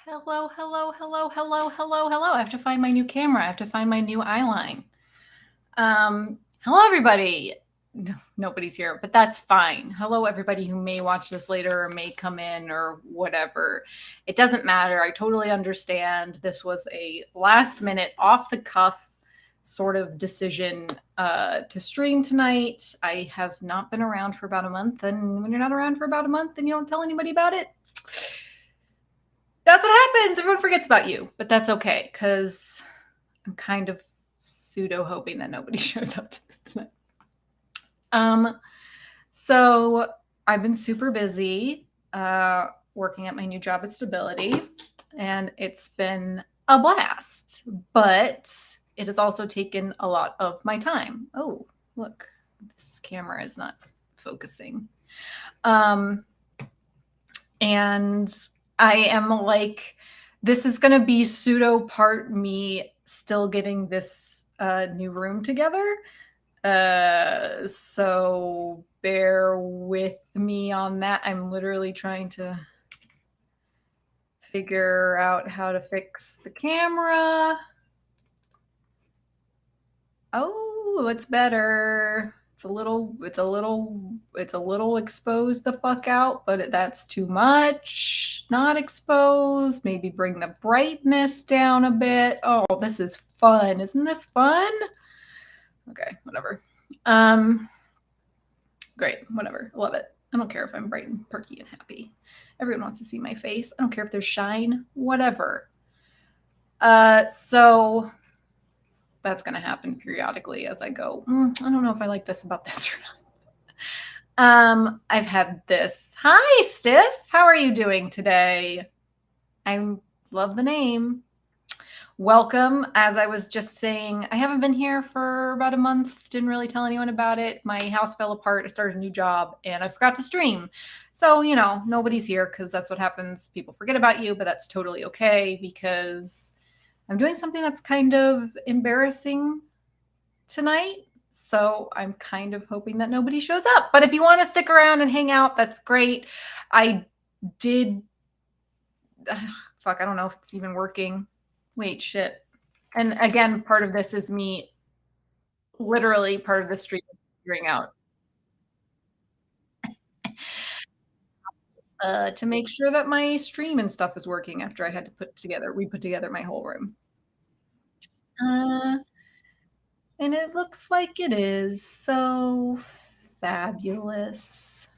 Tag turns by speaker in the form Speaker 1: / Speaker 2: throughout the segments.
Speaker 1: Hello, hello, hello, hello, hello, hello. I have to find my new camera. I have to find my new eyeline. Hello, everybody. No, nobody's here, but that's fine. Hello, everybody who may watch this later or may come in or whatever. It doesn't matter. I totally understand. This was a last minute, off the cuff sort of decision to stream tonight. I have not been around for about a month, and when you're not around for about a month and you don't tell anybody about it, that's what happens. Everyone forgets about you, but that's okay because I'm kind of pseudo hoping that nobody shows up to this tonight. So I've been super busy working at my new job at Stability, and it's been a blast, but it has also taken a lot of my time. Oh, look, this camera is not focusing. And I am like, this is going to be pseudo part me still getting this new room together. So bear with me on that. I'm literally trying to figure out how to fix the camera. Oh, it's better. It's a little exposed the fuck out, but that's too much. Not exposed. Maybe bring the brightness down a bit. Oh, this is fun. Isn't this fun? Okay, whatever. Great, whatever. Love it. I don't care if I'm bright and perky and happy. Everyone wants to see my face. I don't care if there's shine, whatever. So that's going to happen periodically as I go, I don't know if I like this about this or not. I've had this. Hi, Stiff. How are you doing today? I love the name. Welcome. As I was just saying, I haven't been here for about a month. Didn't really tell anyone about it. My house fell apart. I started a new job and I forgot to stream. So, you know, nobody's here because that's what happens. People forget about you, but that's totally okay because I'm doing something that's kind of embarrassing tonight. So I'm kind of hoping that nobody shows up. But if you want to stick around and hang out, that's great. I did. Fuck, I don't know if it's even working. Wait, shit. And again, part of this is me, literally part of the stream figuring out to make sure that my stream and stuff is working after I had to re-put together my whole room. And it looks like it is. So fabulous.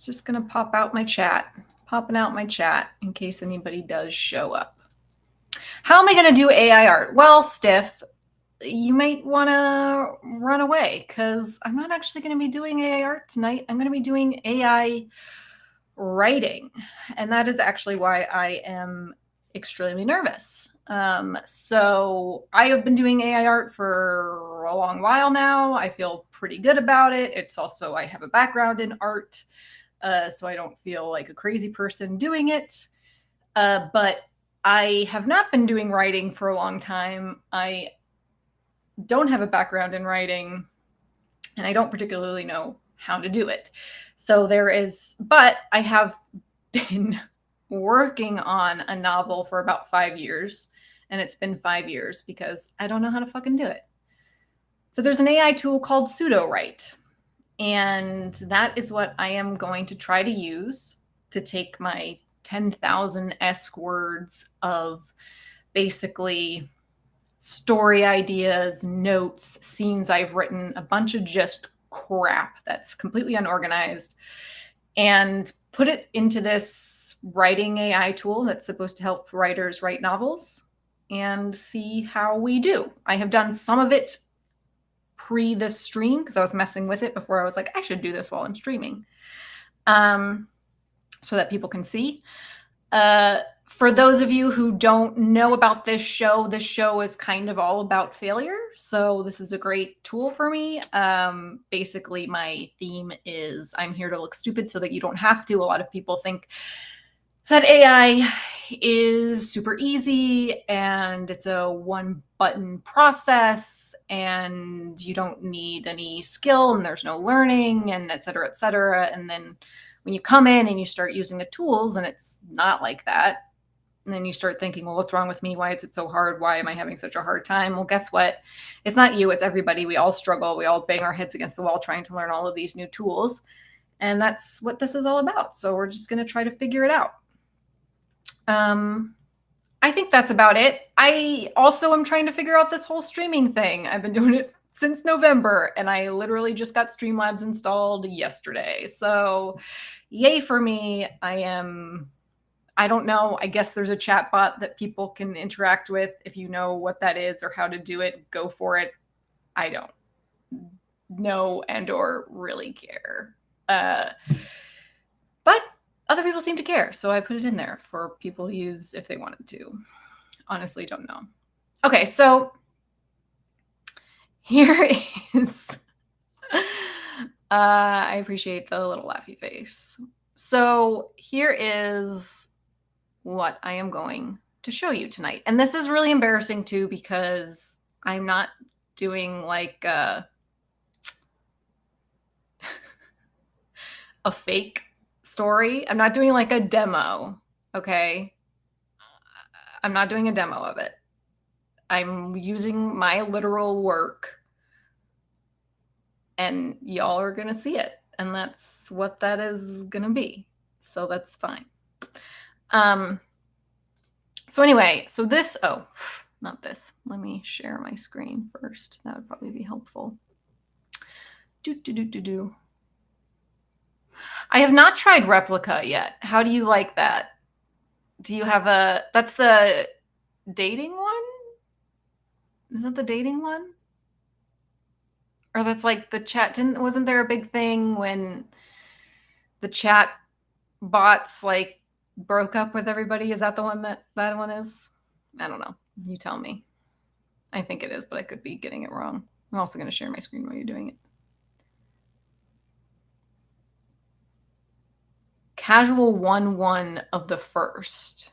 Speaker 1: Just gonna pop out my chat, popping out my chat in case anybody does show up. How am I gonna do AI art? Well, Stiff, you might want to run away because I'm not actually going to be doing AI art tonight. I'm going to be doing AI writing. And that is actually why I am extremely nervous. So I have been doing AI art for a long while now. I feel pretty good about it. It's also, I have a background in art, so I don't feel like a crazy person doing it. But I have not been doing writing for a long time. I don't have a background in writing, and I don't particularly know how to do it. So but I have been working on a novel for about 5 years, and it's been 5 years because I don't know how to fucking do it. So there's an AI tool called SudoWrite, and that is what I am going to try to use to take my 10,000-esque words of basically story ideas, notes, scenes I've written, a bunch of just crap that's completely unorganized, and put it into this writing AI tool that's supposed to help writers write novels and see how we do. I have done some of it pre this stream because I was messing with it before. I was like, I should do this while I'm streaming so that people can see. For those of you who don't know about this show is kind of all about failure. So this is a great tool for me. Basically, my theme is I'm here to look stupid so that you don't have to. A lot of people think that AI is super easy and it's a one button process and you don't need any skill and there's no learning and et cetera, et cetera. And then when you come in and you start using the tools and it's not like that, and then you start thinking, well, what's wrong with me? Why is it so hard? Why am I having such a hard time? Well, guess what? It's not you, it's everybody. We all struggle. We all bang our heads against the wall trying to learn all of these new tools. And that's what this is all about. So we're just going to try to figure it out. I think that's about it. I also am trying to figure out this whole streaming thing. I've been doing it since November, and I literally just got Streamlabs installed yesterday. So yay for me. I don't know. I guess there's a chat bot that people can interact with. If you know what that is or how to do it, go for it. I don't know and or really care. But other people seem to care, so I put it in there for people to use if they wanted to. Honestly, don't know. Okay, so here is I appreciate the little laughy face. So here is what I am going to show you tonight. And this is really embarrassing too because I'm not doing like a fake story. I'm not doing like a demo, okay? I'm not doing a demo of it. I'm using my literal work and y'all are going to see it. And that's what that is going to be. So that's fine. So anyway, so this, oh, not this. Let me share my screen first. That would probably be helpful. I have not tried Replica yet. How do you like that? Do you have a, that's the dating one? Is that the dating one? Or that's like the chat, wasn't there a big thing when the chat bots like broke up with everybody? Is that the one that one is? I don't know. You tell me. I think it is, but I could be getting it wrong. I'm also going to share my screen while you're doing it. Casual 1-1 of the first.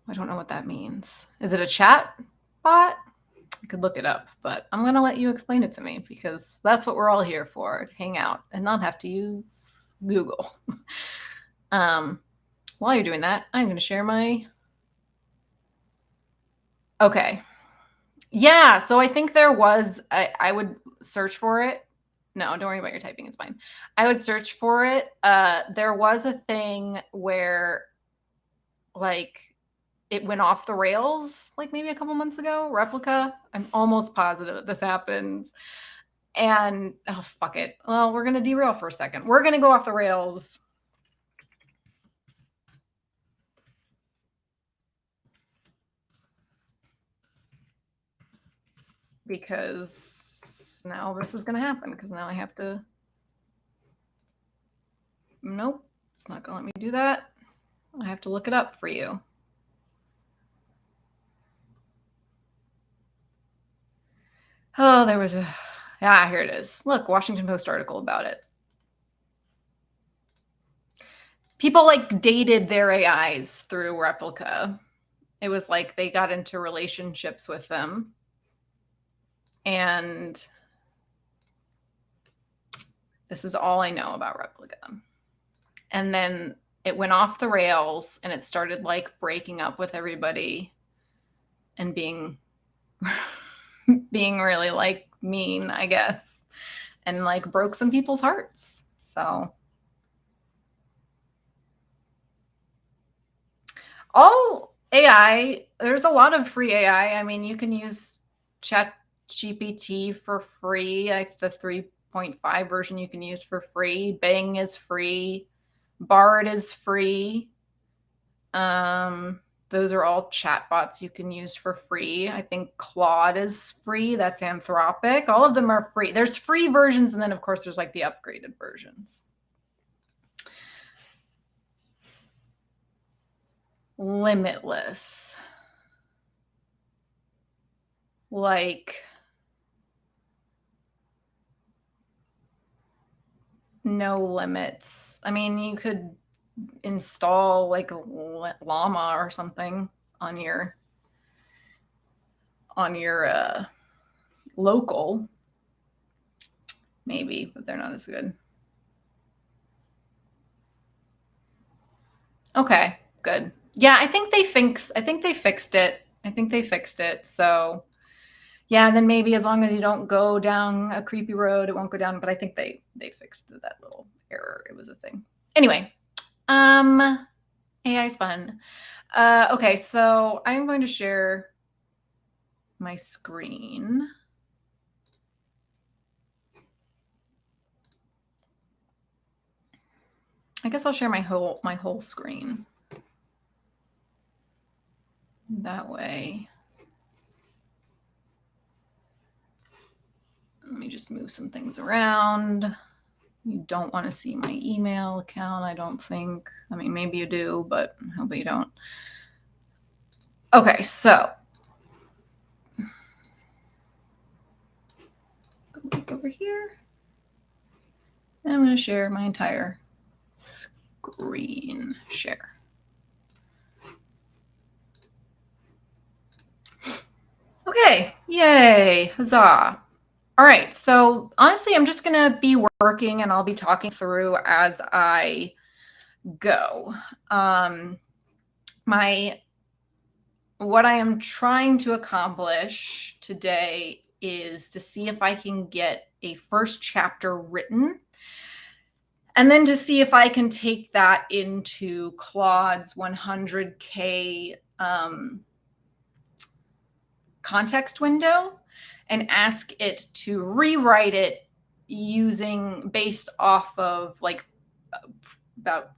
Speaker 1: I don't know what that means. Is it a chat bot? I could look it up, but I'm going to let you explain it to me because that's what we're all here for, to hang out and not have to use Google. While you're doing that, I'm going to share my... Okay. Yeah, so I think there was, I would search for it. No, don't worry about your typing, it's fine. I would search for it. There was a thing where like it went off the rails like maybe a couple months ago, Replica. I'm almost positive that this happened. And oh, fuck it. Well, we're going to derail for a second. We're going to go off the rails. Because now this is going to happen because now I have to. Nope, it's not going to let me do that. I have to look it up for you. Oh, there was a, ah, here it is. Look, Washington Post article about it. People like dated their AIs through Replica. It was like they got into relationships with them. And this is all I know about Replica. And then it went off the rails and it started like breaking up with everybody and being being really like mean, I guess, and like broke some people's hearts. So all AI, there's a lot of free AI. I mean, you can use ChatGPT for free. Like the 3.5 version you can use for free. Bing is free. Bard is free. Those are all chatbots you can use for free. I think Claude is free. That's Anthropic. All of them are free. There's free versions, and then of course there's like the upgraded versions. Limitless. Like no limits. I mean, you could install like llama or something on your local, maybe, but they're not as good. Okay, good. Yeah, I think they fixed it. So yeah, and then maybe as long as you don't go down a creepy road, it won't go down. But I think they fixed that little error. It was a thing. Anyway, AI is fun. Okay, so I'm going to share my screen. I guess I'll share my whole screen. That way. Let me just move some things around. You don't want to see my email account, I don't think. I mean, maybe you do, but I hope you don't. Okay, so go back over here. And I'm going to share my entire screen share. Okay, yay, huzzah. All right, so honestly, I'm just going to be working and I'll be talking through as I go. What I am trying to accomplish today is to see if I can get a first chapter written, and then to see if I can take that into Claude's 100K context window and ask it to rewrite it based off of like about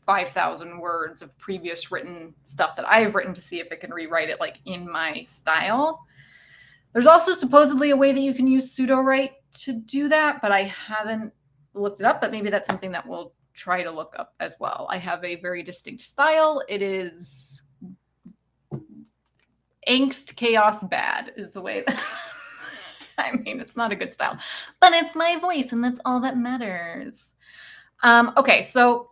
Speaker 1: 5,000 words of previous written stuff that I've written, to see if it can rewrite it like in my style. There's also supposedly a way that you can use SudoWrite to do that, but I haven't looked it up, but maybe that's something that we'll try to look up as well. I have a very distinct style. It is angst, chaos, bad is the way that I mean, it's not a good style, but it's my voice and that's all that matters. Okay, so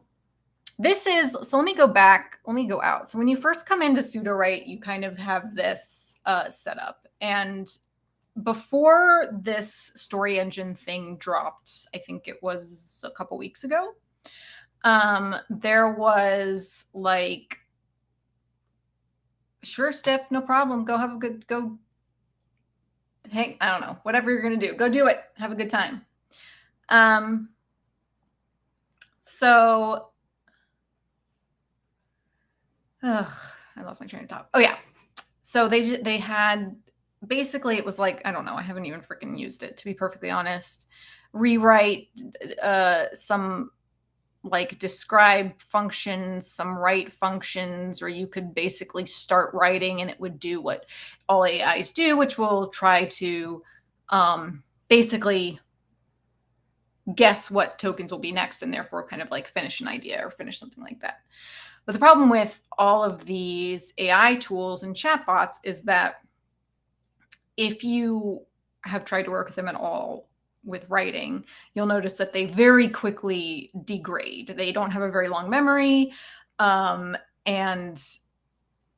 Speaker 1: let me go back, let me go out. So when you first come into SudoWrite, you kind of have this setup. And before this story engine thing dropped, I think it was a couple weeks ago, there was like, sure, Steph, no problem. Go have a good, go hang, I don't know, whatever you're going to do, go do it. Have a good time. So, I lost my train of thought. Oh yeah. So they had, basically it was like, I don't know, I haven't even freaking used it, to be perfectly honest. Rewrite some like describe functions, some write functions, or you could basically start writing and it would do what all AIs do, which will try to basically guess what tokens will be next and therefore kind of like finish an idea or finish something like that. But the problem with all of these AI tools and chatbots is that if you have tried to work with them at all with writing, you'll notice that they very quickly degrade. They don't have a very long memory, and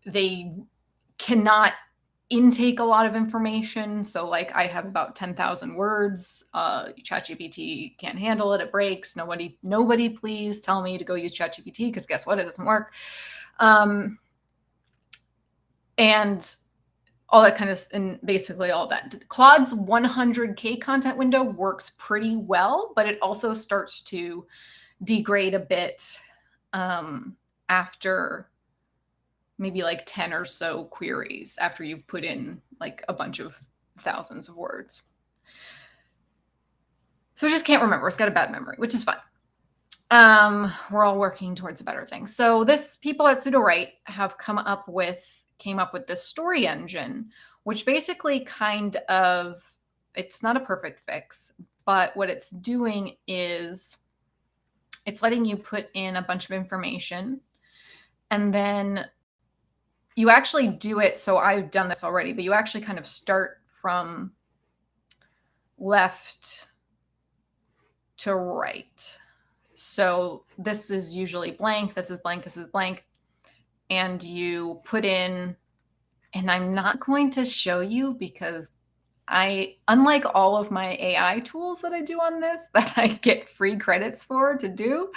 Speaker 1: they cannot intake a lot of information. So like I have about 10,000 words. ChatGPT can't handle it. It breaks. Nobody please tell me to go use ChatGPT, because guess what? It doesn't work. And all that kind of, and basically all that. Claude's 100K content window works pretty well, but it also starts to degrade a bit after maybe like 10 or so queries, after you've put in like a bunch of thousands of words. So I just can't remember. It's got a bad memory, which is fine. We're all working towards a better thing. So people at SudoWrite have came up with this story engine, which basically kind of, it's not a perfect fix, but what it's doing is it's letting you put in a bunch of information, and then you actually do it. So I've done this already, but you actually kind of start from left to right. So this is usually blank, this is blank, this is blank. And you put in, and I'm not going to show you because unlike all of my AI tools that I do on this, that I get free credits for to do,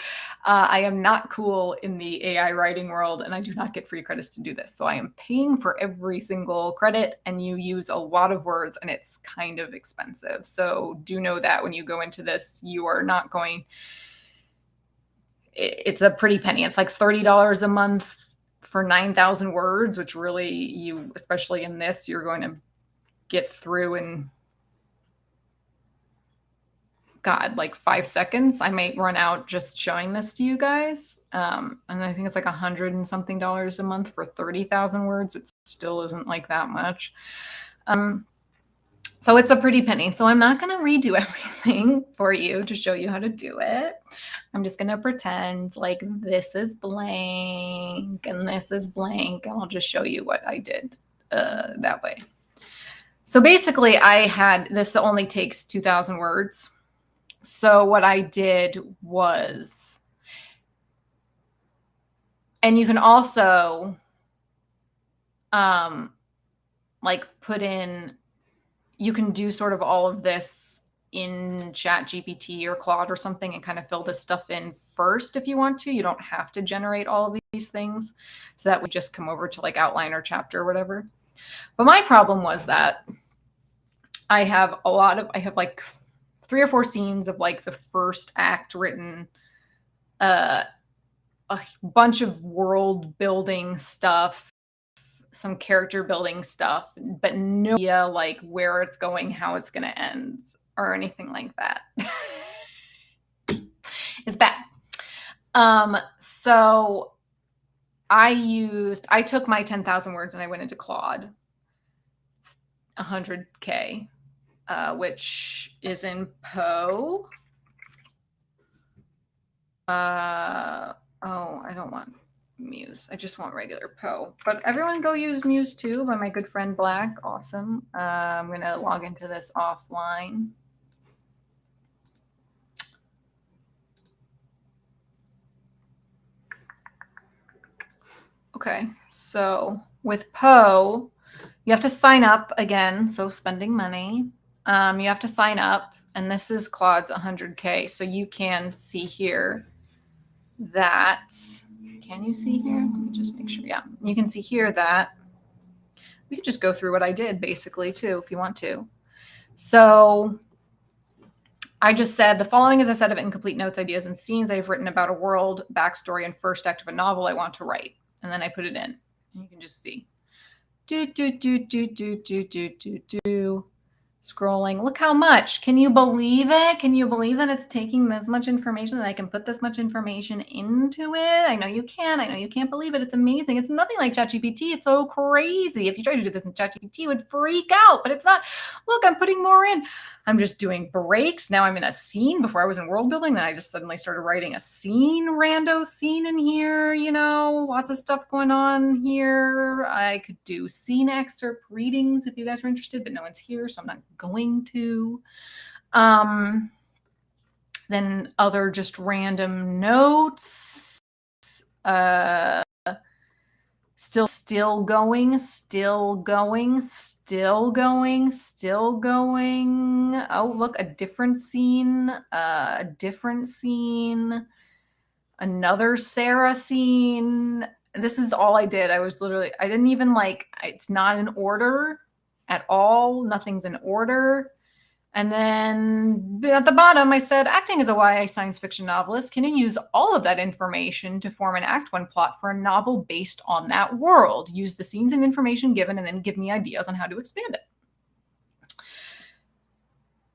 Speaker 1: I am not cool in the AI writing world, and I do not get free credits to do this. So I am paying for every single credit, and you use a lot of words, and it's kind of expensive. So do know that when you go into this, you are not going, it's a pretty penny. It's like $30 a month for 9,000 words, which really, you, especially in this, you're going to get through in, God, like 5 seconds. I might run out just showing this to you guys. And I think it's like $100 and something a month for 30,000 words. It still isn't like that much. So it's a pretty penny. So I'm not going to redo everything for you to show you how to do it. I'm just going to pretend like this is blank and this is blank. And I'll just show you what I did that way. So basically this only takes 2,000 words. So what I did was, and you can also like put in, you can do sort of all of this in ChatGPT or Claude or something and kind of fill this stuff in first if you want to. You don't have to generate all of these things. So that would just come over to like outline or chapter or whatever. But my problem was that I have like 3 or 4 scenes of like the first act written, a bunch of world building stuff, some character building stuff, but no idea like where it's going, how it's going to end, or anything like that. It's bad. So I took my 10,000 words and I went into Claude. It's 100K, which is in Poe. Oh, I don't want Muse. I just want regular Poe. But everyone go use Muse too by my good friend Black. Awesome. I'm going to log into this offline. Okay, so with Poe, you have to sign up again. So spending money. You have to sign up, and this is Claude's 100K. So you can see here that, can you see here? Let me just make sure. Yeah, you can see here that we could just go through what I did basically too, if you want to. So I just said the following is a set of incomplete notes, ideas, and scenes I've written about a world, backstory, and first act of a novel I want to write. And then I put it in, and you can just see. Scrolling. Look how much. Can you believe it? Can you believe that it's taking this much information, that I can put this much information into it? I know you can. I know you can't believe it. It's amazing. It's nothing like ChatGPT. It's so crazy. If you try to do this in ChatGPT, it would freak out, but it's not. Look, I'm putting more in. I'm just doing breaks. Now I'm in a scene. Before I was in world building, then I just suddenly started writing a scene, rando scene in here, you know, lots of stuff going on here. I could do scene excerpt readings if you guys are interested, but no one's here, so I'm not going to. Then other just random notes. Still going. Oh, look, a different scene, another Sarah scene. This is all I did. I didn't even it's not in order at all. Nothing's in order. And then at the bottom, I said, acting as a YA science fiction novelist, can you use all of that information to form an Act 1 plot for a novel based on that world? Use the scenes and information given, and then give me ideas on how to expand it.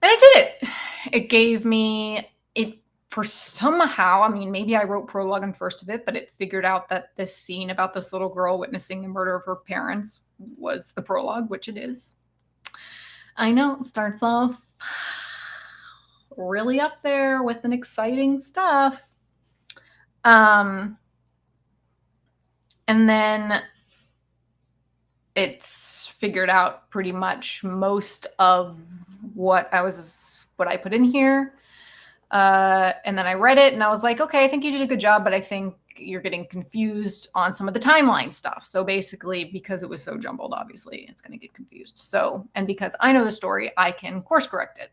Speaker 1: And I did it. It gave me it for somehow, I mean, maybe I wrote prologue and first of it, but it figured out that this scene about this little girl witnessing the murder of her parents was the prologue, which it is. I know it starts off really up there with an exciting stuff. And then it's figured out pretty much most of what I put in here. And then I read it and I was like, okay, I think you did a good job, but I think you're getting confused on some of the timeline stuff. So basically, because it was so jumbled, obviously, it's going to get confused. So, and because I know the story, I can course correct it.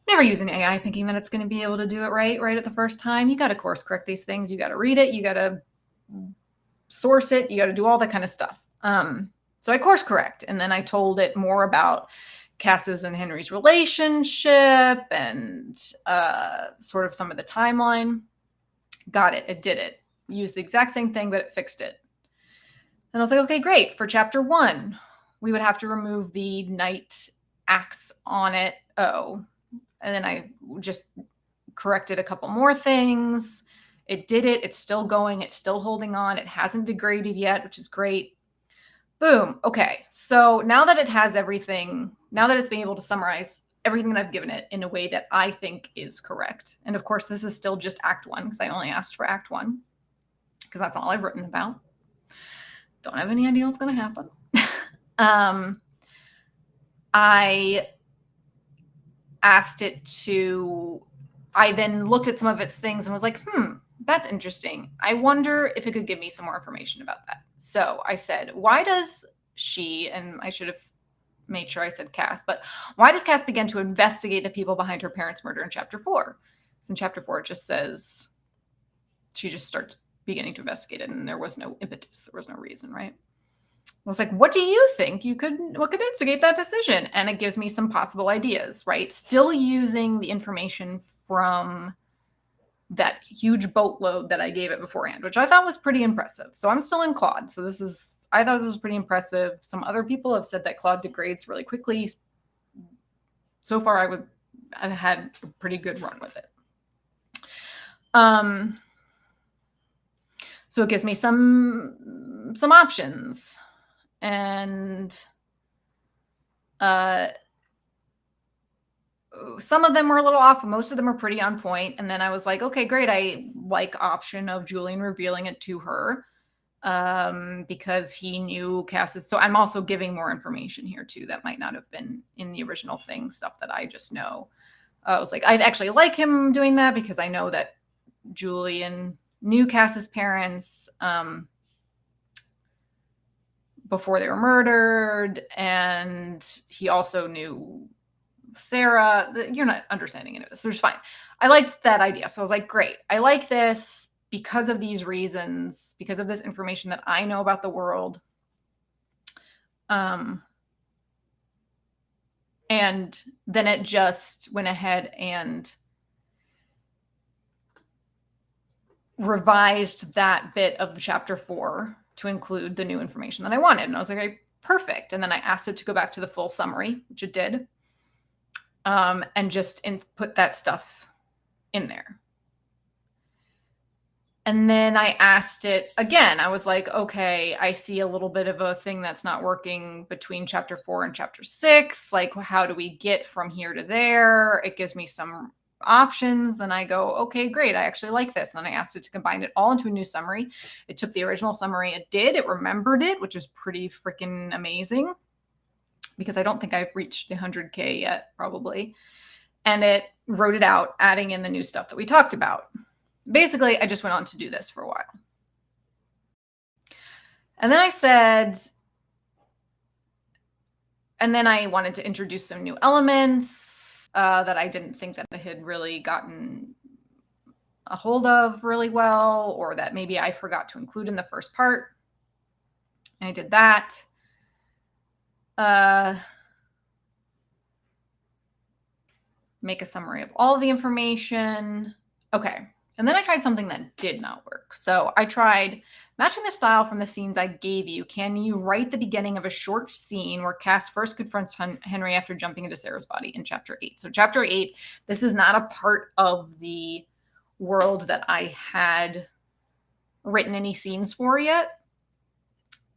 Speaker 1: Never using AI thinking that it's going to be able to do it right at the first time. You got to course correct these things. You got to read it. You got to source it. You got to do all that kind of stuff. So I course correct. And then I told it more about Cass's and Henry's relationship and sort of some of the timeline. Got it. It did it. Used the exact same thing, but it fixed it. And I was like, okay, great. For chapter 1, we would have to remove the knight axe on it. Oh. And then I just corrected a couple more things. It did it. It's still going. It's still holding on. It hasn't degraded yet, which is great. Boom. Okay. So now that it has everything, now that it's been able to summarize everything that I've given it in a way that I think is correct. And of course, this is still just Act 1 because I only asked for Act 1 because that's all I've written about. Don't have any idea what's going to happen. I asked it to, I then looked at some of its things and was like, that's interesting. I wonder if it could give me some more information about that. So I said, why does she, and I should have made sure I said Cass, but why does Cass begin to investigate the people behind her parents' murder in chapter 4? Because in chapter 4, it just says she just starts beginning to investigate it, and there was no impetus. There was no reason, right? I was like, what do you think what could instigate that decision? And it gives me some possible ideas, right? Still using the information from that huge boatload that I gave it beforehand, which I thought was pretty impressive. So I'm still in Claude. So I thought this was pretty impressive. Some other people have said that Claude degrades really quickly. So far, I've had a pretty good run with it. So it gives me some options. And some of them were a little off, but most of them are pretty on point. And then I was like, okay, great. I like option of Julian revealing it to her because he knew Cass's. So I'm also giving more information here too that might not have been in the original thing, stuff that I just know. I was like, I actually like him doing that because I know that Julian knew Cass's parents before they were murdered, and he also knew Sarah. You're not understanding any of this, which is fine. I liked that idea. So I was like, great. I like this because of these reasons, because of this information that I know about the world. And then it just went ahead and revised that bit of chapter 4 to include the new information that I wanted. And I was like, okay, perfect. And then I asked it to go back to the full summary, which it did. And just put that stuff in there. And then I asked it again. I was like, okay, I see a little bit of a thing that's not working between chapter 4 and chapter 6. Like, how do we get from here to there? It gives me some options. And I go, okay, great. I actually like this. And then I asked it to combine it all into a new summary. It took the original summary. It did. It remembered it, which is pretty freaking amazing because I don't think I've reached the 100K yet, probably. And it wrote it out, adding in the new stuff that we talked about. Basically, I just went on to do this for a while. And then I said, and then I wanted to introduce some new elements that I didn't think that I had really gotten a hold of really well, or that maybe I forgot to include in the first part. And I did that. Make a summary of all the information. Okay. And then I tried something that did not work. So I tried matching the style from the scenes I gave you. Can you write the beginning of a short scene where Cass first confronts Henry after jumping into Sarah's body in chapter 8? So chapter 8, this is not a part of the world that I had written any scenes for yet.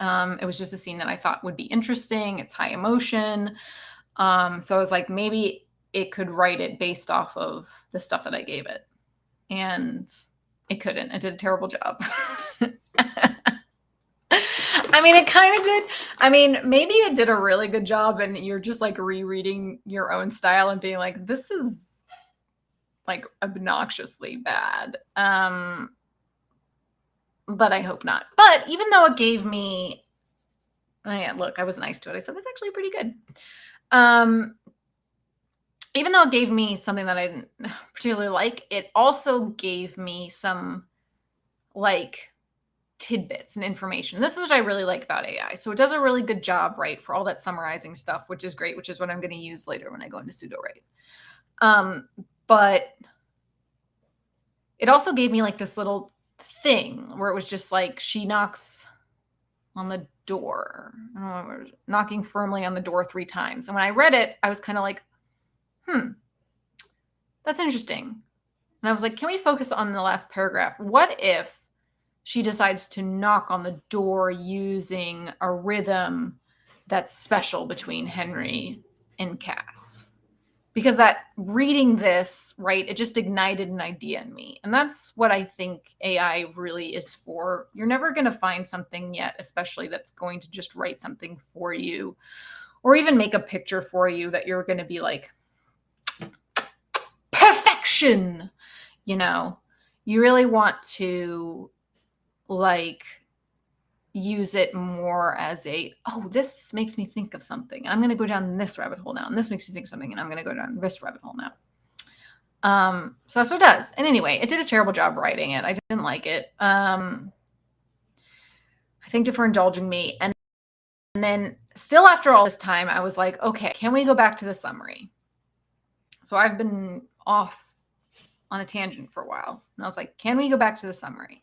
Speaker 1: It was just a scene that I thought would be interesting. It's high emotion. So I was like, maybe it could write it based off of the stuff that I gave it. And it couldn't. It did a terrible job. I mean, it kind of did. I mean, maybe it did a really good job and you're just like rereading your own style and being like, this is like obnoxiously bad. But I hope not. But even though it gave me, look, I was nice to it. I said, that's actually pretty good. Even though it gave me something that I didn't particularly like, it also gave me some like tidbits and information. This is what I really like about AI. So it does a really good job, right, for all that summarizing stuff, which is great, which is what I'm going to use later when I go into SudoWrite. But it also gave me like this little thing where it was just like, she knocks on the door, knocking firmly on the door 3 times. And when I read it, I was kind of like, that's interesting. And I was like, can we focus on the last paragraph? What if she decides to knock on the door using a rhythm that's special between Henry and Cass? Because that reading this, right, it just ignited an idea in me. And that's what I think AI really is for. You're never going to find something yet, especially that's going to just write something for you or even make a picture for you that you're going to be like, perfection. You know, you really want to like use it more as a, oh, this makes me think of something. I'm going to go down this rabbit hole now. And this makes me think of something. And I'm going to go down this rabbit hole now. So that's what it does. And anyway, it did a terrible job writing it. I didn't like it. I thanked it for indulging me. And then still after all this time, I was like, okay, can we go back to the summary? So I've been off on a tangent for a while. And I was like, can we go back to the summary?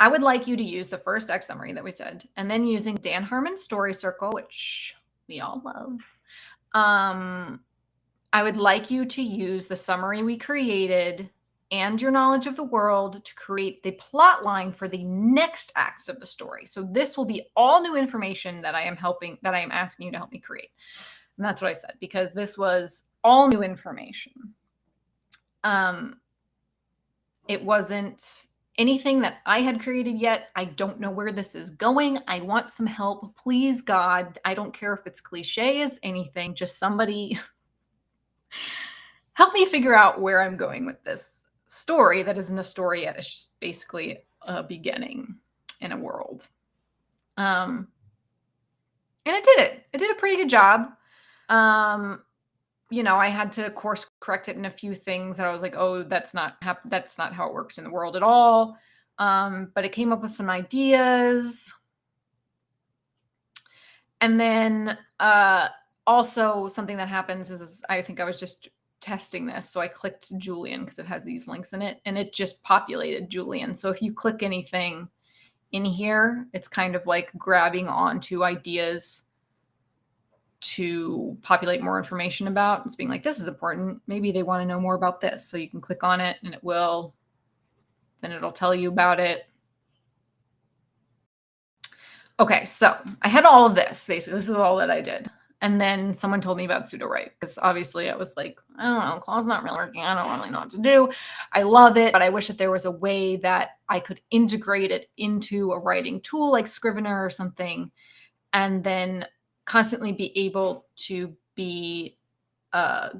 Speaker 1: I would like you to use the first X summary that we said, and then using Dan Harmon's story circle, which we all love. I would like you to use the summary we created and your knowledge of the world to create the plot line for the next acts of the story. So this will be all new information that I am asking you to help me create. And that's what I said, because this was all new information. It wasn't anything that I had created yet. I don't know where this is going. I want some help. Please, God, I don't care if it's cliche as anything. Just somebody help me figure out where I'm going with this story that isn't a story yet. It's just basically a beginning in a world. And it did it. It did a pretty good job. You know, I had to course correct it in a few things that I was like, oh, that's not how it works in the world at all. But it came up with some ideas. And then also something that happens is I think I was just testing this. So I clicked Julian because it has these links in it, and it just populated Julian. So if you click anything in here, it's kind of like grabbing onto ideas to populate more information about. It's being like, this is important. Maybe they want to know more about this. So you can click on it and then it'll tell you about it. Okay, so I had all of this, basically. This is all that I did. And then someone told me about SudoWrite, because obviously I was like, I don't know, Claude's not really working. I don't really know what to do. I love it, but I wish that there was a way that I could integrate it into a writing tool like Scrivener or something, and then constantly be able to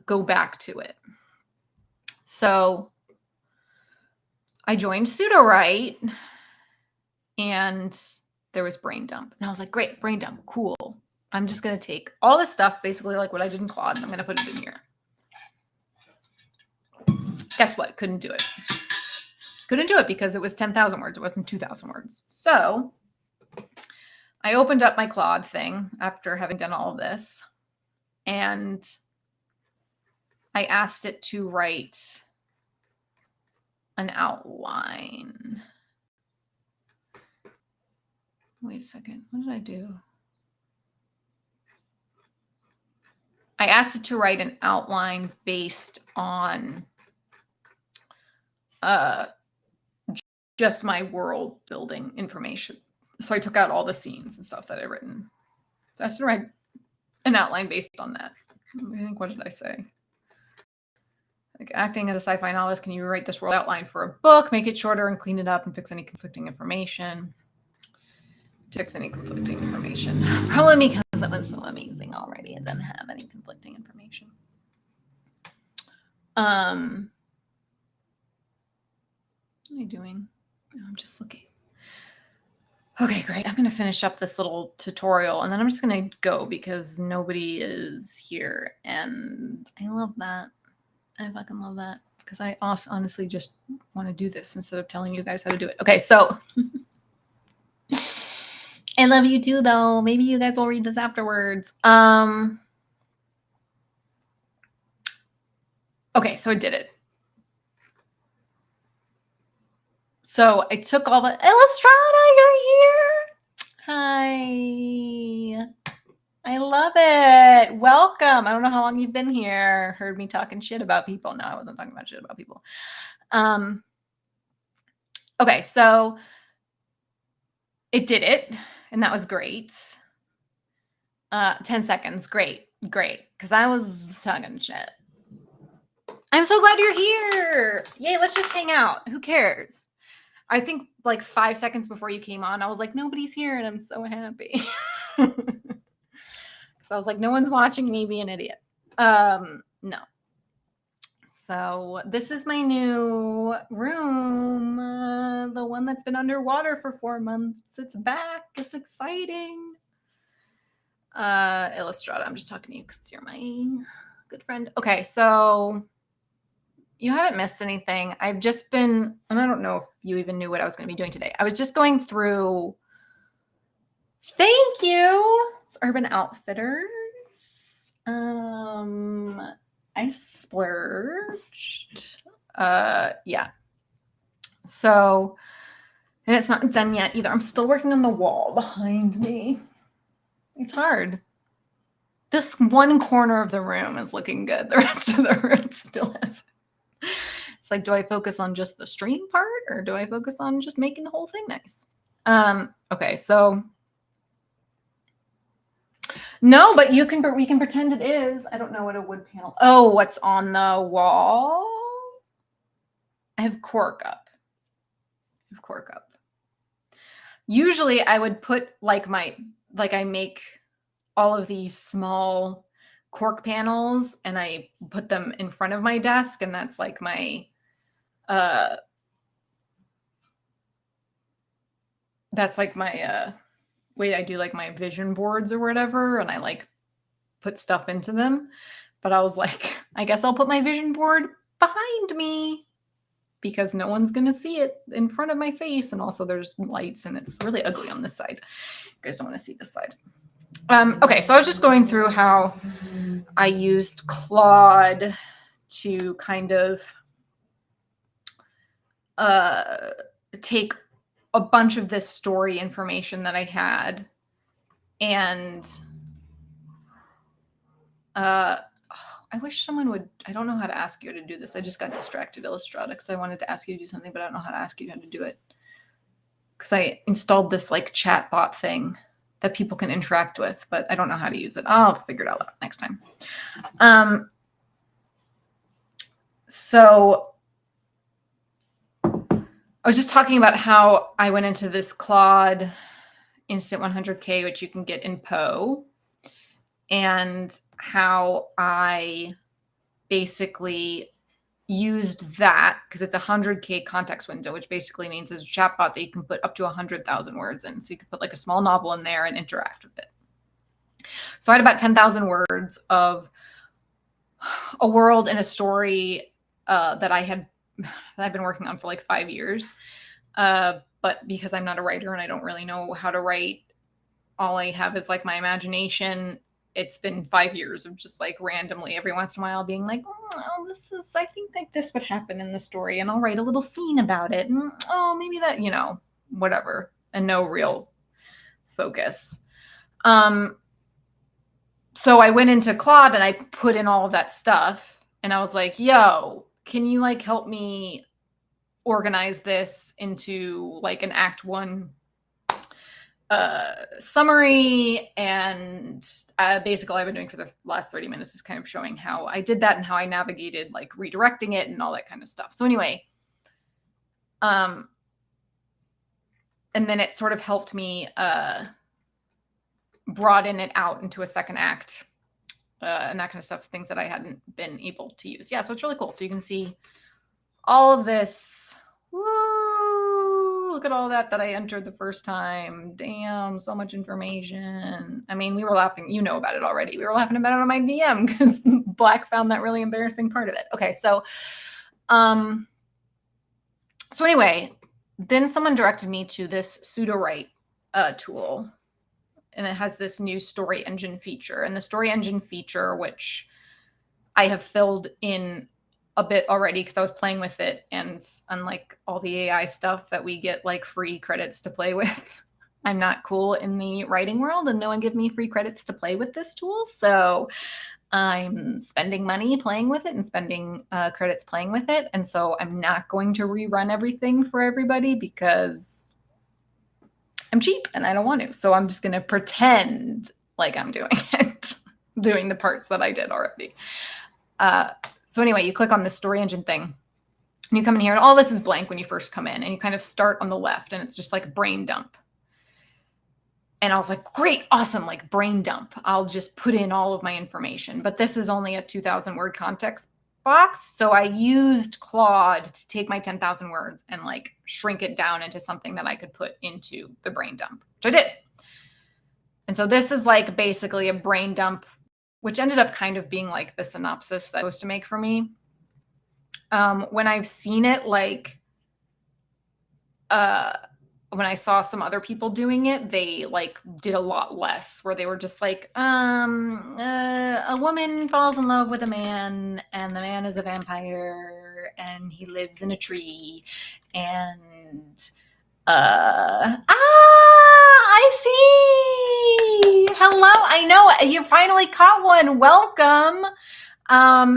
Speaker 1: go back to it. So I joined SudoWrite, and there was brain dump. And I was like, great, brain dump, cool. I'm just going to take all this stuff, basically like what I did in Claude, and I'm going to put it in here. Guess what? Couldn't do it. Couldn't do it because it was 10,000 words. It wasn't 2,000 words. So I opened up my Claude thing after having done all of this, and I asked it to write an outline. Wait a second. What did I do? I asked it to write an outline based on just my world building information. So I took out all the scenes and stuff that I'd written. So I asked it to write an outline based on that. I think, what did I say? Like, acting as a sci-fi novelist, can you write this world outline for a book, make it shorter and clean it up and fix any conflicting information? Probably because it was so amazing already. It didn't have any conflicting information. What am I doing? Oh, I'm just looking. Okay, great. I'm going to finish up this little tutorial and then I'm just going to go because nobody is here. And I love that. I fucking love that because I honestly just want to do this instead of telling you guys how to do it. Okay, so I love you too, though. Maybe you guys will read this afterwards. Okay, so I did it. So I took all the Illustrata, you're here. Hi. I love it. Welcome. I don't know how long you've been here. Heard me talking shit about people. No, I wasn't talking about shit about people. Okay, so it did it, and that was great. 10 seconds. Great. Because I was talking shit. I'm so glad you're here. Yay, let's just hang out. Who cares? I think like 5 seconds before you came on, I was like, nobody's here, and I'm so happy. Because I was like, no one's watching me be an idiot. No. So this is my new room, the one that's been underwater for 4 months. It's back. It's exciting. Illustrata, I'm just talking to you because you're my good friend. Okay, so you haven't missed anything. I've just been, and I don't know if you even knew what I was going to be doing today. I was just going through, thank you, it's Urban Outfitters. I splurged. Yeah. So, and it's not done yet either. I'm still working on the wall behind me. It's hard. This one corner of the room is looking good. The rest of the room still has. It's like, do I focus on just the stream part or do I focus on just making the whole thing nice? Okay, so no, but we can pretend it is. I don't know what a wood panel. Oh, what's on the wall? I have cork up. Usually I would put like I make all of these small cork panels and I put them in front of my desk, and that's like my way I do like my vision boards or whatever, and I like put stuff into them. But I was like, I guess I'll put my vision board behind me because no one's gonna see it in front of my face, and also there's lights and it's really ugly on this side. You guys don't want to see this side. Okay, so I was just going through how I used Claude to kind of take a bunch of this story information that I had and I wish someone would, I don't know how to ask you to do this. I just got distracted, Illustrata, because I wanted to ask you to do something, but I don't know how to ask you how to do it. Because I installed this like chat bot thing that people can interact with, but I don't know how to use it. I'll figure it out next time. So I was just talking about how I went into this Claude Instant 100K, which you can get in Poe, and how I basically used that because it's a 100K context window, which basically means it's a chatbot that you can put up to 100,000 words in. So you could put like a small novel in there and interact with it. So I had about 10,000 words of a world and a story that I've been working on for like 5 years. But because I'm not a writer and I don't really know how to write, all I have is like my imagination. It's been 5 years of just like randomly every once in a while being like, oh, I think like this would happen in the story, and I'll write a little scene about it. And oh, maybe that, whatever, and no real focus. So I went into Claude and I put in all of that stuff and I was like, yo, can you like help me organize this into like an Act 1 summary? And basically I've been doing for the last 30 minutes is kind of showing how I did that and how I navigated like redirecting it and all that kind of stuff. So anyway, and then it sort of helped me broaden it out into a second act. and that kind of stuff, things that I hadn't been able to use. Yeah, so it's really cool. So you can see all of this. Woo! Look at all that I entered the first time. Damn, so much information. I mean, we were laughing. You know about it already. We were laughing about it on my DM because Black found that really embarrassing part of it. Okay, so anyway, then someone directed me to this SudoWrite tool, and it has this new story engine feature. And the story engine feature, which I have filled in a bit already because I was playing with it, and unlike all the AI stuff that we get like free credits to play with, I'm not cool in the writing world, and no one give me free credits to play with this tool. So I'm spending money playing with it and spending credits playing with it. And so I'm not going to rerun everything for everybody because I'm cheap and I don't want to. So I'm just going to pretend like I'm doing it, doing the parts that I did already. So anyway, you click on the story engine thing and you come in here, and all this is blank when you first come in, and you kind of start on the left, and it's just like brain dump. And I was like, great, awesome, like brain dump. I'll just put in all of my information. But this is only a 2,000 word context box. So I used Claude to take my 10,000 words and like shrink it down into something that I could put into the brain dump, which I did. And so this is like basically a brain dump, which ended up kind of being like the synopsis that I was to make for me. When I've seen it, like, when I saw some other people doing it, they like did a lot less, where they were just like, a woman falls in love with a man, and the man is a vampire, and he lives in a tree, and I see. Hello. I know you finally caught one. Welcome.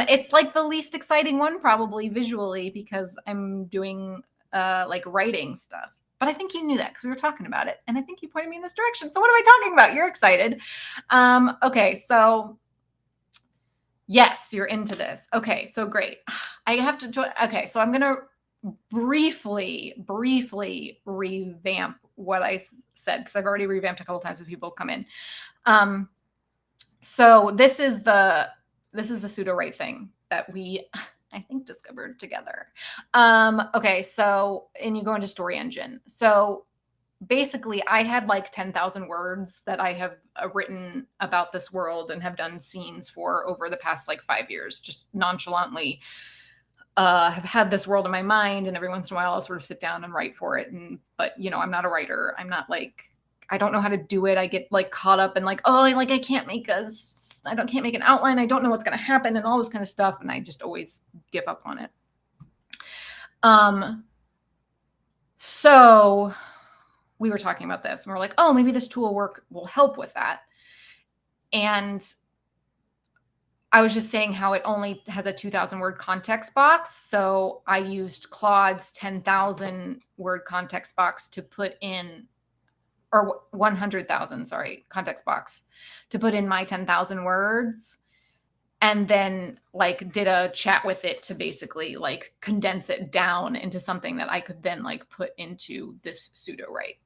Speaker 1: It's like the least exciting one probably visually because I'm doing like writing stuff. But I think you knew that because we were talking about it, and I think you pointed me in this direction. So what am I talking about? You're excited. Okay, so yes, you're into this. Okay, so great. I have to. Okay, so I'm gonna briefly revamp what I said because I've already revamped a couple times with people come in. So this is the SudoWrite thing that we, I think, discovered together. Okay, so, and you go into story engine. So basically I had like 10,000 words that I have written about this world and have done scenes for over the past like 5 years, just nonchalantly have had this world in my mind. And every once in a while I'll sort of sit down and write for it. But you know, I'm not a writer. I'm not like, I don't know how to do it. I get like caught up in like, oh, like I can't make an outline. I don't know what's going to happen and all this kind of stuff. And I just always give up on it. So we were talking about this and we're like, oh, maybe this tool will help with that. And I was just saying how it only has a 2,000 word context box. So I used Claude's 10,000 word context box to put in, or 100,000, sorry, context box to put in my 10,000 words, and then like did a chat with it to basically like condense it down into something that I could then like put into this SudoWrite.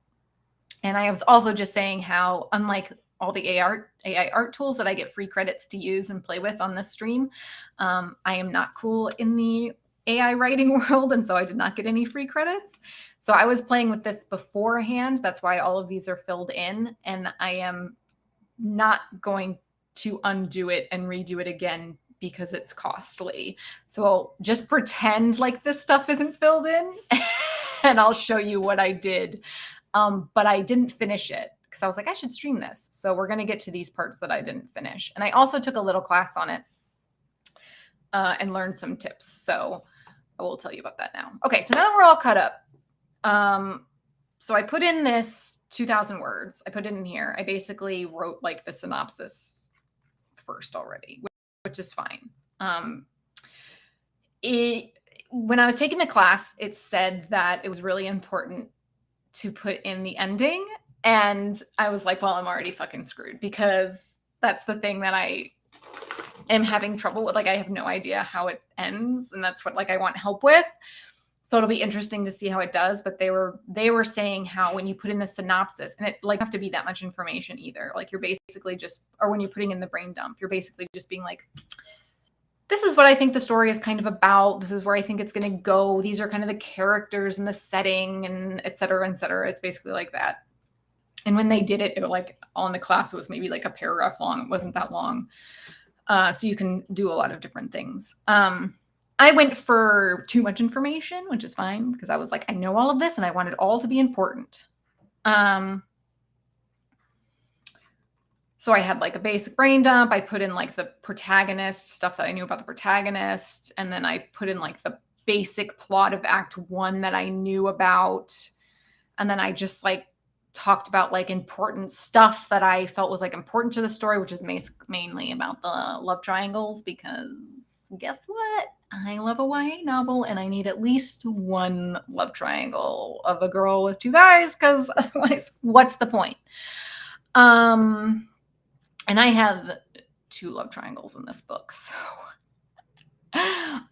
Speaker 1: And I was also just saying how, unlike all the AI art tools that I get free credits to use and play with on this stream, I am not cool in the AI writing world, and so I did not get any free credits. So I was playing with this beforehand. That's why all of these are filled in, and I am not going to undo it and redo it again because it's costly. So I'll just pretend like this stuff isn't filled in and I'll show you what I did. But I didn't finish it because I was like, I should stream this. So we're going to get to these parts that I didn't finish. And I also took a little class on it and learned some tips. So I will tell you about that now. Okay, so now that we're all caught up. So I put in this 2,000 words. I put it in here. I basically wrote like the synopsis first already, which is fine. When I was taking the class, it said that it was really important to put in the ending. And I was like, well, I'm already fucking screwed because that's the thing that I am having trouble with. Like, I have no idea how it ends. And that's what like I want help with. So it'll be interesting to see how it does. But they were saying how when you put in the synopsis, and it like have to be that much information either. Like you're basically just, or when you're putting in the brain dump, you're basically just being like, this is what I think the story is kind of about. This is where I think it's going to go. These are kind of the characters and the setting and et cetera, et cetera. It's basically like that. And when they did it, it was like all in the class, it was maybe like a paragraph long. It wasn't that long. So you can do a lot of different things. I went for too much information, which is fine because I was like, I know all of this and I want it all to be important. So I had like a basic brain dump. I put in like the protagonist, stuff that I knew about the protagonist. And then I put in like the basic plot of Act 1 that I knew about. And then I just like talked about like important stuff that I felt was like important to the story, which is mainly about the love triangles, because guess what? I love a YA novel and I need at least one love triangle of a girl with two guys, because otherwise, what's the point? And I have 2 love triangles in this book, so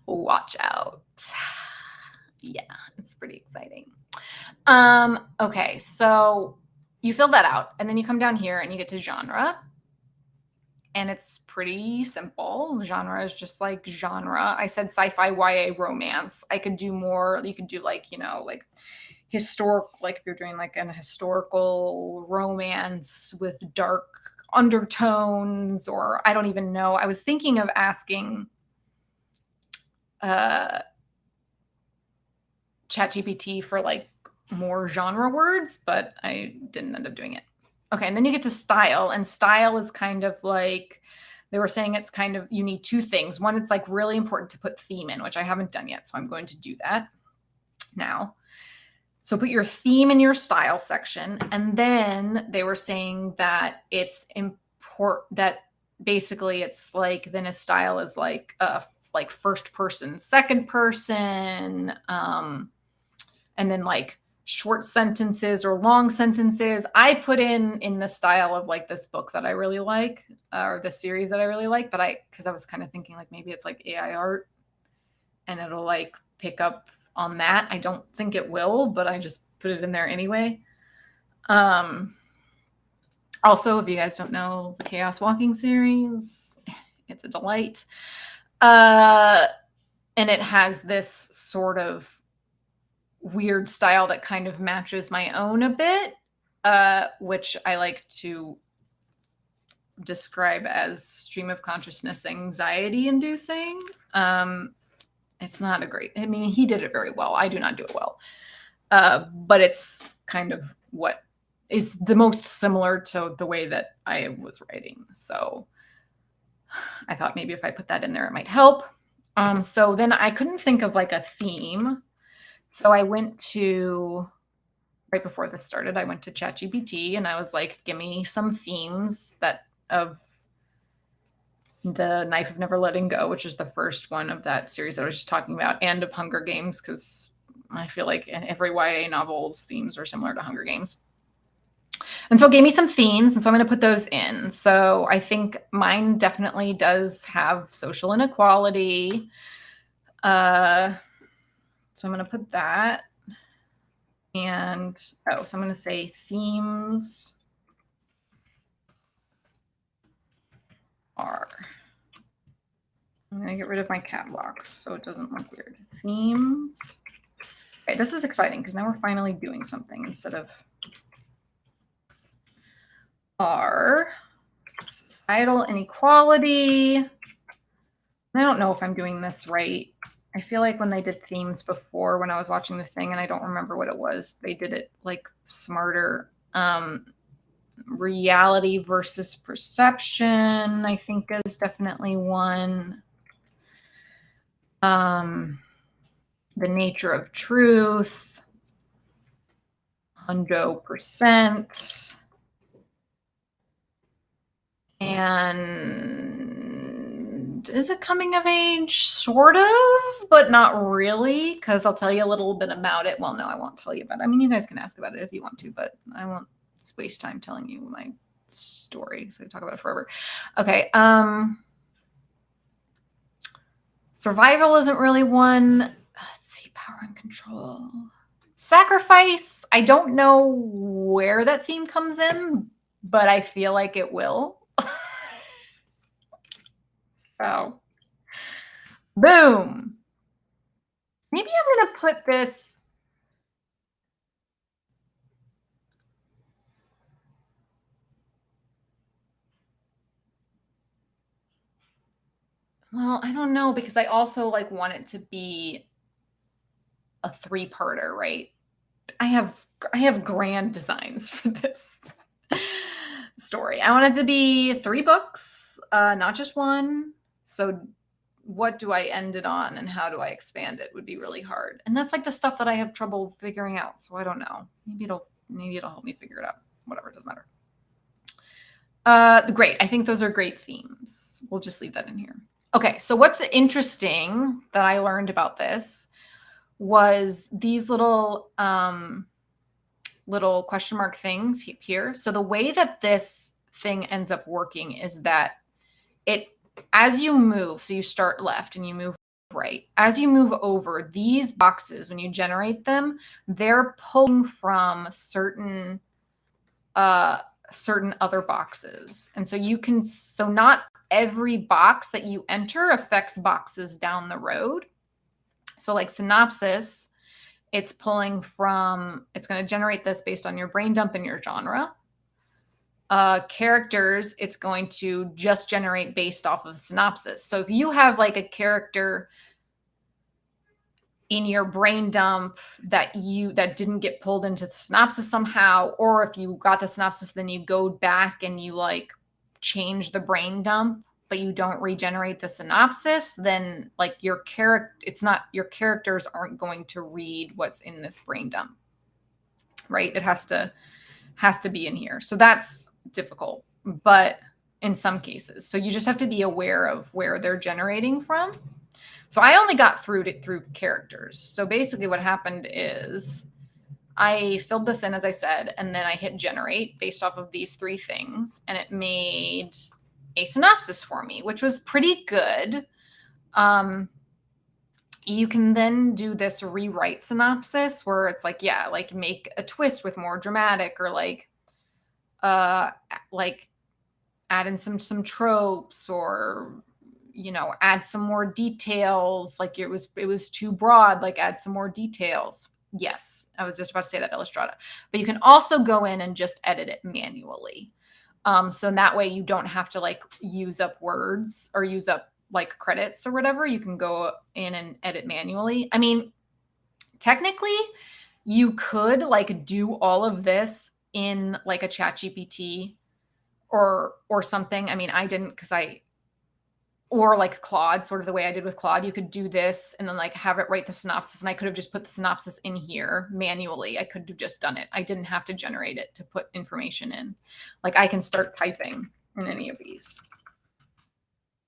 Speaker 1: watch out. Yeah, it's pretty exciting. Okay, so you fill that out, and then you come down here and you get to genre. And it's pretty simple. Genre is just like genre. I said sci-fi, YA, romance. I could do more. You could do like, you know, like historic, like if you're doing like an historical romance with dark undertones, or I don't even know. I was thinking of asking ChatGPT for like more genre words, but I didn't end up doing it. Okay, and then you get to style, and style is kind of like, they were saying it's kind of, you need 2 things. One, it's like really important to put theme in, which I haven't done yet, so I'm going to do that now. So put your theme in your style section, and then they were saying that it's important that basically it's like, then a style is like first person, second person, and then like short sentences or long sentences. I put in the style of like this book that I really like, or the series that I really like, but because I was kind of thinking like maybe it's like AI art and it'll like pick up on that. I don't think it will, but I just put it in there anyway. Also, if you guys don't know the Chaos Walking series, it's a delight. And it has this sort of weird style that kind of matches my own a bit, which I like to describe as stream of consciousness anxiety inducing. It's not a great, I mean, he did it very well. I do not do it well. But it's kind of what is the most similar to the way that I was writing. So I thought maybe if I put that in there, it might help. So then I couldn't think of like a theme. So I went to, right before this started, I went to ChatGPT and I was like, give me some themes of the Knife of Never Letting Go, which is the first one of that series that I was just talking about, and of Hunger Games, because I feel like in every YA novel's themes are similar to Hunger Games. And so it gave me some themes, and so I'm going to put those in. So I think mine definitely does have social inequality. So I'm going to put that. And, so I'm going to say themes are, I'm going to get rid of my cat locks so it doesn't look weird. Themes. Okay, this is exciting because now we're finally doing something instead of are societal inequality. I don't know if I'm doing this right. I feel like when they did themes before, when I was watching the thing, and I don't remember what it was, they did it like smarter. Reality versus perception, I think, is definitely one. The nature of truth, 100%. And is it coming of age? Sort of, but not really, because I'll tell you a little bit about it. Well, no, I won't tell you about it. I mean, you guys can ask about it if you want to, but I won't waste time telling you my story, so I talk about it forever. Okay. Survival isn't really one. Let's see, power and control. Sacrifice, I don't know where that theme comes in, but I feel like it will. So, boom. Maybe I'm going to put this. Well, I don't know because I also like want it to be a 3-parter, right? I have grand designs for this story. I want it to be 3 books, not just one. So what do I end it on and how do I expand it would be really hard. And that's like the stuff that I have trouble figuring out. So I don't know. Maybe it'll help me figure it out. Whatever, it doesn't matter. Great. I think those are great themes. We'll just leave that in here. Okay, so what's interesting that I learned about this was these little little question mark things here. So the way that this thing ends up working is that as you move, so you start left and you move right, as you move over, these boxes, when you generate them, they're pulling from certain other boxes. And so not every box that you enter affects boxes down the road. So like synopsis, it's going to generate this based on your brain dump and your genre. Characters, it's going to just generate based off of the synopsis. So if you have like a character in your brain dump that didn't get pulled into the synopsis somehow, or if you got the synopsis, then you go back and you like change the brain dump, but you don't regenerate the synopsis, then like your characters aren't going to read what's in this brain dump, right? It has to be in here. So that's difficult, but in some cases. So you just have to be aware of where they're generating from. So I only got through characters. So basically what happened is I filled this in, as I said, and then I hit generate based off of these 3 things, and it made a synopsis for me, which was pretty good. You can then do this rewrite synopsis where it's like, yeah, like make a twist with more dramatic, or like add in some tropes, or add some more details. Like it was too broad, like add some more details. Yes, I was just about to say that, Illustrata. But you can also go in and just edit it manually. So that way you don't have to like use up words or use up like credits or whatever. You can go in and edit manually. I mean, technically you could like do all of this in like a ChatGPT or something. I mean, I didn't, or like Claude, sort of the way I did with Claude. You could do this and then like have it write the synopsis, and I could have just put the synopsis in here manually. I could have just done it. I didn't have to generate it to put information in. Like I can start typing in any of these.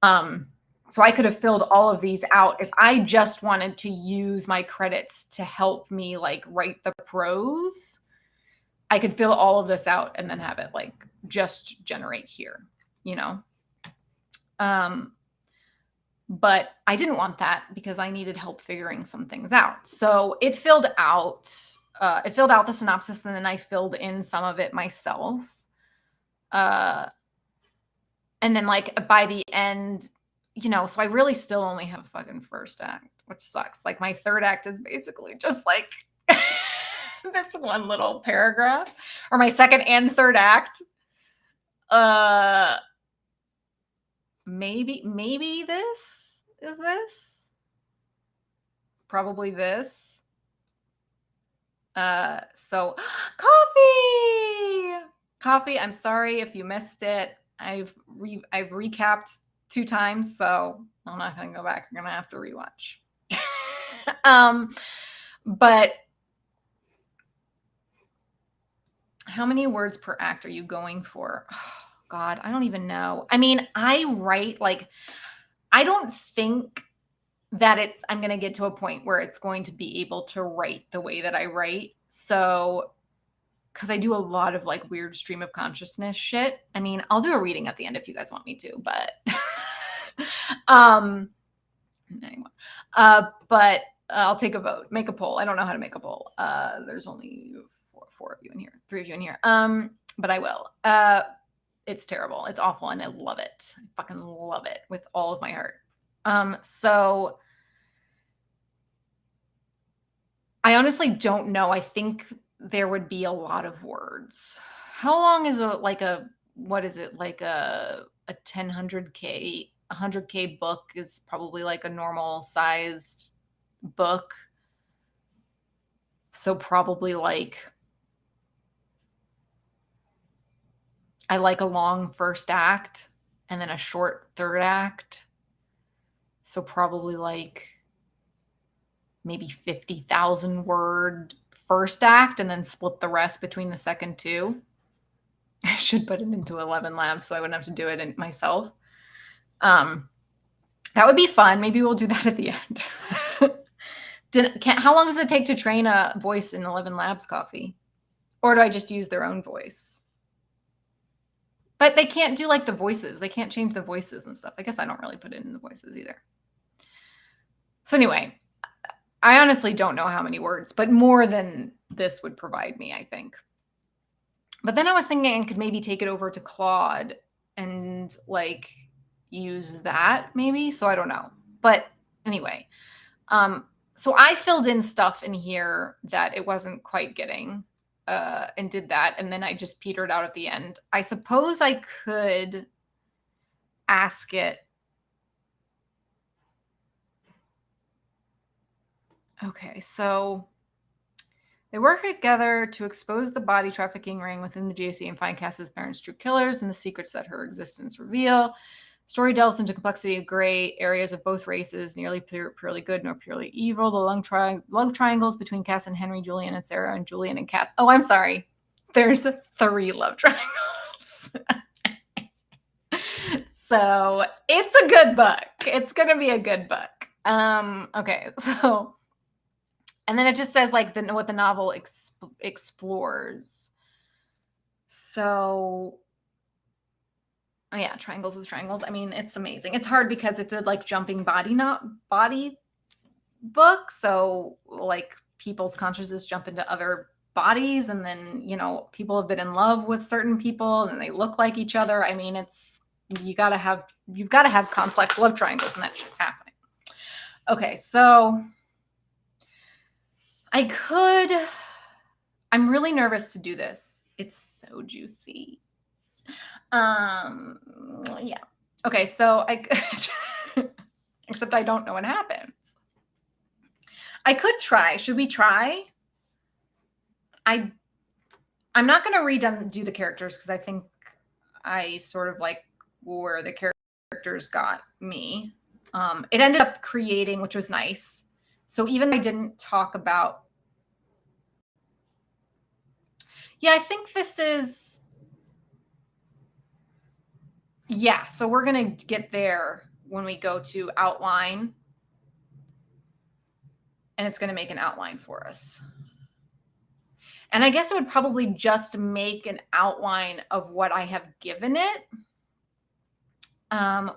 Speaker 1: So I could have filled all of these out if I just wanted to use my credits to help me like write the prose. I could fill all of this out and then have it like just generate here, But I didn't want that because I needed help figuring some things out. So it filled out the synopsis, and then I filled in some of it myself. And then like by the end, so I really still only have a fucking first act, which sucks. Like my third act is basically just like this one little paragraph, or my second and third act. Maybe this is this. Probably this. So coffee. I'm sorry if you missed it. I've recapped 2 times, so I'm not going to go back. You're going to have to rewatch. But how many words per act are you going for? Oh, God, I don't even know. I mean, I write like, I don't think that I'm going to get to a point where it's going to be able to write the way that I write. So, because I do a lot of like weird stream of consciousness shit. I mean, I'll do a reading at the end if you guys want me to, but, but I'll take a vote. Make a poll. I don't know how to make a poll. There's only four of you in here, 3 of you in here. But I will. It's terrible. It's awful, and I love it. I fucking love it with all of my heart. So I honestly don't know. I think there would be a lot of words. How long is what is it? Like a 100K 100K book is probably like a normal sized book. So probably like, I like a long first act and then a short third act. So probably like maybe 50,000 word first act and then split the rest between the second two. I should put it into 11 Labs so I wouldn't have to do it myself. That would be fun. Maybe we'll do that at the end. How long does it take to train a voice in 11 Labs Coffee? Or do I just use their own voice? But they can't do like the voices. They can't change the voices and stuff. I guess I don't really put it in the voices either. So anyway, I honestly don't know how many words, but more than this would provide me, I think. But then I was thinking I could maybe take it over to Claude and like use that maybe. So I don't know. But anyway, so I filled in stuff in here that it wasn't quite getting and did that. And then I just petered out at the end. I suppose I could ask it. Okay, so they work together to expose the body trafficking ring within the GAC and find Cass's parents' true killers and the secrets that her existence reveal. Story delves into complexity of gray areas of both races, nearly purely good nor purely evil. The love triangles between Cass and Henry, Julian and Sarah, and Julian and Cass. Oh, I'm sorry. There's 3 love triangles. So it's a good book. It's going to be a good book. Okay, so... And then it just says like what the novel explores. So, oh yeah, triangles with triangles. I mean, it's amazing. It's hard because it's a like jumping body book. So like people's consciousness jump into other bodies, and then people have been in love with certain people, and they look like each other. I mean, you've got to have complex love triangles, and that shit's happening. Okay, so. I'm really nervous to do this. It's so juicy. Yeah. Okay, so except I don't know what happens. I could try. Should we try? I'm not going to do the characters because I think I sort of like where the characters got me. It ended up creating, which was nice. So even though I didn't talk about, yeah, I think this is, yeah, so we're going to get there when we go to outline, and it's going to make an outline for us. And I guess it would probably just make an outline of what I have given it,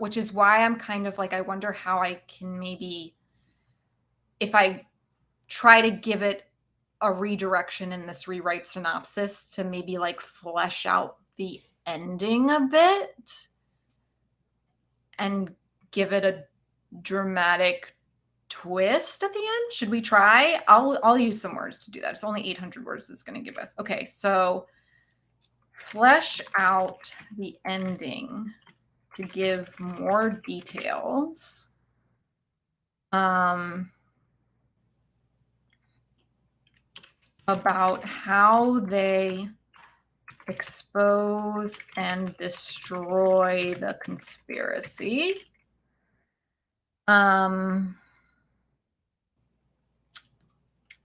Speaker 1: which is why I'm kind of like, I wonder how I can maybe, if I try to give it a redirection in this rewrite synopsis to maybe like flesh out the ending a bit and give it a dramatic twist at the end. Should we try? I'll use some words to do that. It's only 800 words it's going to give us. Okay, so flesh out the ending to give more details. About how they expose and destroy the conspiracy.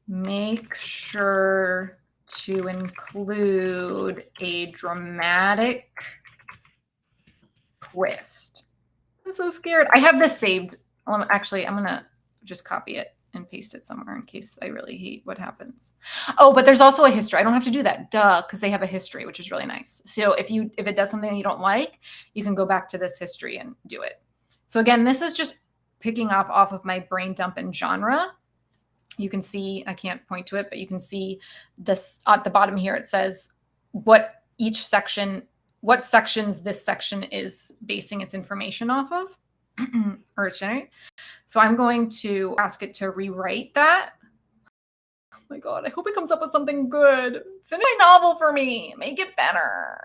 Speaker 1: Make sure to include a dramatic twist. I'm so scared. I have this saved. Actually, I'm going to just copy it and paste it somewhere in case I really hate what happens. Oh, but there's also a history. I don't have to do that. Duh, because they have a history, which is really nice. So if it does something you don't like, you can go back to this history and do it. So again, this is just picking up off of my brain dump and genre. you can see, I can't point to it, but you can see this at the bottom here. It says what sections this section is basing its information off of, or its generate. So I'm going to ask it to rewrite that. Oh my God, I hope it comes up with something good. Finish my novel for me. Make it better.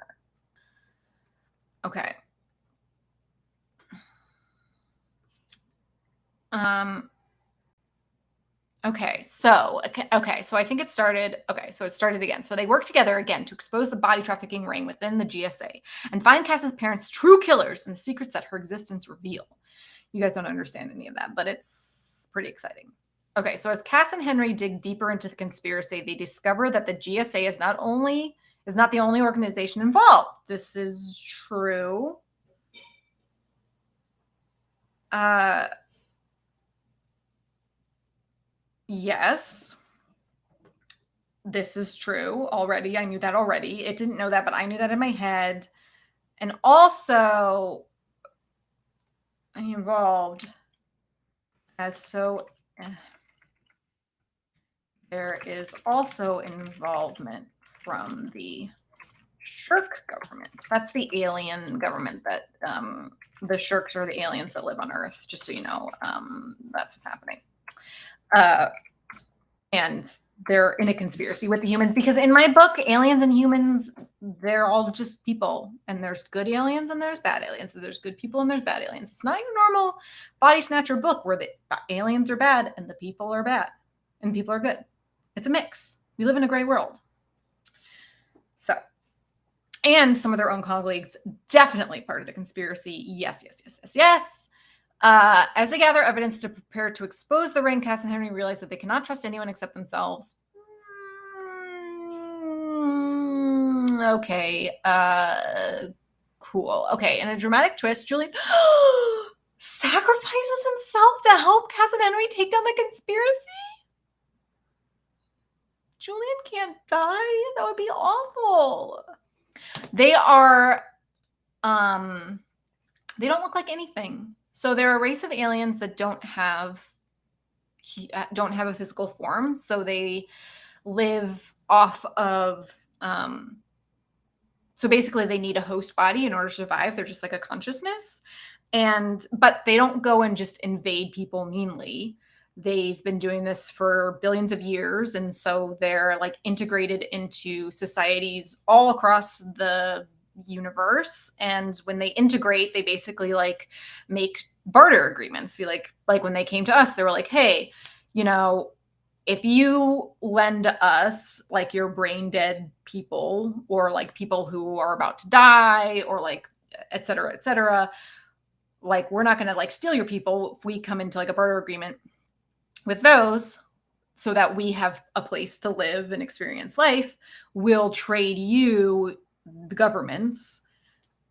Speaker 1: Okay. Okay, so I think it started. Okay, so it started again. So they work together again to expose the body trafficking ring within the GSA and find Cass's parents' true killers and the secrets that her existence reveal. You guys don't understand any of that, but it's pretty exciting. Okay, so as Cass and Henry dig deeper into the conspiracy, they discover that the GSA is not the only organization involved. This is true. Yes. This is true already. I knew that already. It didn't know that, but I knew that in my head. And also, I involved as so there is also involvement from the Shirk government. That's the alien government that the Shirks are the aliens that live on Earth, just so you know. That's what's happening. And they're in a conspiracy with the humans, because in my book, aliens and humans, they're all just people, and there's good aliens and there's bad aliens. So there's good people and there's bad aliens. It's not your normal body snatcher book where the aliens are bad and the people are bad and people are good. It's a mix. We live in a gray world. So, and some of their own colleagues, definitely part of the conspiracy. Yes. As they gather evidence to prepare to expose the ring, Cass and Henry realize that they cannot trust anyone except themselves. Okay. Cool. Okay. In a dramatic twist, Julian sacrifices himself to help Cass and Henry take down the conspiracy. Julian can't die. That would be awful. They are, they don't look like anything. So they're a race of aliens that don't have a physical form. So they live off of, so basically they need a host body in order to survive. They're just like a consciousness. But they don't go and just invade people meanly. They've been doing this for billions of years. And so they're like integrated into societies all across the universe. And when they integrate, they basically like make barter agreements. Like when they came to us, they were like, hey, if you lend us like your brain dead people, or like people who are about to die, or like et cetera, like we're not going to like steal your people. If we come into like a barter agreement with those so that we have a place to live and experience life, we'll trade you, the governments,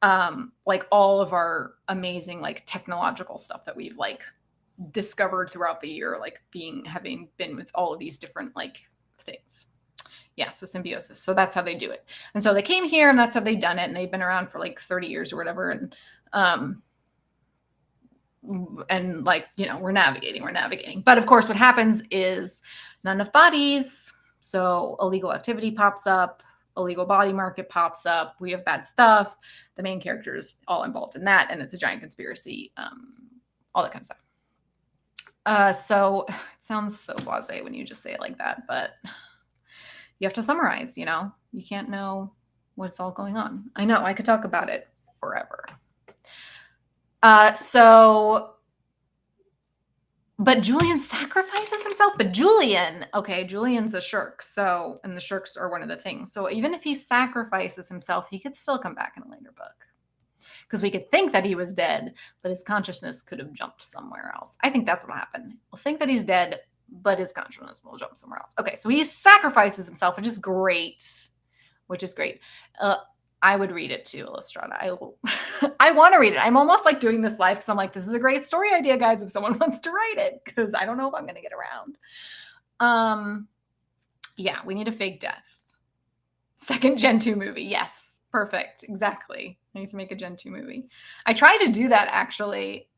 Speaker 1: like all of our amazing like technological stuff that we've like discovered throughout the year, like having been with all of these different like things. Yeah, so symbiosis. So that's how they do it. And so they came here and that's how they've done it. And they've been around for like 30 years or whatever. And like, we're navigating. But of course, what happens is not enough bodies. So illegal activity pops up, illegal body market pops up. We have bad stuff. The main character is all involved in that. And it's a giant conspiracy, all that kind of stuff. So it sounds so blasé when you just say it like that, but you have to summarize, you can't know what's all going on. I know I could talk about it forever. But Julian sacrifices himself. But Julian's a Shirk. So, and the Shirks are one of the things. So even if he sacrifices himself, he could still come back in a later book. Because we could think that he was dead, but his consciousness could have jumped somewhere else. I think that's what happened. We'll think that he's dead, but his consciousness will jump somewhere else. Okay, so he sacrifices himself, which is great. I would read it too, Illustrata. I want to read it. I'm almost like doing this live because I'm like, this is a great story idea, guys, if someone wants to write it, because I don't know if I'm going to get around. Yeah, we need a fake death. Second Gen 2 movie. Yes, perfect. Exactly. I need to make a Gen 2 movie. I tried to do that actually.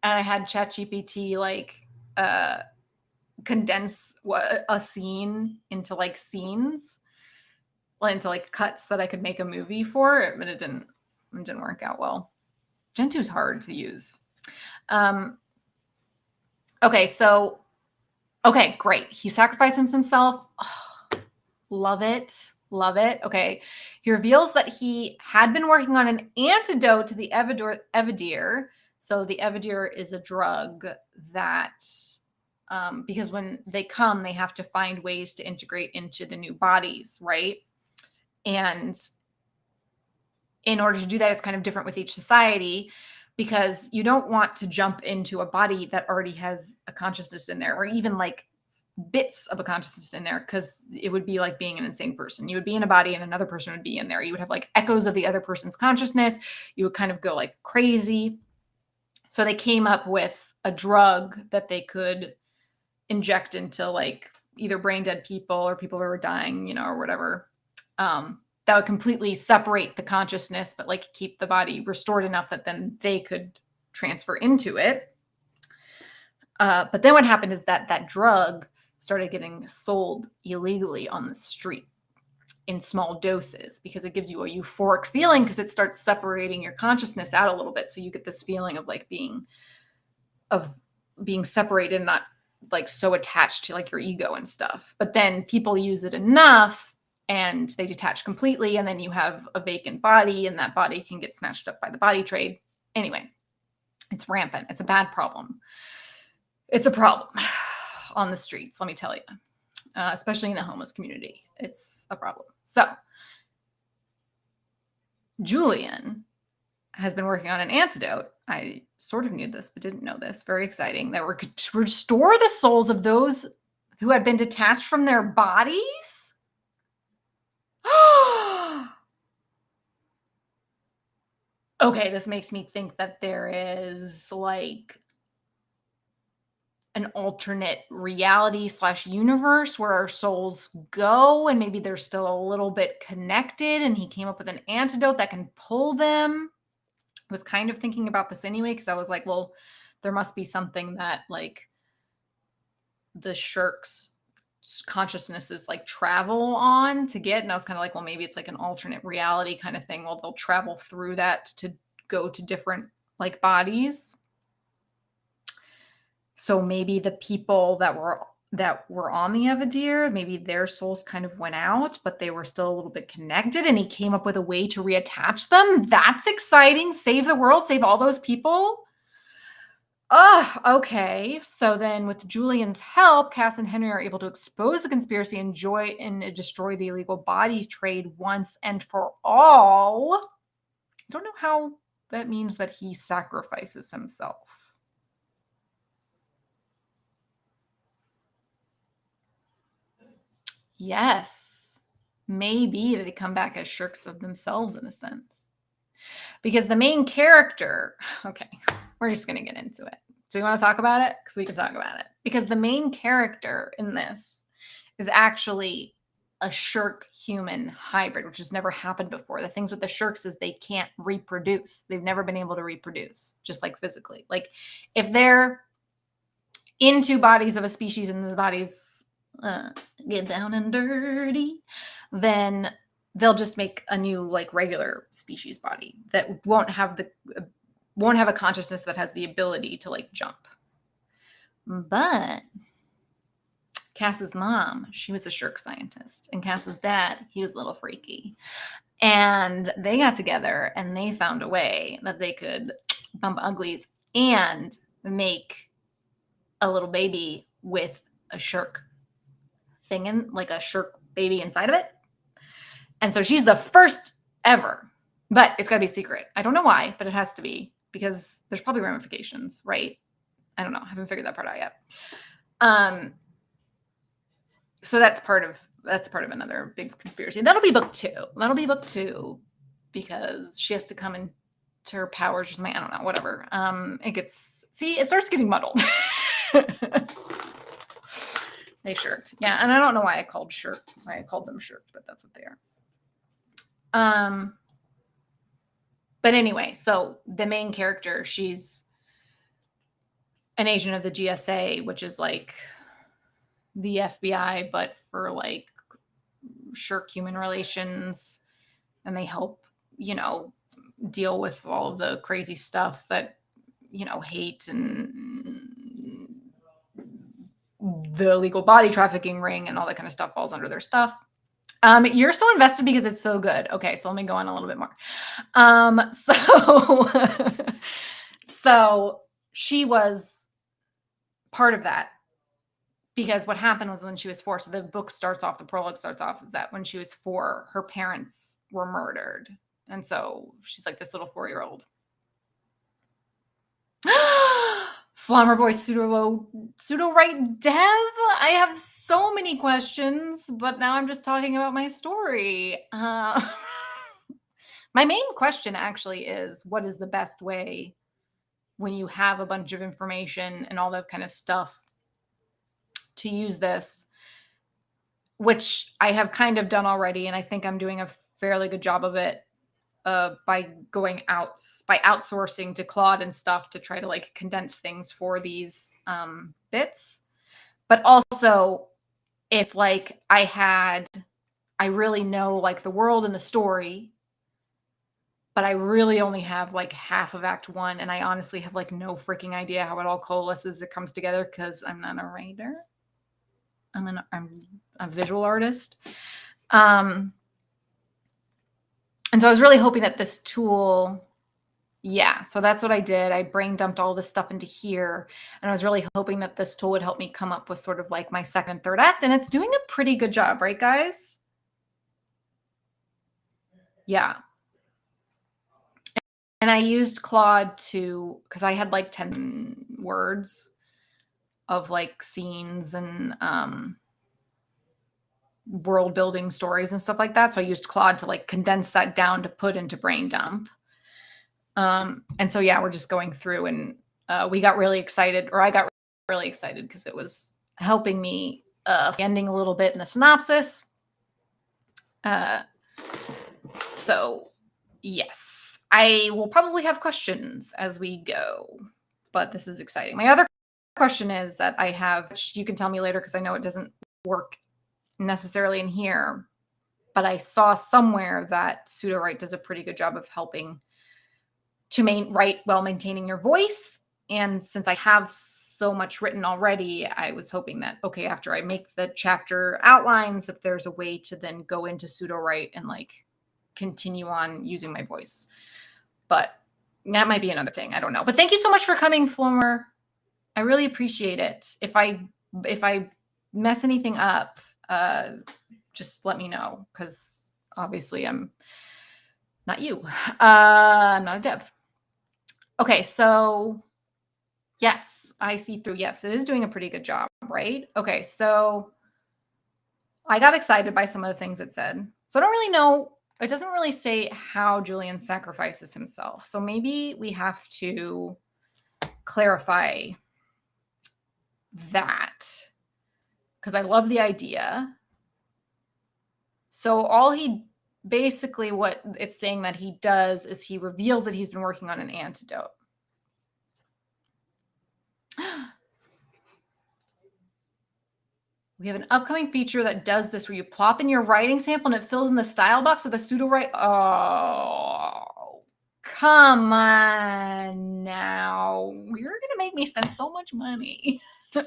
Speaker 1: And I had ChatGPT like condense a scene into like scenes, into like cuts that I could make a movie for, but it didn't work out well. Gen 2 is hard to use. Okay, so okay, great. He sacrifices himself. Oh, love it. Love it. Okay. He reveals that he had been working on an antidote to the Evidir. So the Evidir is a drug that, because when they come, they have to find ways to integrate into the new bodies, right? And in order to do that, it's kind of different with each society, because you don't want to jump into a body that already has a consciousness in there, or even like bits of a consciousness in there, because it would be like being an insane person. You would be in a body and another person would be in there. You would have like echoes of the other person's consciousness. You would kind of go like crazy. So they came up with a drug that they could inject into like either brain dead people or people who were dying, you know, or whatever. That would completely separate the consciousness, but like keep the body restored enough that then they could transfer into it. But then what happened is that drug started getting sold illegally on the street in small doses, because it gives you a euphoric feeling, because it starts separating your consciousness out a little bit. So you get this feeling of like being separated and not like so attached to like your ego and stuff. But then people use it enough and they detach completely, and then you have a vacant body, and that body can get snatched up by the body trade. Anyway, it's rampant. It's a bad problem. It's a problem on the streets, let me tell you, especially in the homeless community. It's a problem. So Julian has been working on an antidote. I sort of knew this, but didn't know this. Very exciting. That could restore the souls of those who had been detached from their bodies. Okay, this makes me think that there is like an alternate reality / universe where our souls go, and maybe they're still a little bit connected, and he came up with an antidote that can pull them. I was kind of thinking about this anyway, because I was like, well, there must be something that like the Shirk's consciousnesses like travel on to get. And I was kind of like, well, maybe it's like an alternate reality kind of thing. Well, they'll travel through that to go to different like bodies. So maybe the people that were on the Evidir, maybe their souls kind of went out, but they were still a little bit connected, and he came up with a way to reattach them. That's exciting. Save the world, save all those people. Okay. So then with Julian's help, Cass and Henry are able to expose the conspiracy and destroy the illegal body trade once and for all. I don't know how that means that he sacrifices himself. Yes. Maybe they come back as shirks of themselves in a sense. Because the main character, okay, we're just going to get into it. Do you want to talk about it? Because we can talk about it. Because the main character in this is actually a shirk human hybrid, which has never happened before. The things with the shirks is they can't reproduce. They've never been able to reproduce, just like physically. Like if they're in two bodies of a species and the bodies get down and dirty, then they'll just make a new like regular species body that won't have a consciousness that has the ability to like jump. But Cass's mom, she was a shirk scientist, and Cass's dad, he was a little freaky. And they got together and they found a way that they could bump uglies and make a little baby with a shirk thing in, like a shirk baby inside of it. And so she's the first ever, but it's got to be secret. I don't know why, but it has to be, because there's probably ramifications, right? I don't know. I haven't figured that part out yet. So that's part of another big conspiracy. That'll be book 2. Because she has to come into her powers or something. I don't know, whatever. It starts getting muddled. They shirked. Yeah, and I don't know why I called them shirked, but that's what they are. But anyway, so the main character, she's an agent of the GSA, which is like the FBI, but for like shirk human relations, and they help, deal with all of the crazy stuff that, hate and the illegal body trafficking ring and all that kind of stuff falls under their stuff. You're so invested because it's so good. Okay, so let me go on a little bit more. So she was part of that, because what happened was when she was 4, so the book starts off, the prologue starts off, is that when she was 4, her parents were murdered. And so she's like this little 4-year-old. Flummer Boy SudoWrite Dev. I have so many questions, but now I'm just talking about my story. My main question actually is, what is the best way when you have a bunch of information and all that kind of stuff to use this, which I have kind of done already, and I think I'm doing a fairly good job of it by outsourcing to Claude and stuff to try to like condense things for these bits. But also, if like I really know like the world and the story, but I really only have like half of Act 1, and I honestly have like no freaking idea how it all coalesces, it comes together, because I'm not a writer. I'm a visual artist. And so I was really hoping that this tool, so that's what I did. I brain dumped all this stuff into here, and I was really hoping that this tool would help me come up with sort of like my second and third act, and it's doing a pretty good job, right, guys? Yeah. And I used Claude because I had like 10 words of like scenes and world building stories and stuff like that. So I used Claude to like condense that down to put into brain dump. And so, we're just going through, and we got really excited, or I got really excited because it was helping me ending a little bit in the synopsis. So yes, I will probably have questions as we go, but this is exciting. My other question is that I have, which you can tell me later because I know it doesn't work necessarily in here, but I saw somewhere that SudoWrite does a pretty good job of helping to write while maintaining your voice. And since I have so much written already, I was hoping that, okay, after I make the chapter outlines, if there's a way to then go into SudoWrite and like continue on using my voice. But that might be another thing. I don't know. But thank you so much for coming, Flomer. I really appreciate it. If I mess anything up, just let me know, because obviously I'm not you. I'm not a dev. Okay, so yes, I see through. Yes, it is doing a pretty good job, right? Okay, so I got excited by some of the things it said. So I don't really know. It doesn't really say how Julian sacrifices himself. So maybe we have to clarify that, because I love the idea. So basically what it's saying that he does is he reveals that he's been working on an antidote. We have an upcoming feature that does this, where you plop in your writing sample and it fills in the style box with a SudoWrite. Oh, come on now. You're going to make me spend so much money. I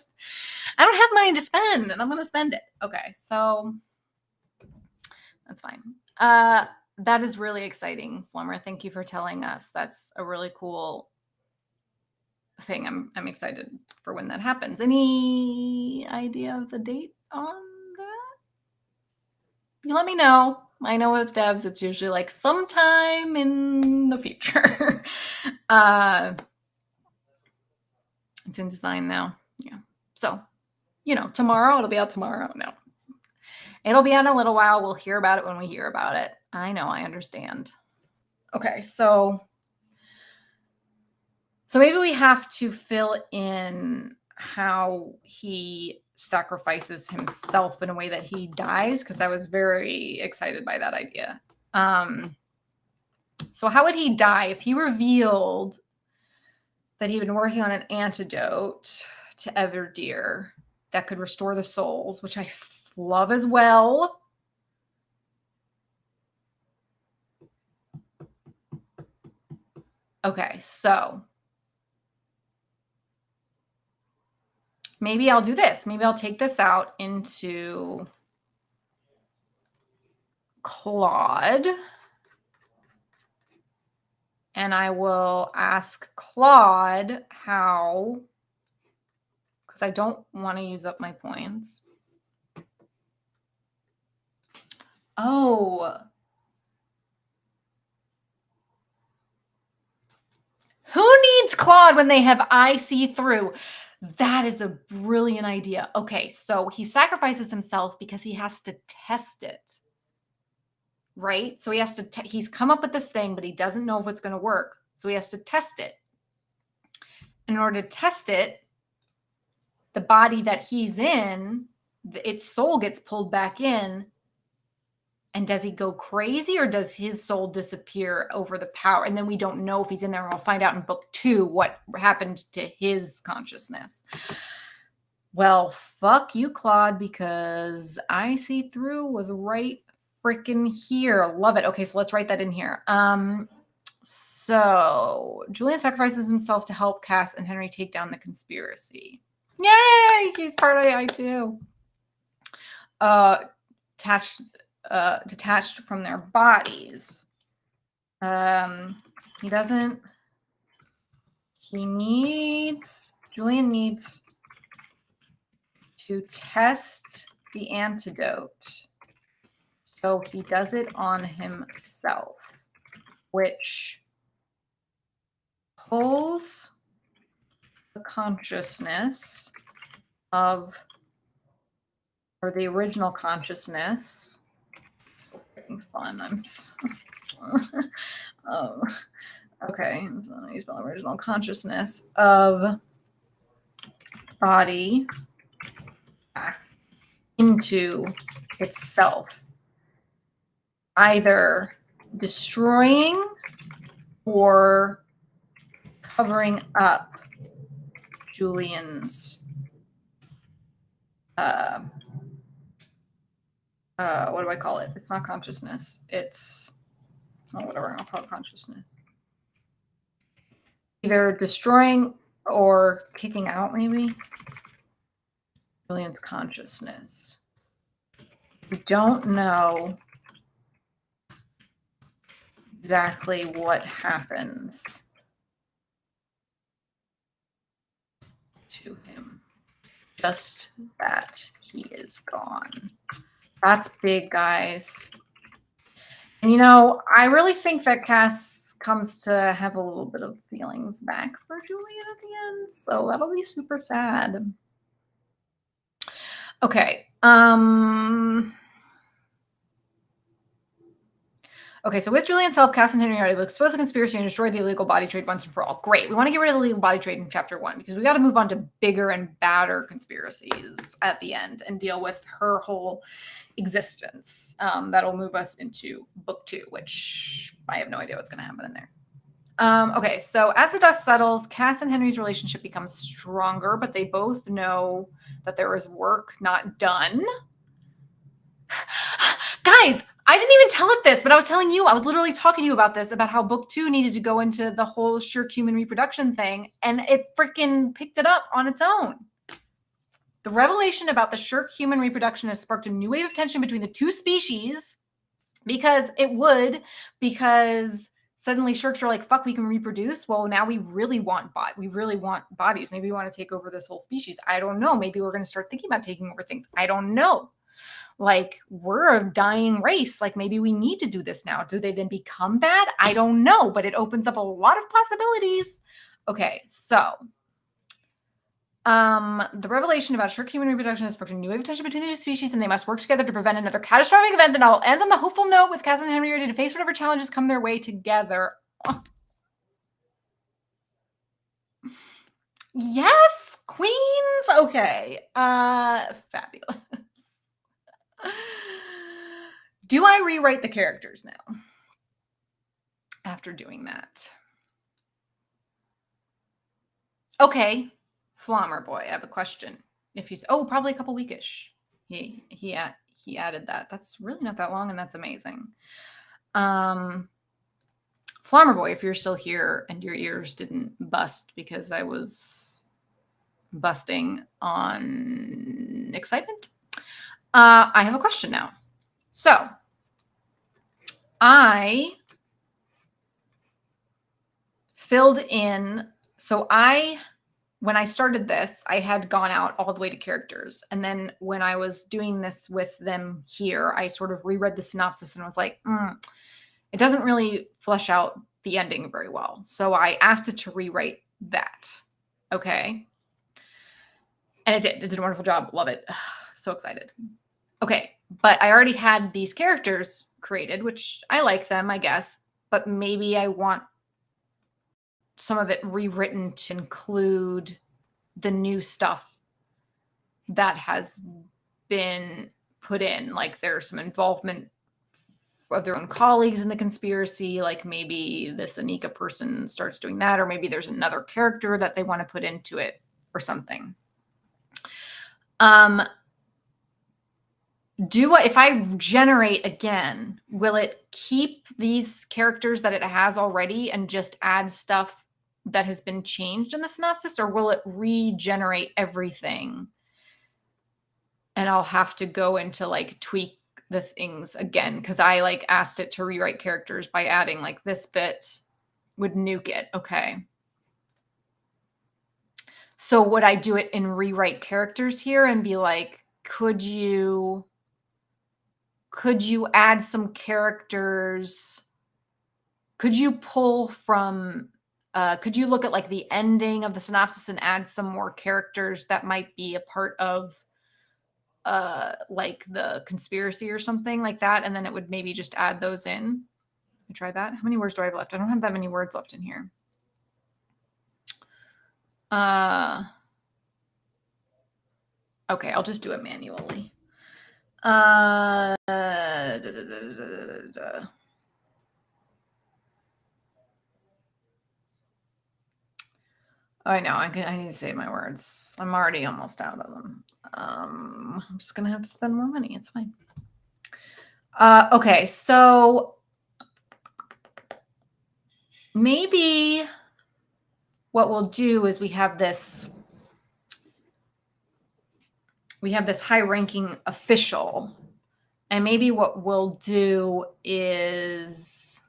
Speaker 1: don't have money to spend, and I'm going to spend it. Okay, so that's fine. That is really exciting, Flummer. Thank you for telling us. That's a really cool thing. I'm excited for when that happens. Any idea of the date on that? You let me know. I know with devs, it's usually like sometime in the future. It's in design now. Yeah. So, tomorrow, it'll be out tomorrow. No. It'll be out in a little while. We'll hear about it when we hear about it. I know, I understand. Okay, so maybe we have to fill in how he sacrifices himself in a way that he dies, because I was very excited by that idea. So how would he die if he revealed that he'd been working on an antidote to Everdear? that could restore the souls, which I love as well. Okay, so maybe I'll do this. Maybe I'll take this out into Claude. And I will ask Claude how, because I don't want to use up my points. Oh. Who needs Claude when they have I see through? That is a brilliant idea. Okay, so he sacrifices himself because he has to test it. Right? So he has to, he's come up with this thing, but he doesn't know if it's going to work. So he has to test it. In order to test it, the body that he's in, its soul gets pulled back in. And does he go crazy or does his soul disappear over the power? And then we don't know if he's in there. And we'll find out in book 2 what happened to his consciousness. Well, fuck you, Claude, because I see through was right freaking here. Love it. Okay, so let's write that in here. So Julian sacrifices himself to help Cass and Henry take down the conspiracy. Yay! He's part of AI too. Detached from their bodies. Julian needs to test the antidote. So he does it on himself, which pulls the consciousness of, or the original consciousness. So freaking fun. I'm so okay. So let me spell original consciousness of body back into itself, either destroying or covering up Julian's what do I call it? It's not consciousness. It's whatever I'll call it, consciousness. Either destroying or kicking out, maybe. Julian's consciousness. We don't know exactly what happens to him. Just that he is gone. That's big, guys. And you know, I really think that Cass comes to have a little bit of feelings back for Julian at the end. So that'll be super sad. Okay. Okay, so with Julian's help, Cass and Henry are able to expose the conspiracy and destroy the illegal body trade once and for all. Great. We want to get rid of the illegal body trade in chapter 1 because we got to move on to bigger and badder conspiracies at the end and deal with her whole existence. That'll move us into book 2, which I have no idea what's going to happen in there. Okay, so as the dust settles, Cass and Henry's relationship becomes stronger, but they both know that there is work not done. Guys, I didn't even tell it this, but I was telling you, I was literally talking to you about this, about how book 2 needed to go into the whole shirk human reproduction thing, and it freaking picked it up on its own. The revelation about the shirk human reproduction has sparked a new wave of tension between the two species because suddenly shirks are like, fuck, we can reproduce. Well, now we really want bodies. Maybe we want to take over this whole species. I don't know. Maybe we're going to start thinking about taking over things. I don't know. Like, we're a dying race. Like, maybe we need to do this now. Do they then become bad? I don't know, but it opens up a lot of possibilities. Okay, so the revelation about shirk human reproduction has sparked a new wave of tension between the two species, and they must work together to prevent another catastrophic event. The novel ends on the hopeful note with Cass and Henry ready to face whatever challenges come their way together. Oh. Yes, queens. Okay. Fabulous. Do I rewrite the characters now after doing that? Okay, Flommer boy, I have a question. If he's, oh, probably a couple weekish. He added that. That's really not that long, and that's amazing. Flarmer Boy, if you're still here and your ears didn't bust because I was busting on excitement, I have a question now. So I filled in. So when I started this, I had gone out all the way to characters. And then when I was doing this with them here, I sort of reread the synopsis and was like, it doesn't really flesh out the ending very well. So I asked it to rewrite that. Okay. And it did. It did a wonderful job. Love it. So excited. Okay. But I already had these characters created, which I like them, I guess. But maybe I want some of it rewritten to include the new stuff that has been put in. Like there's some involvement of their own colleagues in the conspiracy. Like maybe this Anika person starts doing that, or maybe there's another character that they want to put into it or something. If I generate again, will it keep these characters that it has already and just add stuff that has been changed in the synopsis, or will it regenerate everything? And I'll have to go into like tweak the things again, because I like asked it to rewrite characters by adding like this bit would nuke it. Okay. So would I do it in rewrite characters here and be like, could you add some characters? Could you pull from, could you look at like the ending of the synopsis and add some more characters that might be a part of like the conspiracy or something like that? And then it would maybe just add those in. Let me try that. How many words do I have left? I don't have that many words left in here. Okay, I'll just do it manually. I know, I need to save my words. I'm already almost out of them. I'm just gonna have to spend more money. It's fine. Okay, so maybe what we'll do is we have this high-ranking official, and maybe what we'll do is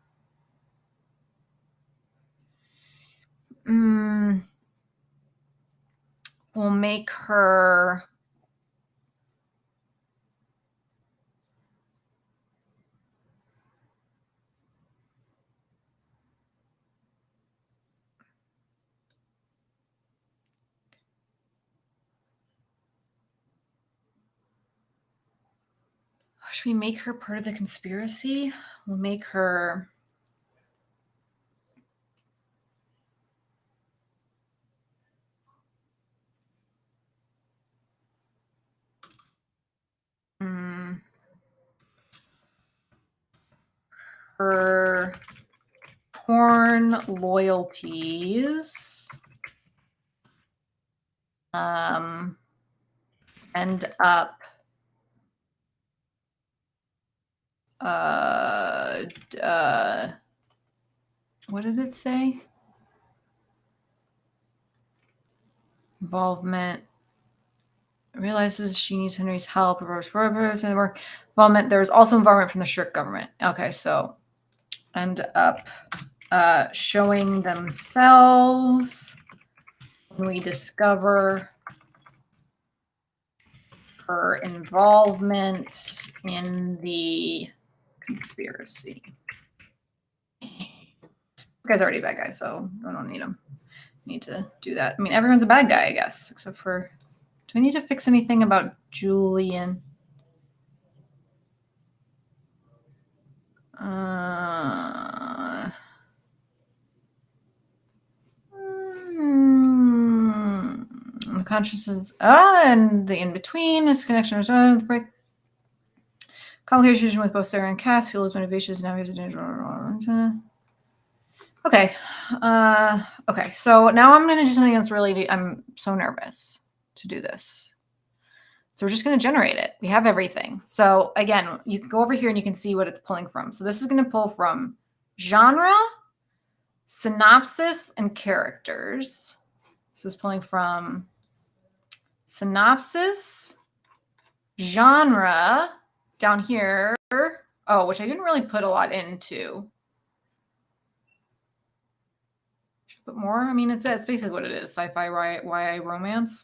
Speaker 1: we'll make her should we make her part of the conspiracy? We'll make her her porn loyalties end up what did it say? Involvement. Realizes she needs Henry's help. Involvement. There's also involvement from the strict government. Okay, so end up showing themselves when we discover her involvement in the conspiracy. This guy's already a bad guy, so I don't need him. Need to do that. I mean, everyone's a bad guy, I guess, except for. Do I need to fix anything about Julian? The consciousness, and the in-between is connection with the break. Complication with both Sarah and Cass. Feel his motivations now. He's a danger. Okay. Okay. So now I'm going to do something that's really, I'm so nervous to do this. So we're just going to generate it. We have everything. So again, you can go over here and you can see what it's pulling from. So this is going to pull from genre, synopsis, and characters. So it's pulling from synopsis, genre, down here. Oh, which I didn't really put a lot into. Should I put more? I mean, it's basically what it is. Sci-fi, YA romance.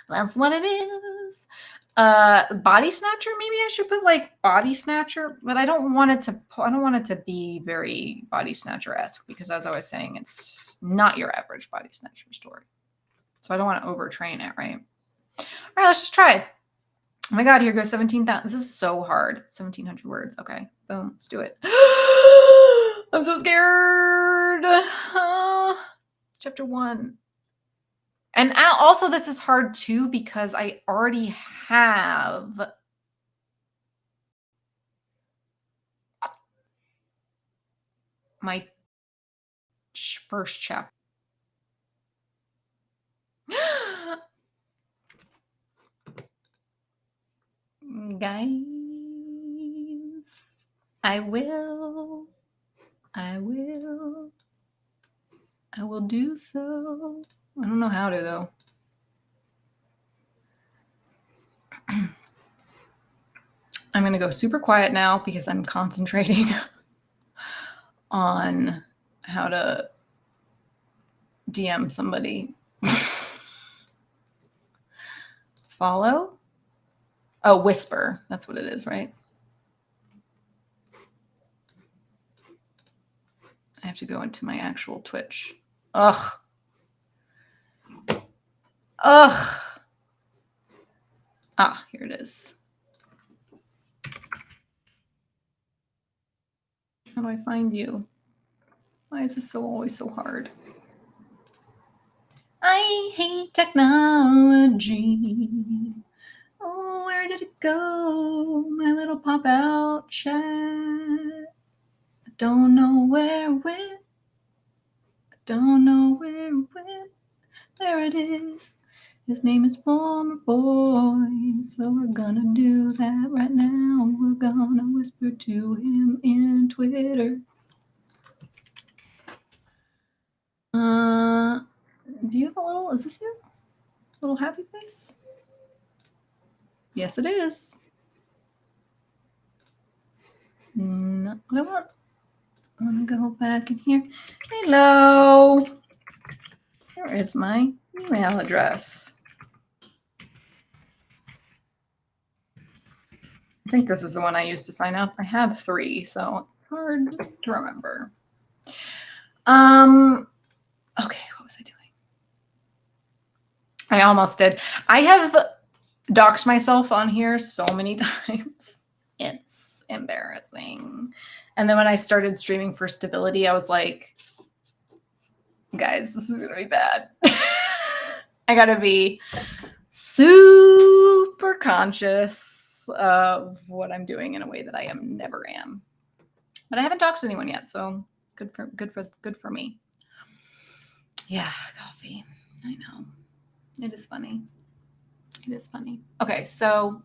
Speaker 1: That's what it is. Body Snatcher, maybe I should put like Body Snatcher, but I don't want it to be very Body Snatcher-esque, because as I was saying, it's not your average Body Snatcher story. So I don't want to overtrain it, right? All right, let's just try. Oh my God, here goes 17,000. This is so hard. 1,700 words. Okay, boom, let's do it. I'm so scared. Chapter 1. And also this is hard too, because I already have my first chapter. Guys, I will do so. I don't know how to, though. I'm going to go super quiet now because I'm concentrating on how to DM somebody. Follow? Oh, whisper. That's what it is, right? I have to go into my actual Twitch. Ugh. Ugh. Ah, here it is. How do I find you? Why is this always so hard? I hate technology. Oh, where did it go? My little pop out chat. I don't know where it went. I don't know where it went. There it is. His name is Former Boy. So we're gonna do that right now. We're gonna whisper to him in Twitter. Do you have a little, is this you? Little happy face? Yes, it is. No, I want to go back in here. Hello. Here is my email address. I think this is the one I used to sign up. I have 3, so it's hard to remember. Okay, what was I doing? I almost did. I have doxed myself on here so many times. It's embarrassing. And then when I started streaming for stability, I was like, guys, this is going to be bad. I got to be super conscious of what I'm doing in a way that I never am. But I haven't doxed anyone yet, so good for me. Yeah, coffee. I know. It is funny. It is funny. Okay, so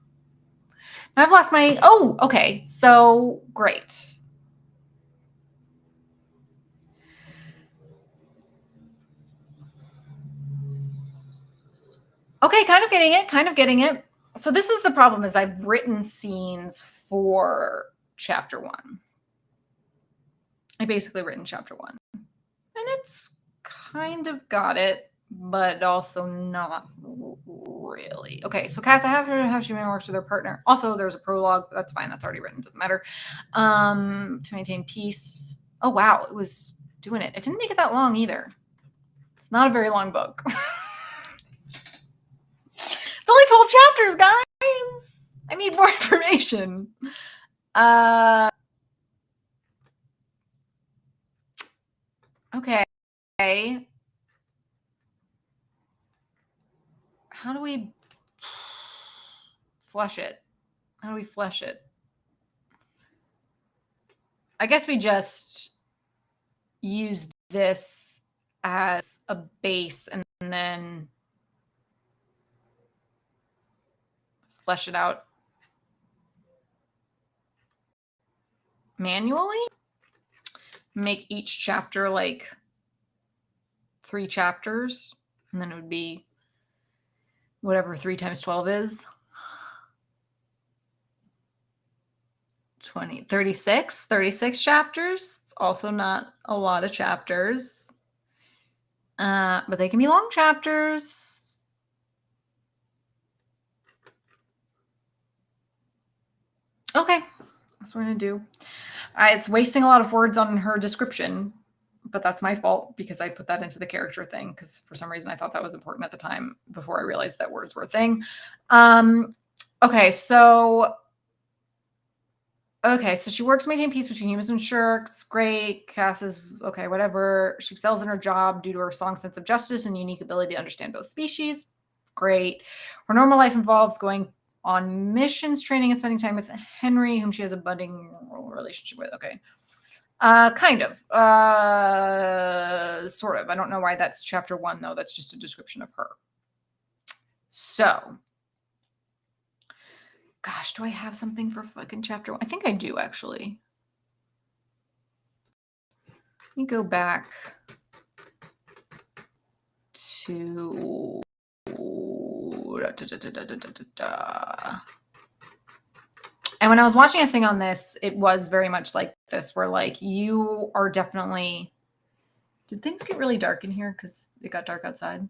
Speaker 1: now I've lost my, oh, okay. So great. Okay, kind of getting it. So this is the problem, is I've written scenes for chapter 1. I basically written chapter 1. And it's kind of got it, but also not really. Okay, so Cass, I have her how she works with her partner. Also, there's a prologue. That's fine. That's already written. Doesn't matter. To maintain peace. Oh, wow. It was doing it. It didn't make it that long either. It's not a very long book. It's only 12 chapters, guys. I need more information. Okay. How do we flush it? How do we flush it? I guess we just use this as a base and then flesh it out manually. Make each chapter like 3 chapters, and then it would be whatever 3 times 12 is. 36 chapters. It's also not a lot of chapters. But they can be long chapters. Okay, that's what we're gonna do. It's wasting a lot of words on her description, but that's my fault because I put that into the character thing because for some reason I thought that was important at the time before I realized that words were a thing. Okay, so she works to maintain peace between humans and sharks. Great. Cass is okay, whatever. She excels in her job due to her strong sense of justice and unique ability to understand both species. Great. Her normal life involves going on missions, training, and spending time with Henry, whom she has a budding relationship with. Okay. Kind of. Sort of. I don't know why that's chapter 1, though. That's just a description of her. So, gosh, do I have something for fucking chapter 1? I think I do, actually. Let me go back to... And when I was watching a thing on this, it was very much like this, where like you are definitely... Did things get really dark in here because it got dark outside?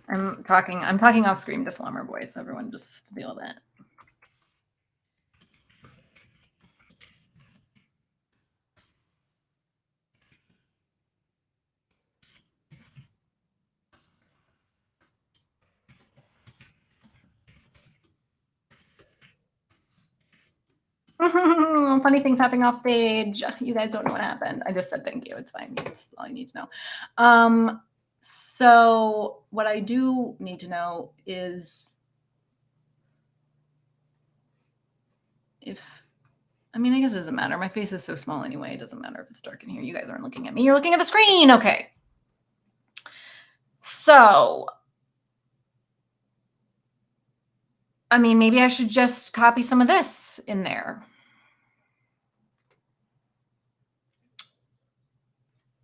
Speaker 1: I'm talking off screen to Flummer voice. Everyone just deal with it. Funny things happening off stage. You guys don't know what happened. I just said thank you. It's fine. That's all you need to know. So what I do need to know is if, I mean, I guess it doesn't matter. My face is so small anyway. It doesn't matter if it's dark in here. You guys aren't looking at me. You're looking at the screen. Okay. So, I mean, maybe I should just copy some of this in there.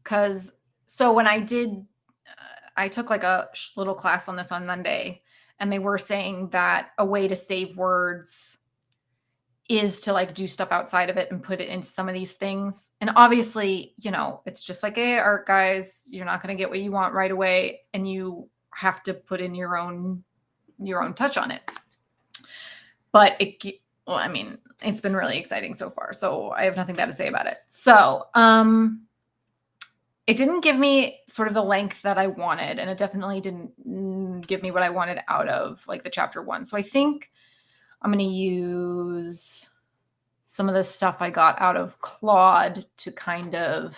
Speaker 1: Because, so when I did, I took like a little class on this on Monday, and they were saying that a way to save words is to like do stuff outside of it and put it into some of these things. And obviously, you know, it's just like AI art, guys. You're not going to get what you want right away, and you have to put in your own touch on it. But well, I mean, it's been really exciting so far, so I have nothing bad to say about it. So, it didn't give me sort of the length that I wanted, and it definitely didn't give me what I wanted out of like the chapter 1. So I think I'm going to use some of the stuff I got out of Claude to kind of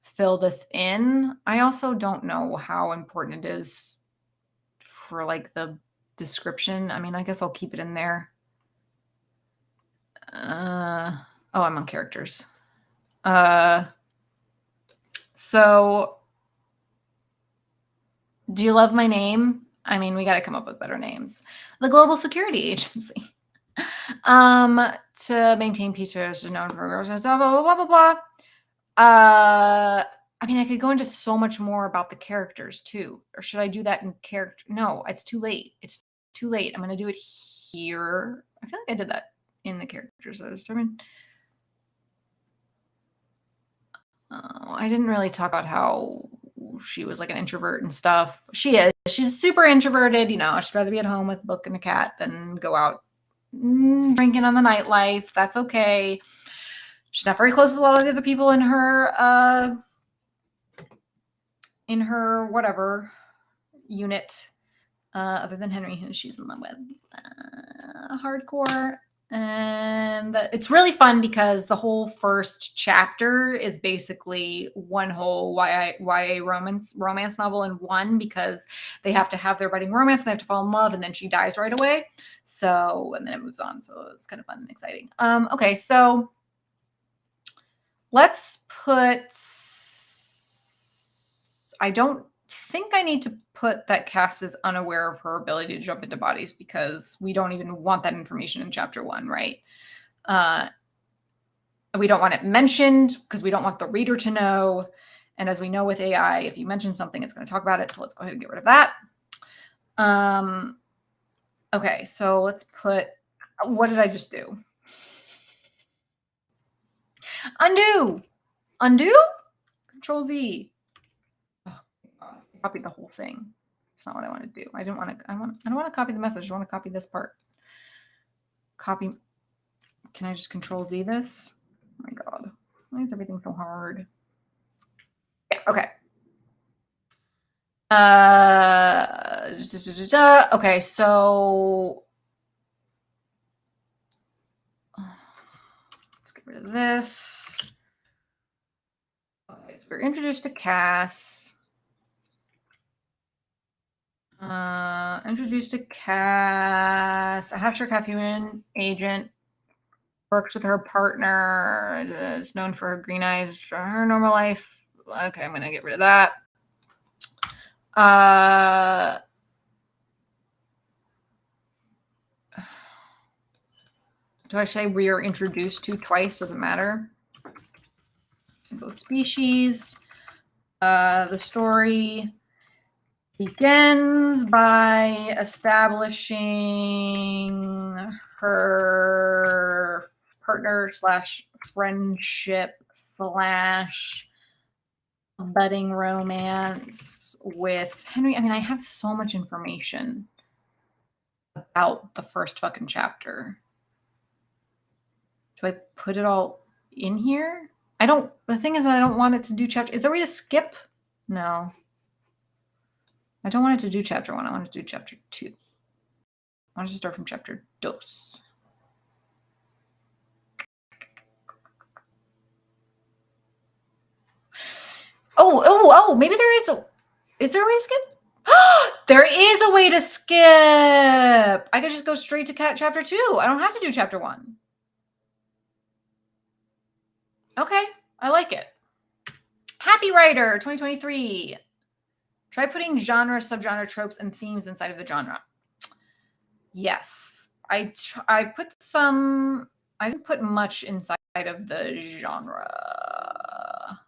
Speaker 1: fill this in. I also don't know how important it is for like the description. I mean, I guess I'll keep it in there. Oh, I'm on characters. So, do you love my name? I mean, we got to come up with better names. The Global Security Agency. To maintain peace, are known for blah, blah, blah, blah, blah. I mean, I could go into so much more about the characters too. Or should I do that in character? No, it's too late. It's too late. I'm going to do it here. I feel like I did that in the characters. I was determined. I didn't really talk about how she was like an introvert and stuff. She is. She's super introverted. You know, she'd rather be at home with a book and a cat than go out drinking on the nightlife. That's okay. She's not very close with a lot of the other people in her whatever unit, other than Henry, who she's in love with. Hardcore. And it's really fun because the whole first chapter is basically one whole YA romance novel in one, because they have to have their budding romance, and they have to fall in love, and then she dies right away. So, and then it moves on. So it's kind of fun and exciting. Okay, so Let's put, I don't think I need to put that Cass is unaware of her ability to jump into bodies because we don't even want that information in chapter 1, right? We don't want it mentioned because we don't want the reader to know. And as we know with AI, if you mention something, it's going to talk about it. So let's go ahead and get rid of that. Okay, so let's put, what did I just do? Undo. Undo? Control Z. Oh, God. I copied the whole thing. That's not what I want to do. I don't want to copy the message. I want to copy this part. Copy. Can I just Control Z this? Oh my God. Why is everything so hard? Yeah, okay. Okay, so let's get rid of this. Okay, so we're introduced to Cass. Introduced to Cass, a half-sure human agent, works with her partner, is known for her green eyes, for her normal life. Okay, I'm gonna get rid of that. Do I say we are introduced to twice? Doesn't matter. Both species. The story begins by establishing her partner / friendship / budding romance with Henry. I mean, I have so much information about the first fucking chapter. Do I put it all in here? I don't. The thing is, I don't want it to do chapter. Is there a way to skip? No. I don't want it to do chapter 1. I want it to do chapter 2. I want it to start from chapter 2. Oh, maybe there is is there a way to skip? There is a way to skip. I could just go straight to chapter 2. I don't have to do chapter 1. Okay, I like it. Happy Writer 2023. Try putting genre, subgenre, tropes, and themes inside of the genre. Yes, I put some. I didn't put much inside of the genre.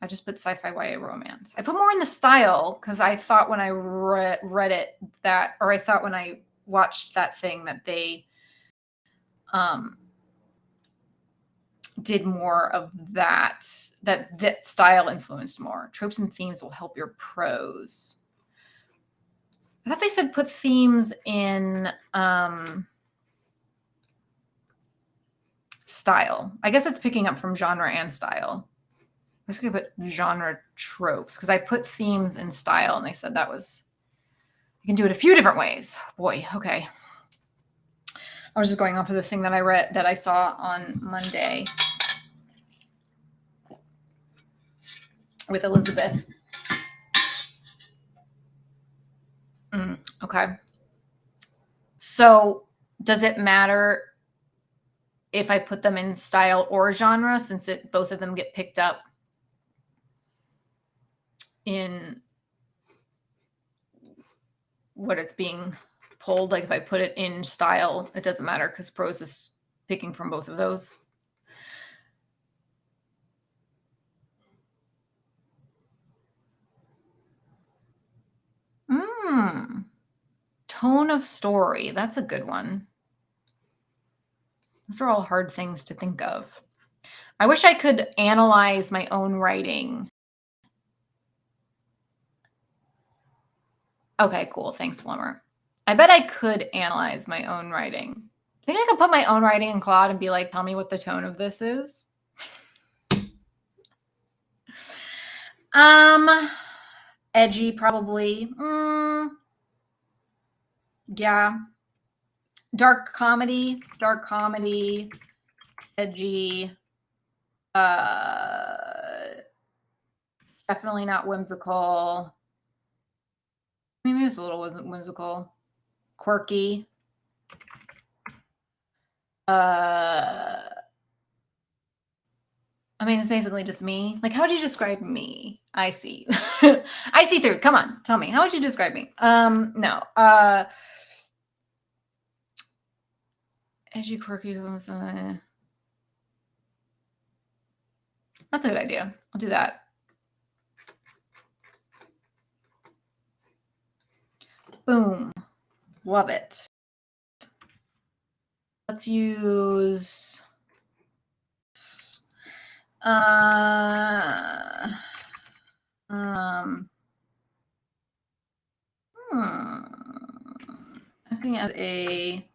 Speaker 1: I just put sci-fi, YA, romance. I put more in the style because I thought when I read it that, or I thought when I watched that thing that they did more of that style influenced more. Tropes and themes will help your prose. I thought they said put themes in style. I guess it's picking up from genre and style. I was going to put genre tropes because I put themes in style and they said that was, you can do it a few different ways. Boy, okay. I was just going off of the thing that I read, that I saw on Monday with Elizabeth. Okay. So does it matter if I put them in style or genre, since both of them get picked up in what it's being pulled? Like if I put it in style, it doesn't matter because prose is picking from both of those. Tone of story. That's a good one. Those are all hard things to think of. I wish I could analyze my own writing. Okay, cool. Thanks, Flummer. I bet I could analyze my own writing. I think I could put my own writing in Claude and be like, tell me what the tone of this is. Edgy, probably. Yeah. Dark comedy, edgy. Definitely not whimsical. Maybe it's a little whimsical. Quirky. I mean, it's basically just me. Like, how would you describe me? I see. I see through. Come on, tell me. How would you describe me? No. Edgy, quirky. That's a good idea. I'll do that. Boom. Love it. Let's use acting as a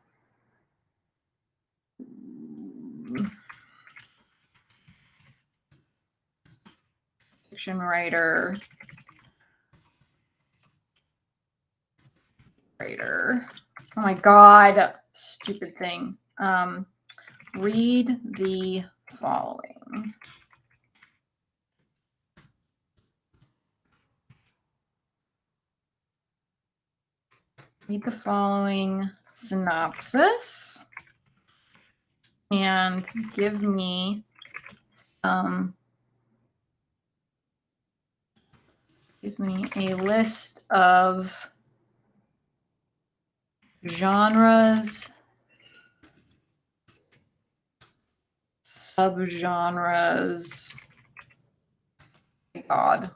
Speaker 1: fiction writer. Oh my God, stupid thing. Read the following. Read the following synopsis and give me a list of genres, subgenres. My God.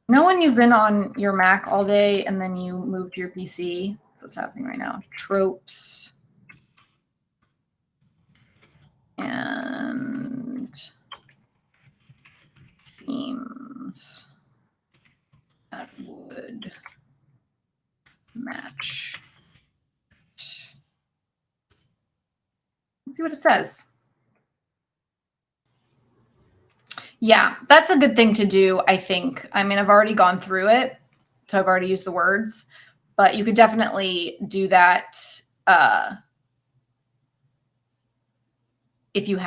Speaker 1: You know when you've been on your Mac all day and then you move to your PC? That's what's happening right now. Tropes and themes that would match. Let's see what it says. Yeah, that's a good thing to do, I think. I mean, I've already gone through it, so I've already used the words, but you could definitely do that if I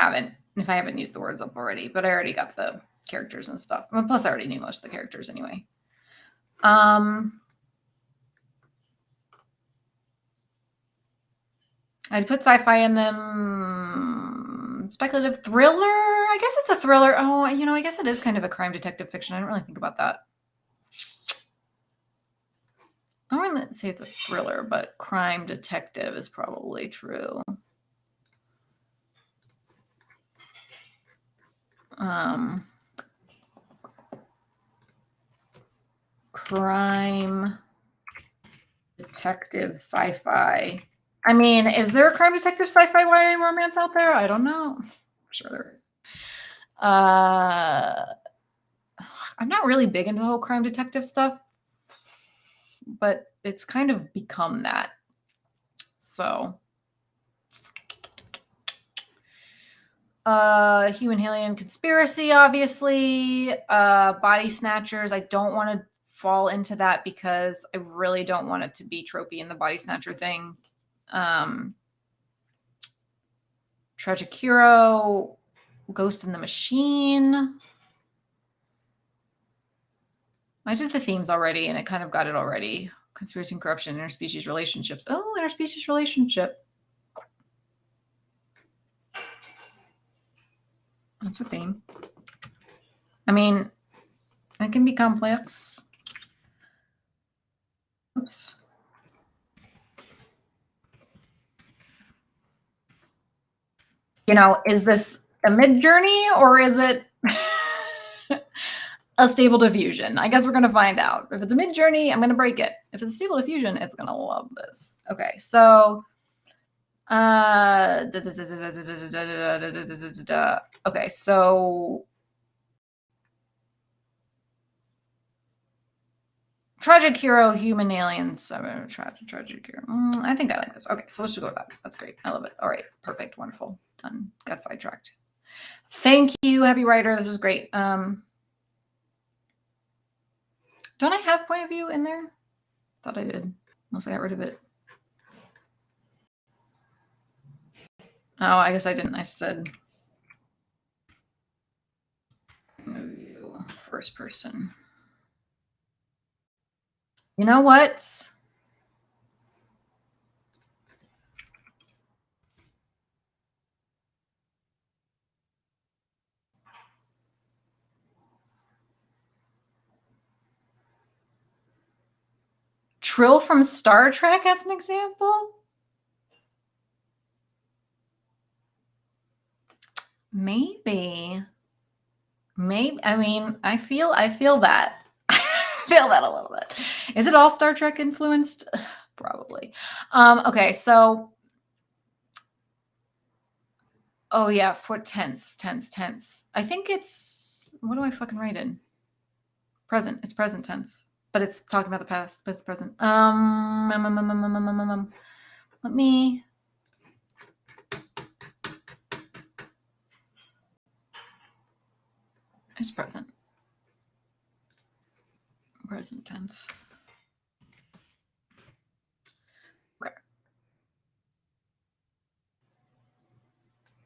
Speaker 1: haven't used the words up already, but I already got the characters and stuff. Well, plus I already knew most of the characters anyway. I'd put sci-fi in them. Speculative thriller? I guess it's a thriller. Oh, I guess it is kind of a crime detective fiction. I didn't really think about that. I wouldn't say it's a thriller, but crime detective is probably true. Crime detective sci-fi. I mean, is there a crime detective sci-fi YA romance out there? I don't know. Sure there. I'm not really big into the whole crime detective stuff, but it's kind of become that. So, human alien conspiracy, obviously. Body snatchers. I don't want to fall into that because I really don't want it to be tropey in the body snatcher thing. Tragic hero, Ghost in the Machine. I did the themes already, and it kind of got it already. Conspiracy and corruption, interspecies relationships. Oh, interspecies relationship. That's a theme. I mean, it can be complex. Oops. Is this a mid-journey or is it a stable diffusion? I guess we're going to find out. If it's a mid-journey, I'm going to break it. If it's a stable diffusion, it's going to love this. Okay, so okay, so tragic hero, human aliens. Tragic hero. I think I like this. Okay, so let's just go with that. That's great. I love it. All right, perfect, wonderful. Done. Got sidetracked. Thank you, Happy Writer. This was great. Don't I have point of view in there? Thought I did, unless I got rid of it. Oh, I guess I didn't. I said point of view, first person. You know what? Trill from Star Trek as an example? Maybe. I mean, I feel that. I feel that a little bit. Is it all Star Trek influenced? Probably. Okay, so oh yeah, for tense. I think it's, what do I fucking write in? Present. It's present tense, but it's talking about the past, but it's present. Let me. It's present. Present tense. Okay.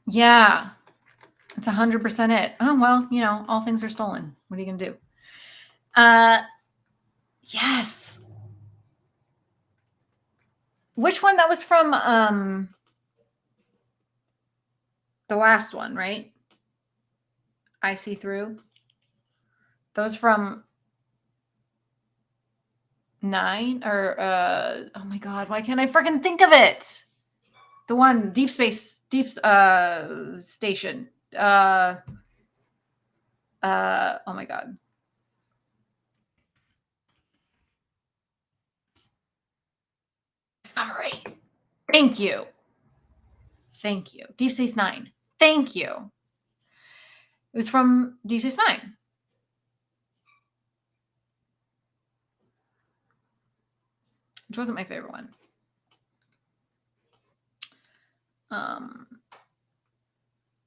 Speaker 1: Yeah. It's 100% it. Oh, well, you know, all things are stolen. What are you going to do? Yes. Which one? That was from the last one, right? I See Through. Those from 9 or oh my god, why can't I freaking think of it? The one Deep Station. Oh my god. Discovery. Thank you. Deep Space Nine. Thank you. It was from Deep Space Nine. Which wasn't my favorite one.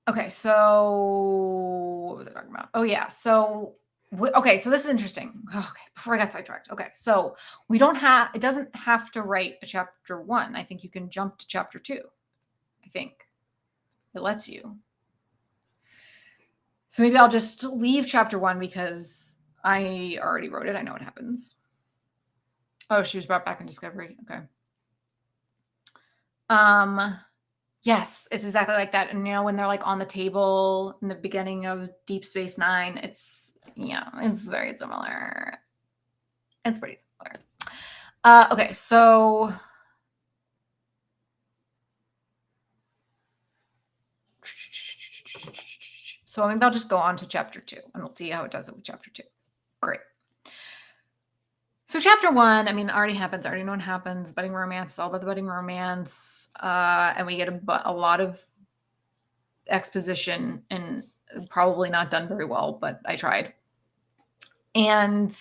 Speaker 1: Okay, so what was I talking about? Oh yeah, so okay, so this is interesting. Okay, before I got sidetracked. Okay, so we don't have, it doesn't have to write a chapter 1. I think you can jump to chapter 2. I think it lets you. So maybe I'll just leave chapter 1 because I already wrote it. I know what happens. Oh, she was brought back in Discovery. Okay. Yes, it's exactly like that. And you know, when they're like on the table in the beginning of Deep Space Nine, it's, yeah, it's very similar. It's pretty similar. Okay, so maybe I'll just go on to chapter 2 and we'll see how it does it with chapter 2. Great. So chapter 1, I mean, already happens. I already know what happens. Budding romance, all about the budding romance. And we get a lot of exposition, and probably not done very well, but I tried. And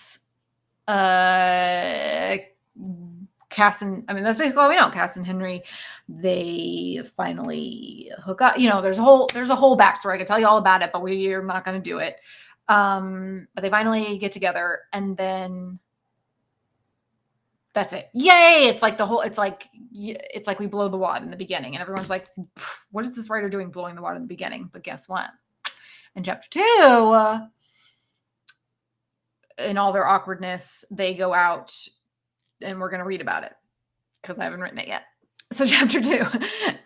Speaker 1: Cass and, I mean, that's basically all we know. Cass and Henry, they finally hook up. You know, there's a whole backstory. I could tell you all about it, but we're not going to do it. But they finally get together, and then that's it. Yay! It's like we blow the wad in the beginning, and everyone's like, "What is this writer doing, blowing the wad in the beginning?" But guess what? In chapter 2, in all their awkwardness, they go out, and we're going to read about it because I haven't written it yet. So chapter 2,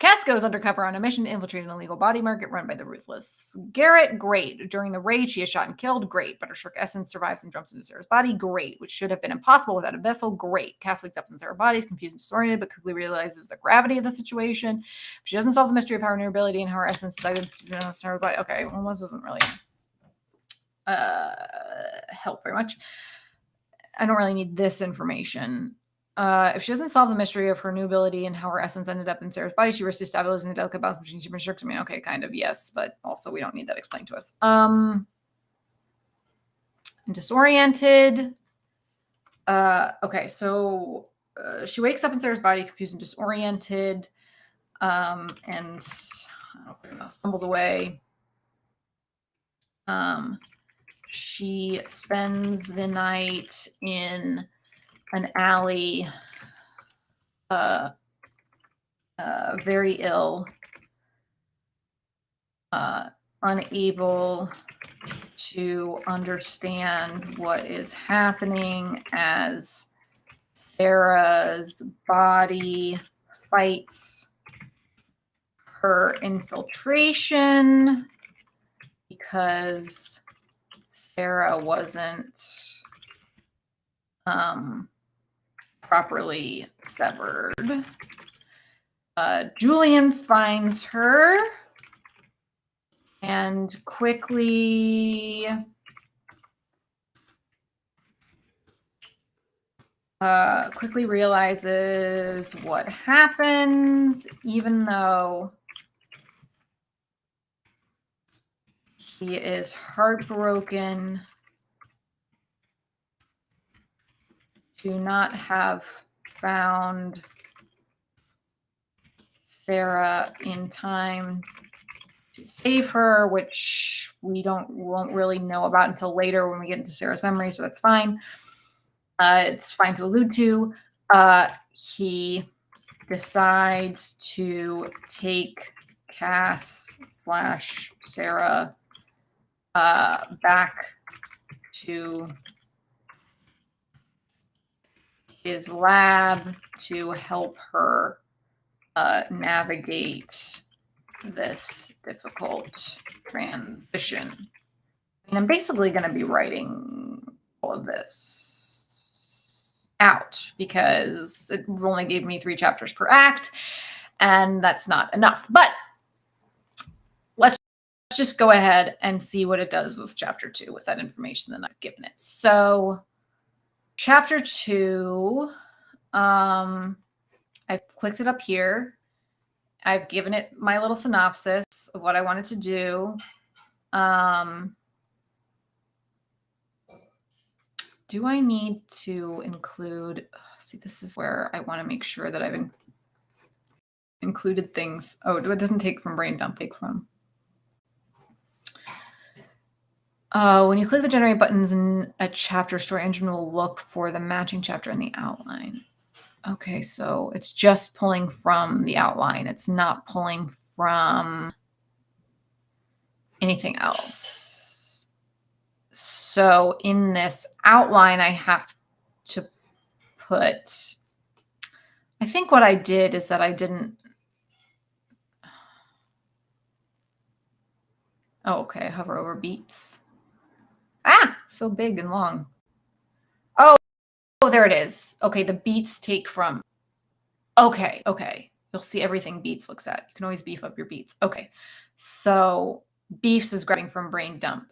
Speaker 1: Cass goes undercover on a mission to infiltrate an illegal body market run by the ruthless Garrett. Great. During the raid, she is shot and killed. Great. But her Shirk essence survives and jumps into Sarah's body. Great. Which should have been impossible without a vessel. Great. Cass wakes up in Sarah's body, is confused and disoriented, but quickly realizes the gravity of the situation. She doesn't solve the mystery of how her new ability and how her essence decided to Sarah's body. Okay, well, this doesn't really help very much. I don't really need this information. If she doesn't solve the mystery of her new ability and how her essence ended up in Sarah's body, she risks destabilizing the delicate balance between human and Shirks. I mean, okay, kind of, yes, but also we don't need that explained to us. Disoriented. Okay, so she wakes up in Sarah's body, confused and disoriented, and stumbles away. She spends the night in an alley, very ill, unable to understand what is happening as Sarah's body fights her infiltration because Sarah wasn't properly severed. Julian finds her and quickly realizes what happens, even though he is heartbroken to not have found Sarah in time to save her, which we won't really know about until later when we get into Sarah's memory, so that's fine. It's fine to allude to. He decides to take Cass / Sarah back to his lab to help her navigate this difficult transition. And I'm basically going to be writing all of this out because it only gave me 3 chapters per act, and that's not enough. But let's just go ahead and see what it does with chapter 2 with that information that I've given it. So chapter 2, I've clicked it up here. I've given it my little synopsis of what I wanted to do. Do I need to include, see, this is where I want to make sure that I've included things. Oh, it doesn't take from brain dump, take from. When you click the generate buttons in a chapter, story engine will look for the matching chapter in the outline. Okay, so it's just pulling from the outline. It's not pulling from anything else. So in this outline, I have to put, I think what I did is that I didn't, oh, okay, hover over beats. Ah, so big and long. Oh, there it is. Okay, the beats take from, okay. You'll see everything beats looks at. You can always beef up your beats. Okay, so beefs is grabbing from brain dump.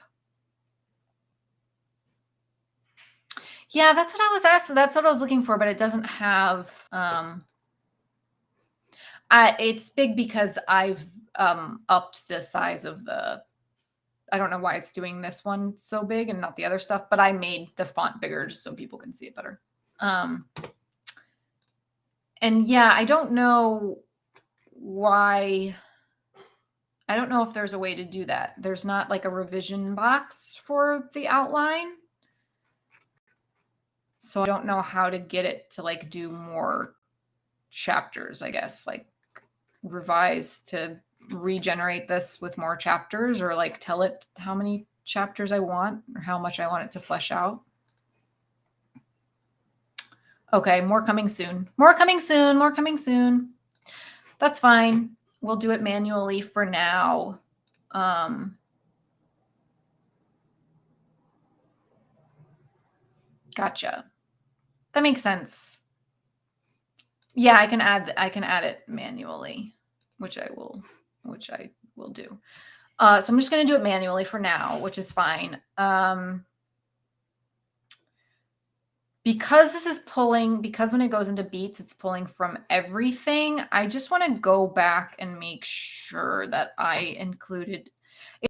Speaker 1: Yeah, that's what I was asking. That's what I was looking for, but it doesn't have, it's big because I've upped the size of the, I don't know why it's doing this one so big and not the other stuff, but I made the font bigger just so people can see it better. And yeah, I don't know why. I don't know if there's a way to do that. There's not like a revision box for the outline. So I don't know how to get it to like do more chapters, I guess, like revise to regenerate this with more chapters, or like tell it how many chapters I want or how much I want it to flesh out. Okay, more coming soon. More coming soon. More coming soon. That's fine. We'll do it manually for now. Gotcha. That makes sense. Yeah, I can add it manually, which I will do. So I'm just going to do it manually for now, which is fine. Because this is pulling, because when it goes into beats, it's pulling from everything. I just want to go back and make sure that I included.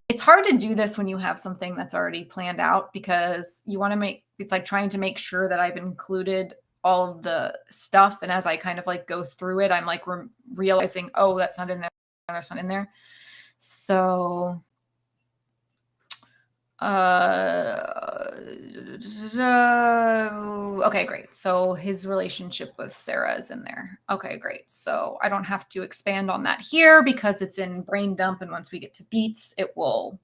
Speaker 1: It's hard to do this when you have something that's already planned out, because you want to make, it's like trying to make sure that I've included all of the stuff. And as I kind of like go through it, I'm like realizing, oh, that's not in there. That's not in there. So okay, great. So his relationship with Sarah is in there. Okay, great. So I don't have to expand on that here because it's in brain dump, and once we get to beats, it will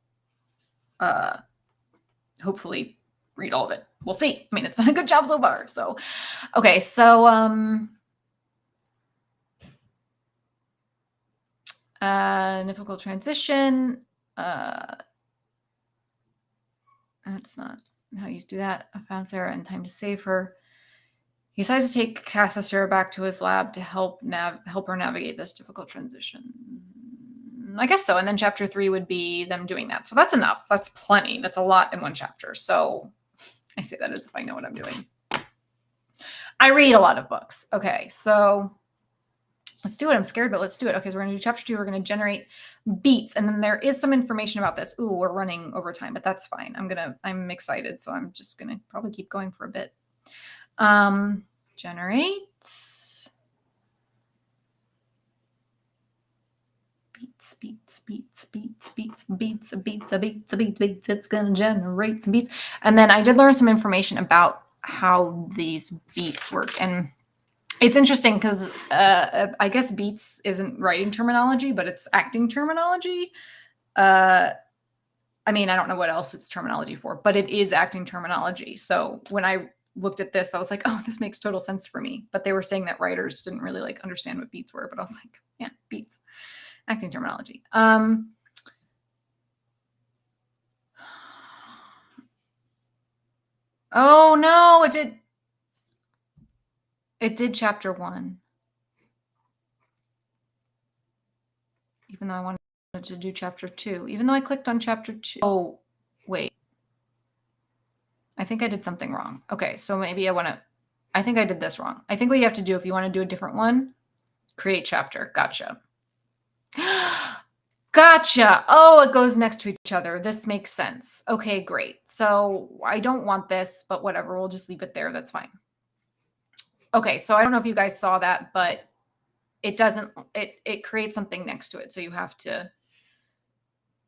Speaker 1: hopefully read all of it. We'll see. I mean, it's done a good job so far. So okay, so difficult transition. That's not how you do that. I found Sarah in time to save her. He decides to take Cassandra back to his lab to help her navigate this difficult transition. I guess so. And then chapter 3 would be them doing that. So that's enough. That's plenty. That's a lot in one chapter. So I say that as if I know what I'm doing. I read a lot of books. Okay, so let's do it. I'm scared, but let's do it. Okay, so we're going to do chapter 2. We're going to generate beats. And then there is some information about this. Ooh, we're running over time, but that's fine. I'm excited. So I'm just going to probably keep going for a bit. Generate beats. It's going to generate some beats. And then I did learn some information about how these beats work. And it's interesting because I guess beats isn't writing terminology, but it's acting terminology. I mean, I don't know what else it's terminology for, but it is acting terminology. So when I looked at this, I was like, oh, this makes total sense for me. But they were saying that writers didn't really like understand what beats were. But I was like, yeah, beats, acting terminology. Oh no, it did chapter 1. Even though I wanted to do chapter 2, even though I clicked on chapter 2. Oh, wait. I think I did something wrong. Okay, so maybe I think I did this wrong. I think what you have to do if you want to do a different one, create chapter. Gotcha. Gotcha. Oh, it goes next to each other. This makes sense. Okay, great. So I don't want this, but whatever. We'll just leave it there. That's fine. Okay, so I don't know if you guys saw that, but it doesn't, it creates something next to it. So you have to,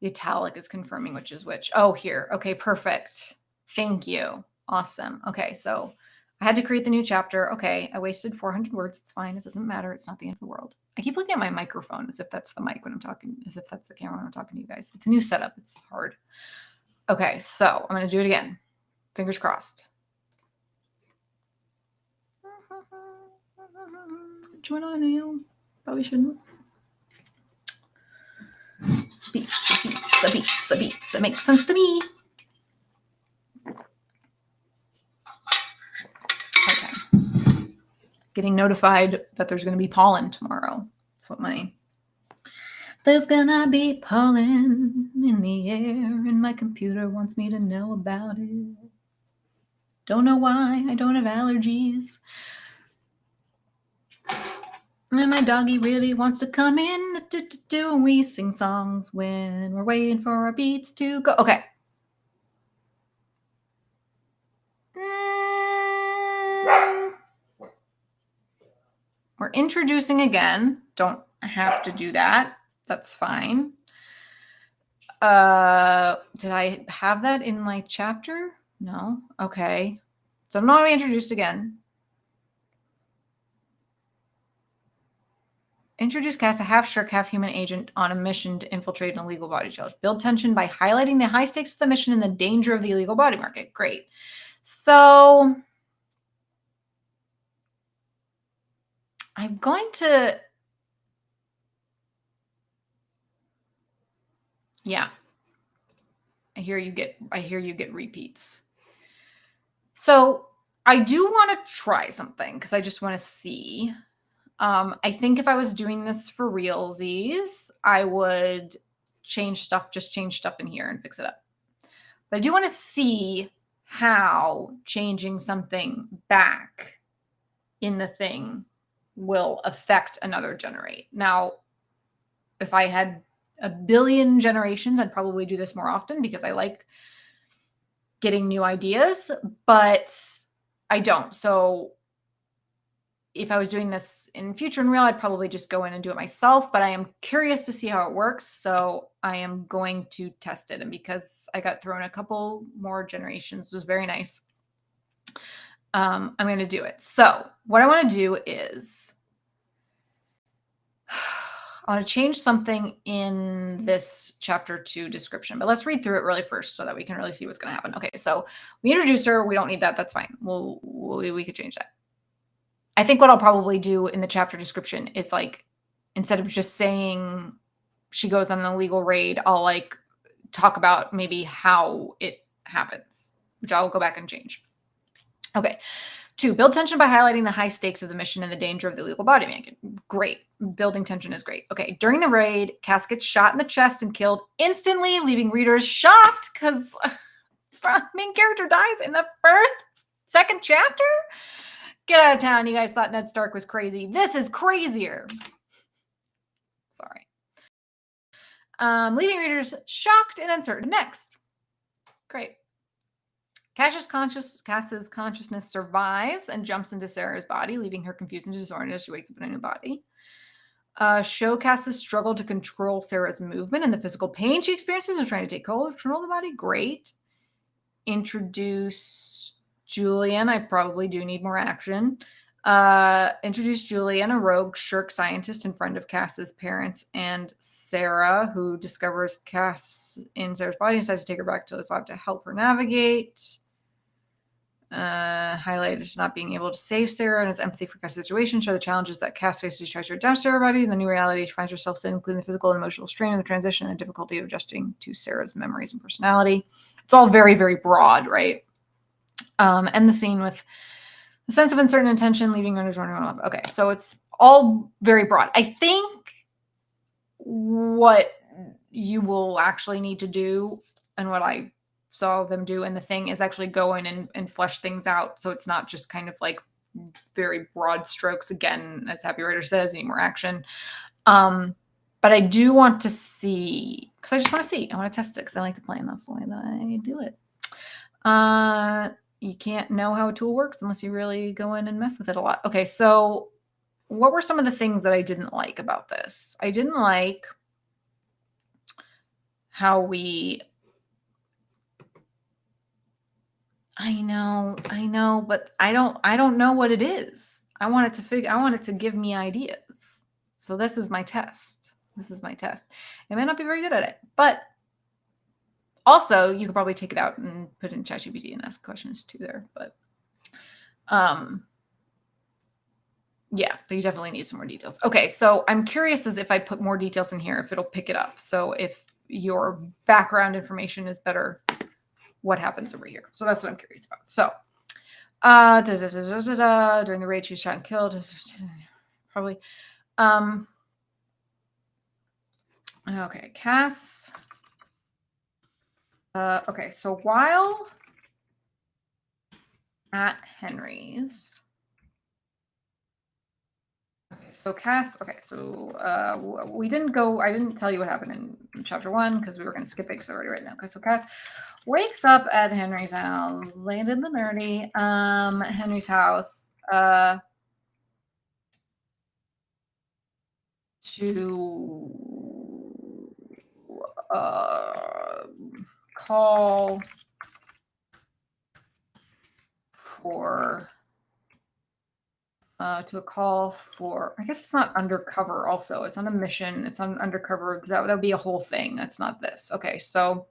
Speaker 1: the italic is confirming which is which. Oh, here. Okay, perfect. Thank you. Awesome. Okay, so I had to create the new chapter. Okay, I wasted 400 words. It's fine. It doesn't matter. It's not the end of the world. I keep looking at my microphone as if that's the mic when I'm talking, as if that's the camera when I'm talking to you guys. It's a new setup. It's hard. Okay, so I'm going to do it again. Fingers crossed. Join on a nail. Probably shouldn't. Beats. It makes sense to me. Okay. Getting notified that there's going to be pollen tomorrow. That's what there's gonna be pollen in the air, and my computer wants me to know about it. Don't know why. I don't have allergies. And my doggy really wants to come in, and we sing songs when we're waiting for our beats to go. Okay. We're introducing again. Don't have to do that. That's fine. Did I have that in my chapter? No. Okay. So now we introduced again. Introduce Cass, a half-shark, half-human agent on a mission to infiltrate an illegal body challenge. Build tension by highlighting the high stakes of the mission and the danger of the illegal body market. Great. So I'm going to... Yeah. I hear you get repeats. So I do want to try something because I just want to see. I think if I was doing this for realsies, I would just change stuff in here and fix it up. But I do want to see how changing something back in the thing will affect another generate. Now, if I had a billion generations, I'd probably do this more often because I like getting new ideas, but I don't. So if I was doing this in future and real, I'd probably just go in and do it myself, but I am curious to see how it works. So I am going to test it. And because I got thrown a couple more generations, it was very nice. I'm going to do it. So what I want to do is I want to change something in this chapter 2 description, but let's read through it really first so that we can really see what's going to happen. Okay. So we introduced her. We don't need that. That's fine. We could change that. I think what I'll probably do in the chapter description is like, instead of just saying she goes on an illegal raid, I'll like talk about maybe how it happens, which I'll go back and change. Okay. 2, build tension by highlighting the high stakes of the mission and the danger of the illegal body magnet. Great. Building tension is great. Okay, during the raid, Cass gets shot in the chest and killed instantly, leaving readers shocked because main character dies in the second chapter? Get out of town. You guys thought Ned Stark was crazy. This is crazier. Sorry. Leaving readers shocked and uncertain. Next. Great. Cass's consciousness survives and jumps into Sarah's body, leaving her confused and disoriented as she wakes up in a new body. Show Cass's struggle to control Sarah's movement and the physical pain she experiences in trying to take control of the body. Great. Introduce Julian. I probably do need more action. Introduce Julian, a rogue shirk scientist and friend of Cass's parents, and Sarah, who discovers Cass in Sarah's body and decides to take her back to his lab to help her navigate. Highlighted as not being able to save Sarah and his empathy for Cass's situation. Show the challenges that Cass faces as she tries to adapt to Sarah's body. The new reality she finds herself in, including the physical and emotional strain of the transition and the difficulty of adjusting to Sarah's memories and personality. It's all very, very broad, right? And the scene with the sense of uncertain intention, leaving runners running off. Okay, so it's all very broad. I think what you will actually need to do, and what I saw them do in the thing, is actually go in and flesh things out, so it's not just kind of like very broad strokes. Again, as Happy Writer says, need more action. But I do want to see, because I just want to see. I want to test it because I like to play, and that's the way that I do it. You can't know how a tool works unless you really go in and mess with it a lot. Okay, so what were some of the things that I didn't like about this? I didn't like how we... I know, but I don't know what it is. I want it to give me ideas. So this is my test. I may not be very good at it, but also you could probably take it out and put it in ChatGPT and ask questions too there. But yeah, but you definitely need some more details. Okay, so I'm curious as if I put more details in here, if it'll pick it up. So if your background information is better, what happens over here? So that's what I'm curious about. So during the raid, she was shot and killed. Probably. Okay, Cass. Okay, so while at Henry's. Okay, so Cass. Okay, so we didn't go. I didn't tell you what happened in chapter 1 because we were going to skip it because I already read it now. Okay, so Cass wakes up at Henry's house, landed in the nerdy Henry's house to call for I guess it's not undercover also. It's on a mission. It's on undercover. That would be a whole thing. That's not this. Okay, so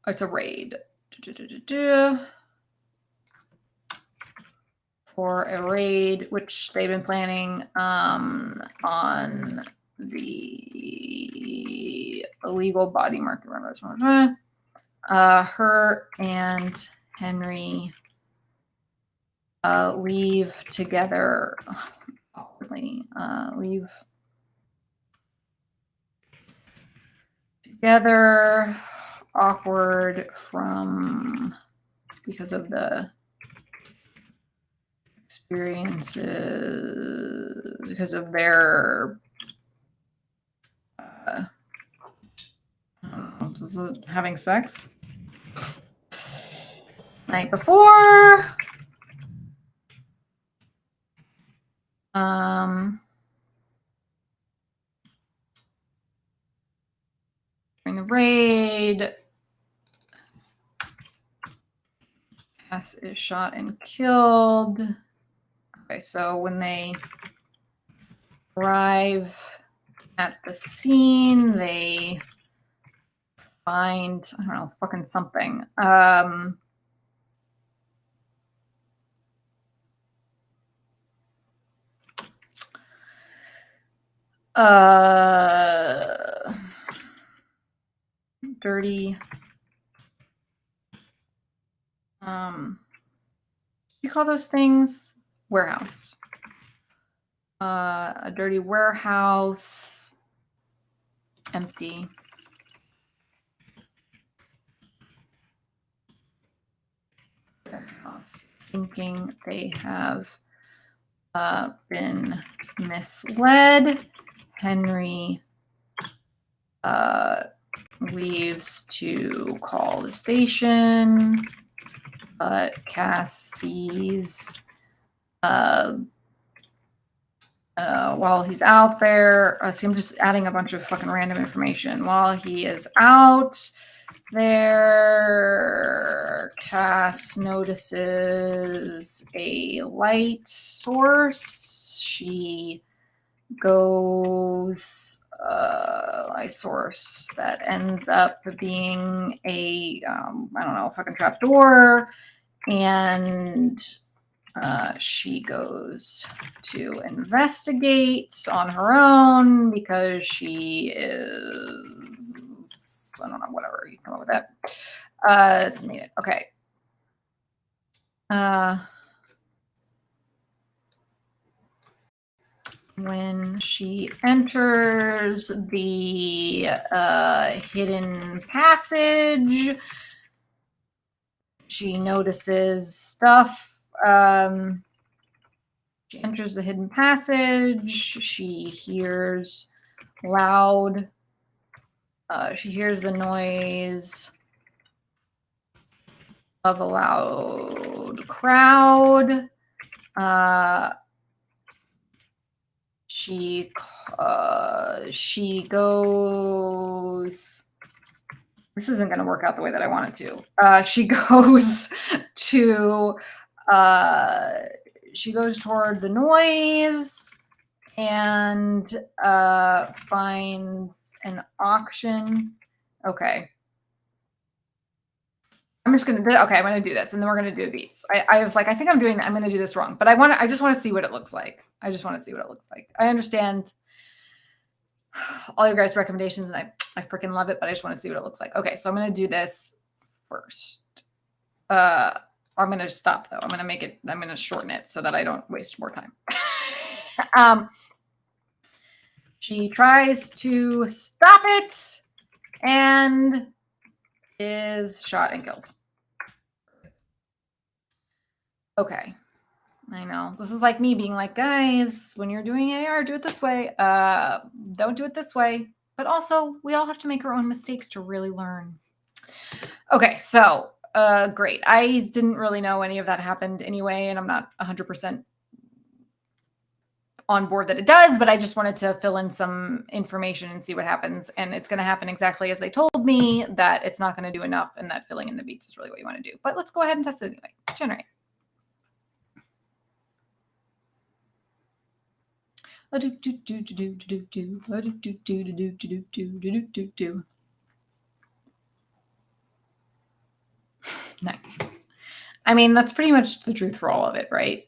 Speaker 1: it's a raid. For a raid, which they've been planning on the illegal body market. Her and Henry leave together. Leave together. Awkward because of the experiences, because of their having sex night before. During the raid, Cass is shot and killed. Okay, so when they arrive at the scene, they find, I don't know, fucking something. Dirty you call those things? Warehouse. A dirty warehouse. Empty. Warehouse. Thinking they have been misled. Henry leaves to call the station, but Cass sees while he's out there. See, I'm just adding a bunch of fucking random information. While he is out there, Cass notices a light source. She goes light source that ends up being a I don't know, fucking trap door, and she goes to investigate on her own because she is, I don't know, whatever, you come up with that. It's needed. Okay. When she enters the hidden passage, she notices stuff. She enters the hidden passage. She hears loud. She hears the noise of a loud crowd. She goes. This isn't going to work out the way that I want it to. She goes to. She goes toward the noise and finds an auction. Okay. I'm just going to, okay, I'm going to do this, and then we're going to do the beats. I was like, I think I'm doing that. I'm going to do this wrong, but I just want to see what it looks like. I just want to see what it looks like. I understand all your guys' recommendations, and I freaking love it, but I just want to see what it looks like. Okay, so I'm going to do this first. I'm going to stop, though. I'm going to shorten it so that I don't waste more time. She tries to stop it and is shot and killed. Okay. I know. This is like me being like, guys, when you're doing AR, do it this way. Don't do it this way. But also, we all have to make our own mistakes to really learn. Okay, so great. I didn't really know any of that happened anyway, and I'm not 100% on board that it does, but I just wanted to fill in some information and see what happens. And it's going to happen exactly as they told me, that it's not going to do enough, and that filling in the beats is really what you want to do. But let's go ahead and test it anyway. Generate. Nice. I mean, that's pretty much the truth for all of it, right?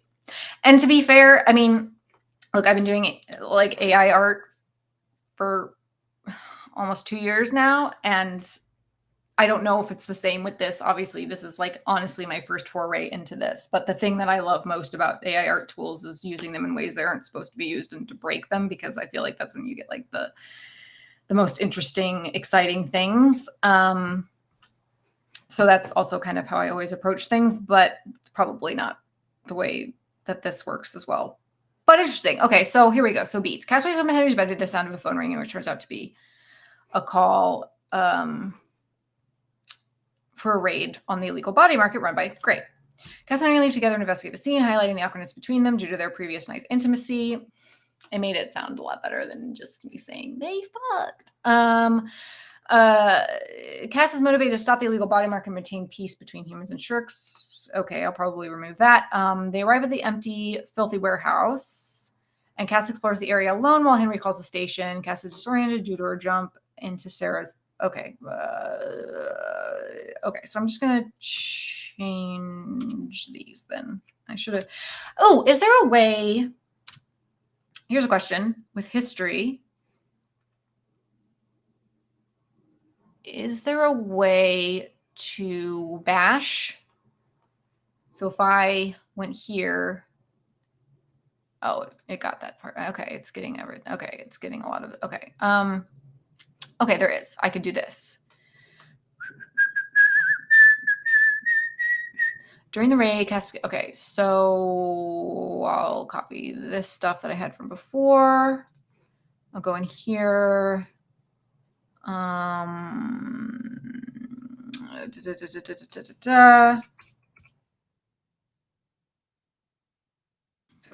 Speaker 1: And to be fair, I mean, look, I've been doing like AI art for almost 2 years now, and I don't know if it's the same with this. Obviously, this is like honestly my first foray into this. But the thing that I love most about AI art tools is using them in ways they aren't supposed to be used and to break them, because I feel like that's when you get like the most interesting, exciting things. So that's also kind of how I always approach things, but it's probably not the way that this works as well. But interesting. Okay, so here we go. So beats. Cass wakes up in Henry's bed with the sound of a phone ringing, which turns out to be a call for a raid on the illegal body market run by Gray. Cass and Henry leave together and investigate the scene, highlighting the awkwardness between them due to their previous night's intimacy. It made it sound a lot better than just me saying they fucked. Cass is motivated to stop the illegal body market and maintain peace between humans and sharks. Okay, I'll probably remove that. They arrive at the empty, filthy warehouse, and Cass explores the area alone while Henry calls the station. Cass is disoriented due to her jump into Sarah's. Okay. Okay, so I'm just going to change these then. I should have. Oh, is there a way? Here's a question with history. Is there a way to bash? So if I went here. Oh, it got that part. Okay, it's getting everything. Okay, it's getting a lot of it. Okay. Okay, there is. I could do this. During the raid, okay, so I'll copy this stuff that I had from before. I'll go in here. So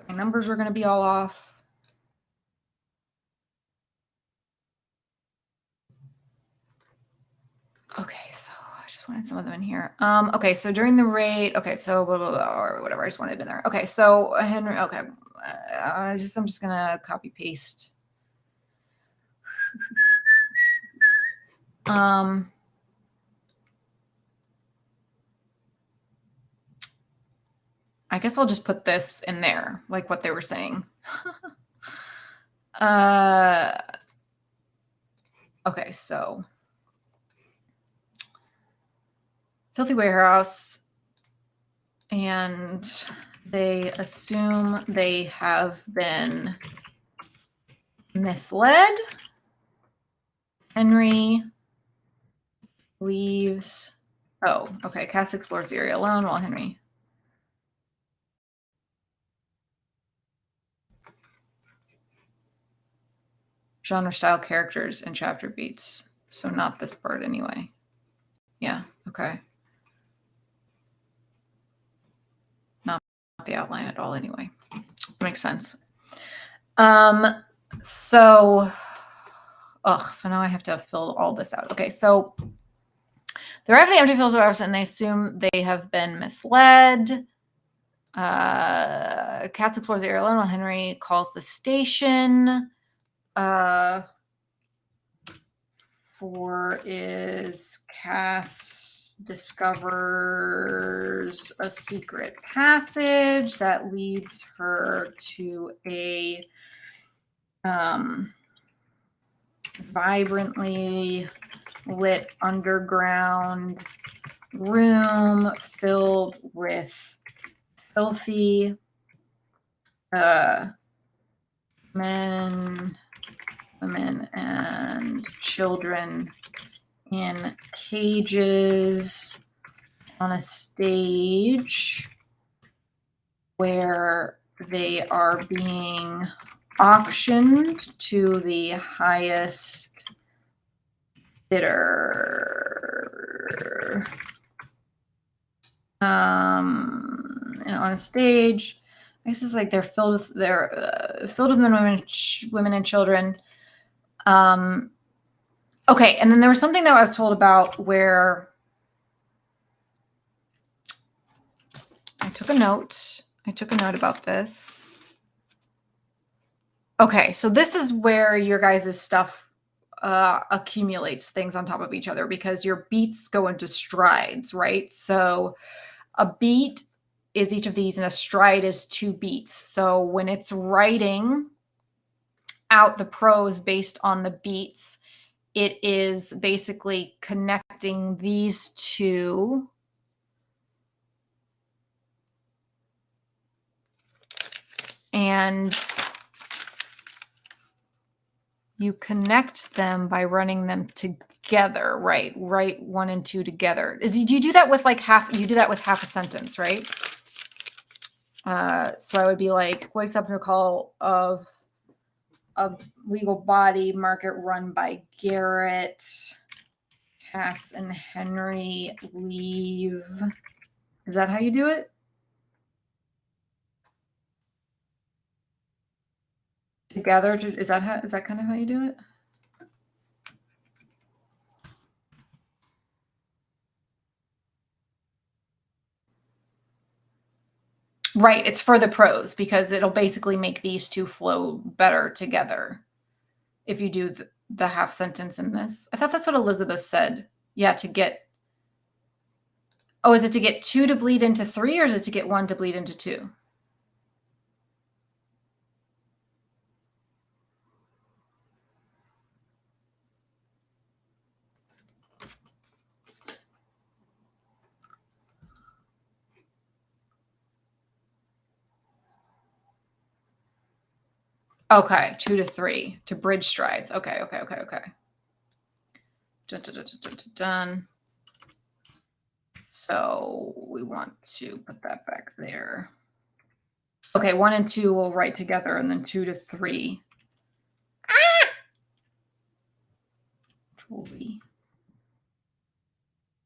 Speaker 1: my numbers are going to be all off. Okay, so I just wanted some of them in here. Okay, so during the raid, okay, so blah, blah, blah, or whatever, I just wanted in there. Okay, so Henry, okay, I'm just gonna copy paste. I guess I'll just put this in there, like what they were saying. Okay, so filthy warehouse, and they assume they have been misled. Henry leaves. Oh, okay. Cass explores the area alone while Henry. Genre style characters and chapter beats. So not this part anyway. Yeah, okay. Not the outline at all anyway. Makes sense. So now I have to fill all this out. Okay, so they arrive at the empty field house and they assume they have been misled. Cass explores the area alone while Henry calls the station. 4 is Cass discovers a secret passage that leads her to a vibrantly lit underground room filled with filthy men, women, and children in cages on a stage where they are being auctioned to the highest bidder. And on a stage, I guess it's like they're filled with men, women, and children. Okay, and then there was something that I was told about where I took a note. About this. Okay, so this is where your guys' stuff accumulates things on top of each other because your beats go into strides, right? So a beat is each of these and a stride is 2 beats. So when it's writing out the prose based on the beats, it is basically connecting these two and you connect them by running them together, right? Write 1 and 2 together. Do you do that with like half? You do that with half a sentence, right? So I would be like, wakes up to a call of a legal body market run by Garrett. Cass and Henry leave. Is that how you do it? Together? Is that kind of how you do it? Right, it's for the prose because it'll basically make these two flow better together if you do the half sentence in this. I thought that's what Elizabeth said. Yeah, to get... Oh, is it to get 2 to bleed into 3 or is it to get 1 to bleed into 2? Okay, 2 to 3 to bridge strides. Okay. Done. So we want to put that back there. Okay, 1 and 2 we'll write together, and then 2 to 3.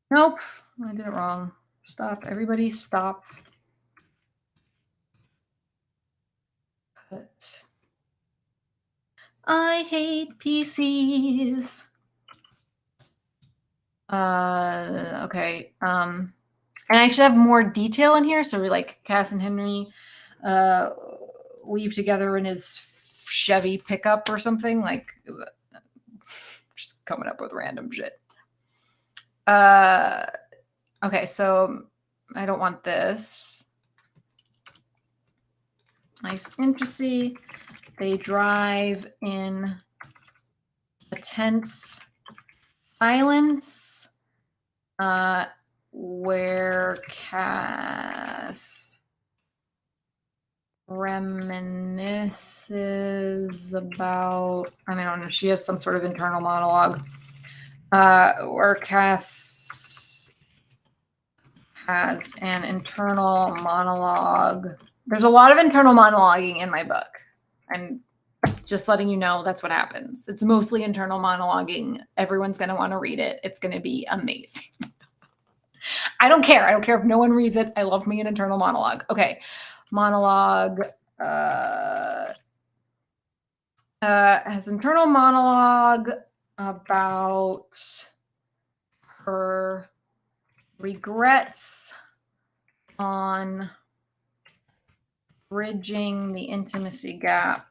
Speaker 1: Nope, I did it wrong. Stop, everybody stop. Put. I hate PCs. Okay. And I should have more detail in here. So we're like Cass and Henry leave together in his Chevy pickup or something. Like just coming up with random shit. Okay, so I don't want this. Nice intricacy. They drive in a tense silence where Cass reminisces about, I mean, I don't know, she has some sort of internal monologue where Cass has an internal monologue. There's a lot of internal monologuing in my book, and just letting you know that's what happens. It's mostly internal monologuing. Everyone's going to want to read it. It's going to be amazing. I don't care. I don't care if no one reads it. I love me an internal monologue. Okay. Monologue has internal monologue about her regrets on bridging the intimacy gap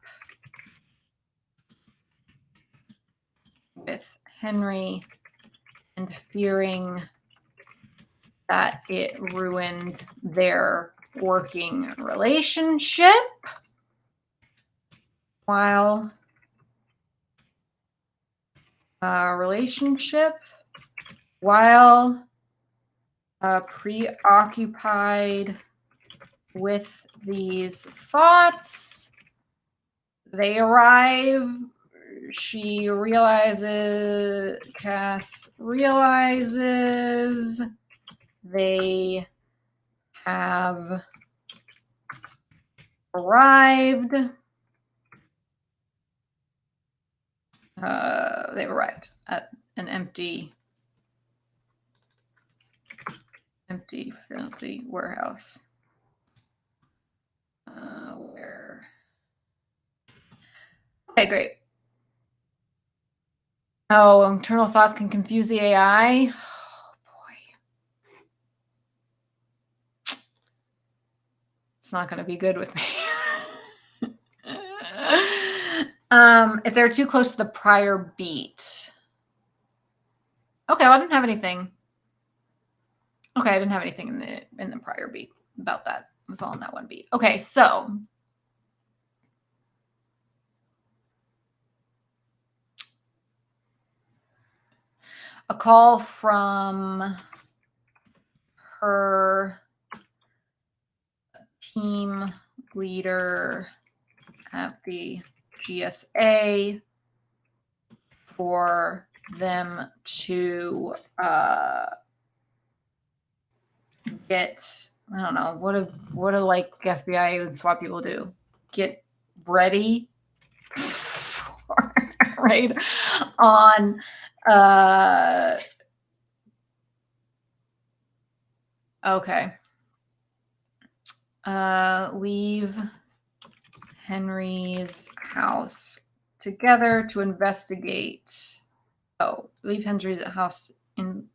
Speaker 1: with Henry and fearing that it ruined their working relationship while preoccupied with these thoughts. They arrive. Cass realizes they have arrived. They've arrived at an empty, filthy warehouse. Where? Okay, great. Oh, internal thoughts can confuse the AI. Oh, boy. It's not going to be good with me. If they're too close to the prior beat. Okay, well, I didn't have anything. Okay, I didn't have anything in the prior beat about that. It was all in that one beat. Okay, so a call from her team leader at the GSA for them to get, I don't know, what do like FBI and SWAT people do? Get ready for, right on okay. Leave Henry's house together to investigate. Oh, leave Henry's house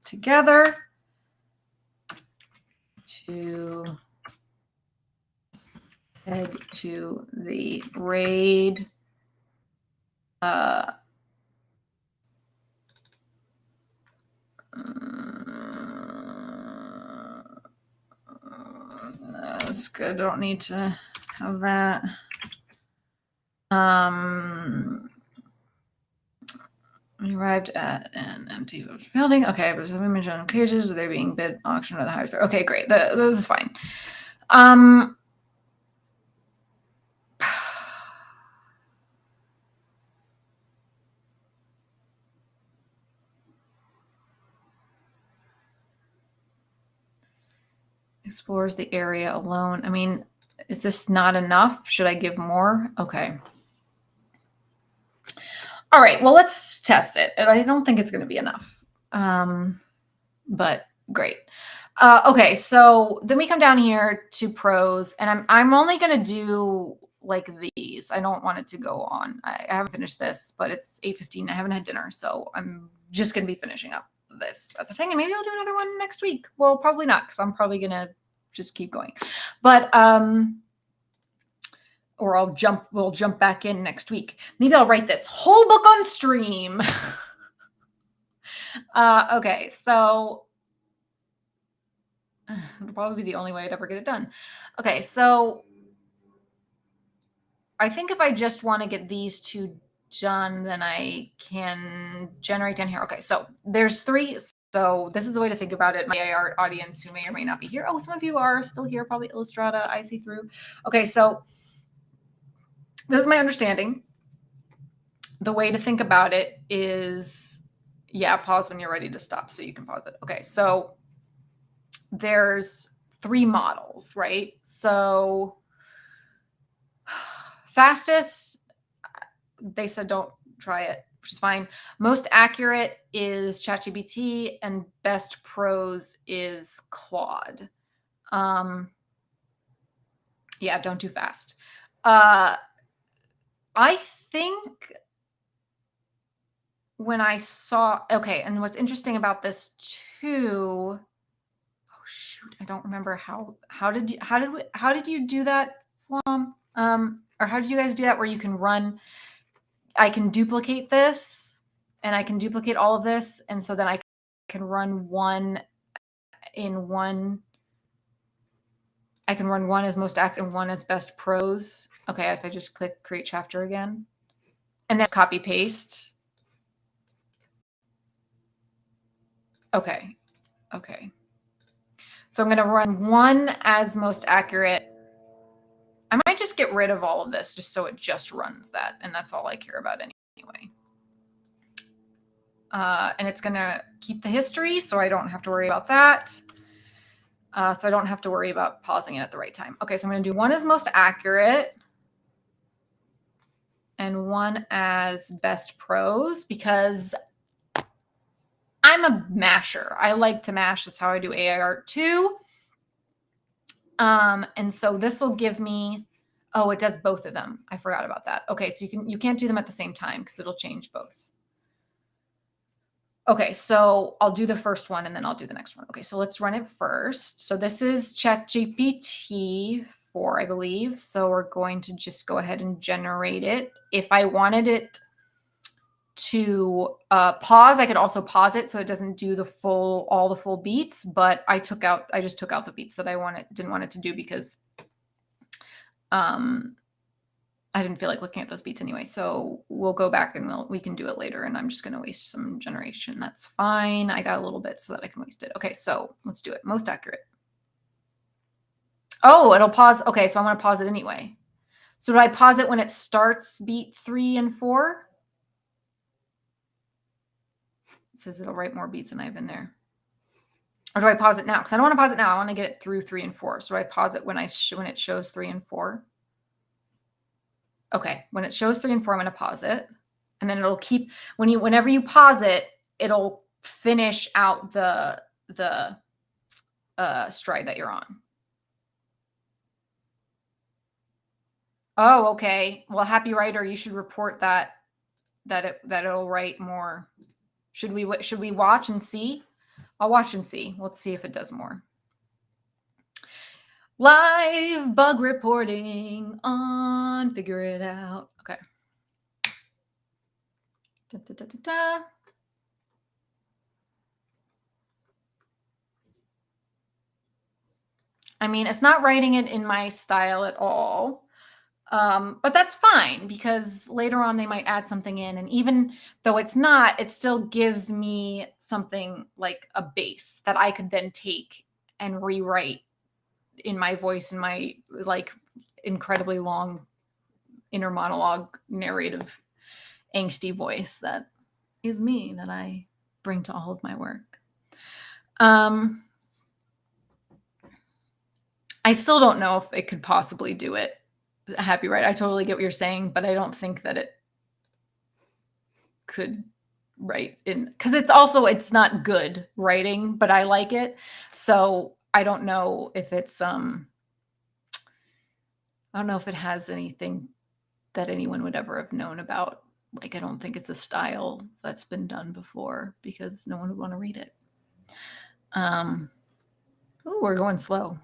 Speaker 1: together to head to the raid. That's good. Don't need to have that. We arrived at an empty building. Okay, but some image on cages. Are they being bid auction at the highest? Okay, great. This is fine. Explores the area alone. I mean, is this not enough? Should I give more? Okay. All right, well, let's test it. And I don't think it's going to be enough, but great. Okay, so then we come down here to prose, and I'm only going to do like these. I don't want it to go on. I haven't finished this, but it's 8:15. I haven't had dinner, so I'm just going to be finishing up this at the thing, and maybe I'll do another one next week. Well, probably not, because I'm probably going to just keep going. But or we'll jump back in next week. Maybe I'll write this whole book on stream. Okay, so it'll probably be the only way I'd ever get it done. Okay, so I think if I just want to get these two done, then I can generate down here. Okay, so there's 3. So this is a way to think about it. My AI art audience who may or may not be here. Oh, some of you are still here, probably Illustrata, I see through. Okay, so this is my understanding. The way to think about it is, yeah, pause when you're ready to stop so you can pause it. Okay, so there's 3 models, right? So fastest, they said don't try it, which is fine. Most accurate is ChatGPT, and best prose is Claude. Yeah, don't do fast. I think when I saw, okay, and what's interesting about this too, oh shoot, I don't remember how did you do that, Flom? Or how did you guys do that where you can run, I can duplicate this and I can duplicate all of this, and so then I can run one in one. I can run one as most active and one as best prose. Okay, if I just click create chapter again, and then copy paste. Okay. So I'm going to run one as most accurate. I might just get rid of all of this just so it just runs that, and that's all I care about anyway. And it's going to keep the history, so I don't have to worry about that. So I don't have to worry about pausing it at the right time. Okay, so I'm going to do one as most accurate and one as best prose because I'm a masher. I like to mash. That's how I do AI art too. And so this will give me, oh, it does both of them. I forgot about that. Okay, so you can't do them at the same time because it'll change both. Okay, so I'll do the first one and then I'll do the next one. Okay, so let's run it first. So this is ChatGPT 4, I believe. So we're going to just go ahead and generate it. If I wanted it to pause, I could also pause it so it doesn't do all the full beats, but I just took out the beats that I didn't want it to do because I didn't feel like looking at those beats anyway. So we'll go back and we can do it later, and I'm just going to waste some generation. That's fine. I got a little bit so that I can waste it. Okay, so let's do it. Most accurate. Oh, it'll pause. Okay, so I'm going to pause it anyway. So do I pause it when it starts beat 3 and 4? It says it'll write more beats than I have in there. Or do I pause it now? Because I don't want to pause it now. I want to get it through 3 and 4. So do I pause it when it shows 3 and 4? Okay, when it shows 3 and 4, I'm going to pause it. And then it'll keep, whenever you pause it, it'll finish out the stride that you're on. Oh, okay. Well, happy writer, you should report that it'll write more. Should we watch and see? I'll watch and see. Let's see if it does more. Live bug reporting on Figure It Out. Okay. Da, da, da, da, da. I mean, it's not writing it in my style at all. But that's fine because later on they might add something in, and even though it's not, it still gives me something like a base that I could then take and rewrite in my voice, in my like incredibly long inner monologue narrative angsty voice that is me, that I bring to all of my work. I still don't know if it could possibly do it. Happy Write. I totally get what you're saying, but I don't think that it could write in because it's not good writing, but I like it. So I don't know if it's I don't know if it has anything that anyone would ever have known about. Like I don't think it's a style that's been done before because no one would want to read it. Ooh, we're going slow.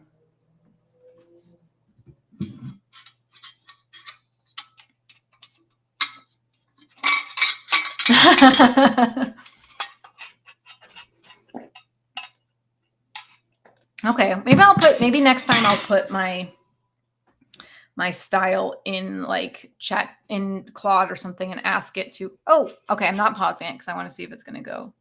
Speaker 1: Okay, maybe next time I'll put my style in like chat in Claude or something and ask it to, oh, okay, I'm not pausing it because I want to see if it's going to go.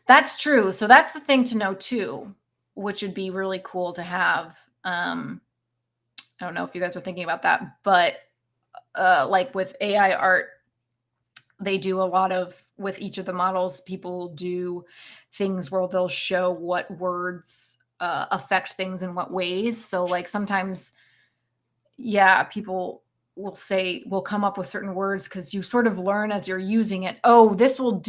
Speaker 1: That's true. So that's the thing to know too, which would be really cool to have. I don't know if you guys are thinking about that, but like with AI art, they do a lot of, with each of the models, people do things where they'll show what words affect things in what ways. So like sometimes, yeah, people will come up with certain words because you sort of learn as you're using it, oh, this will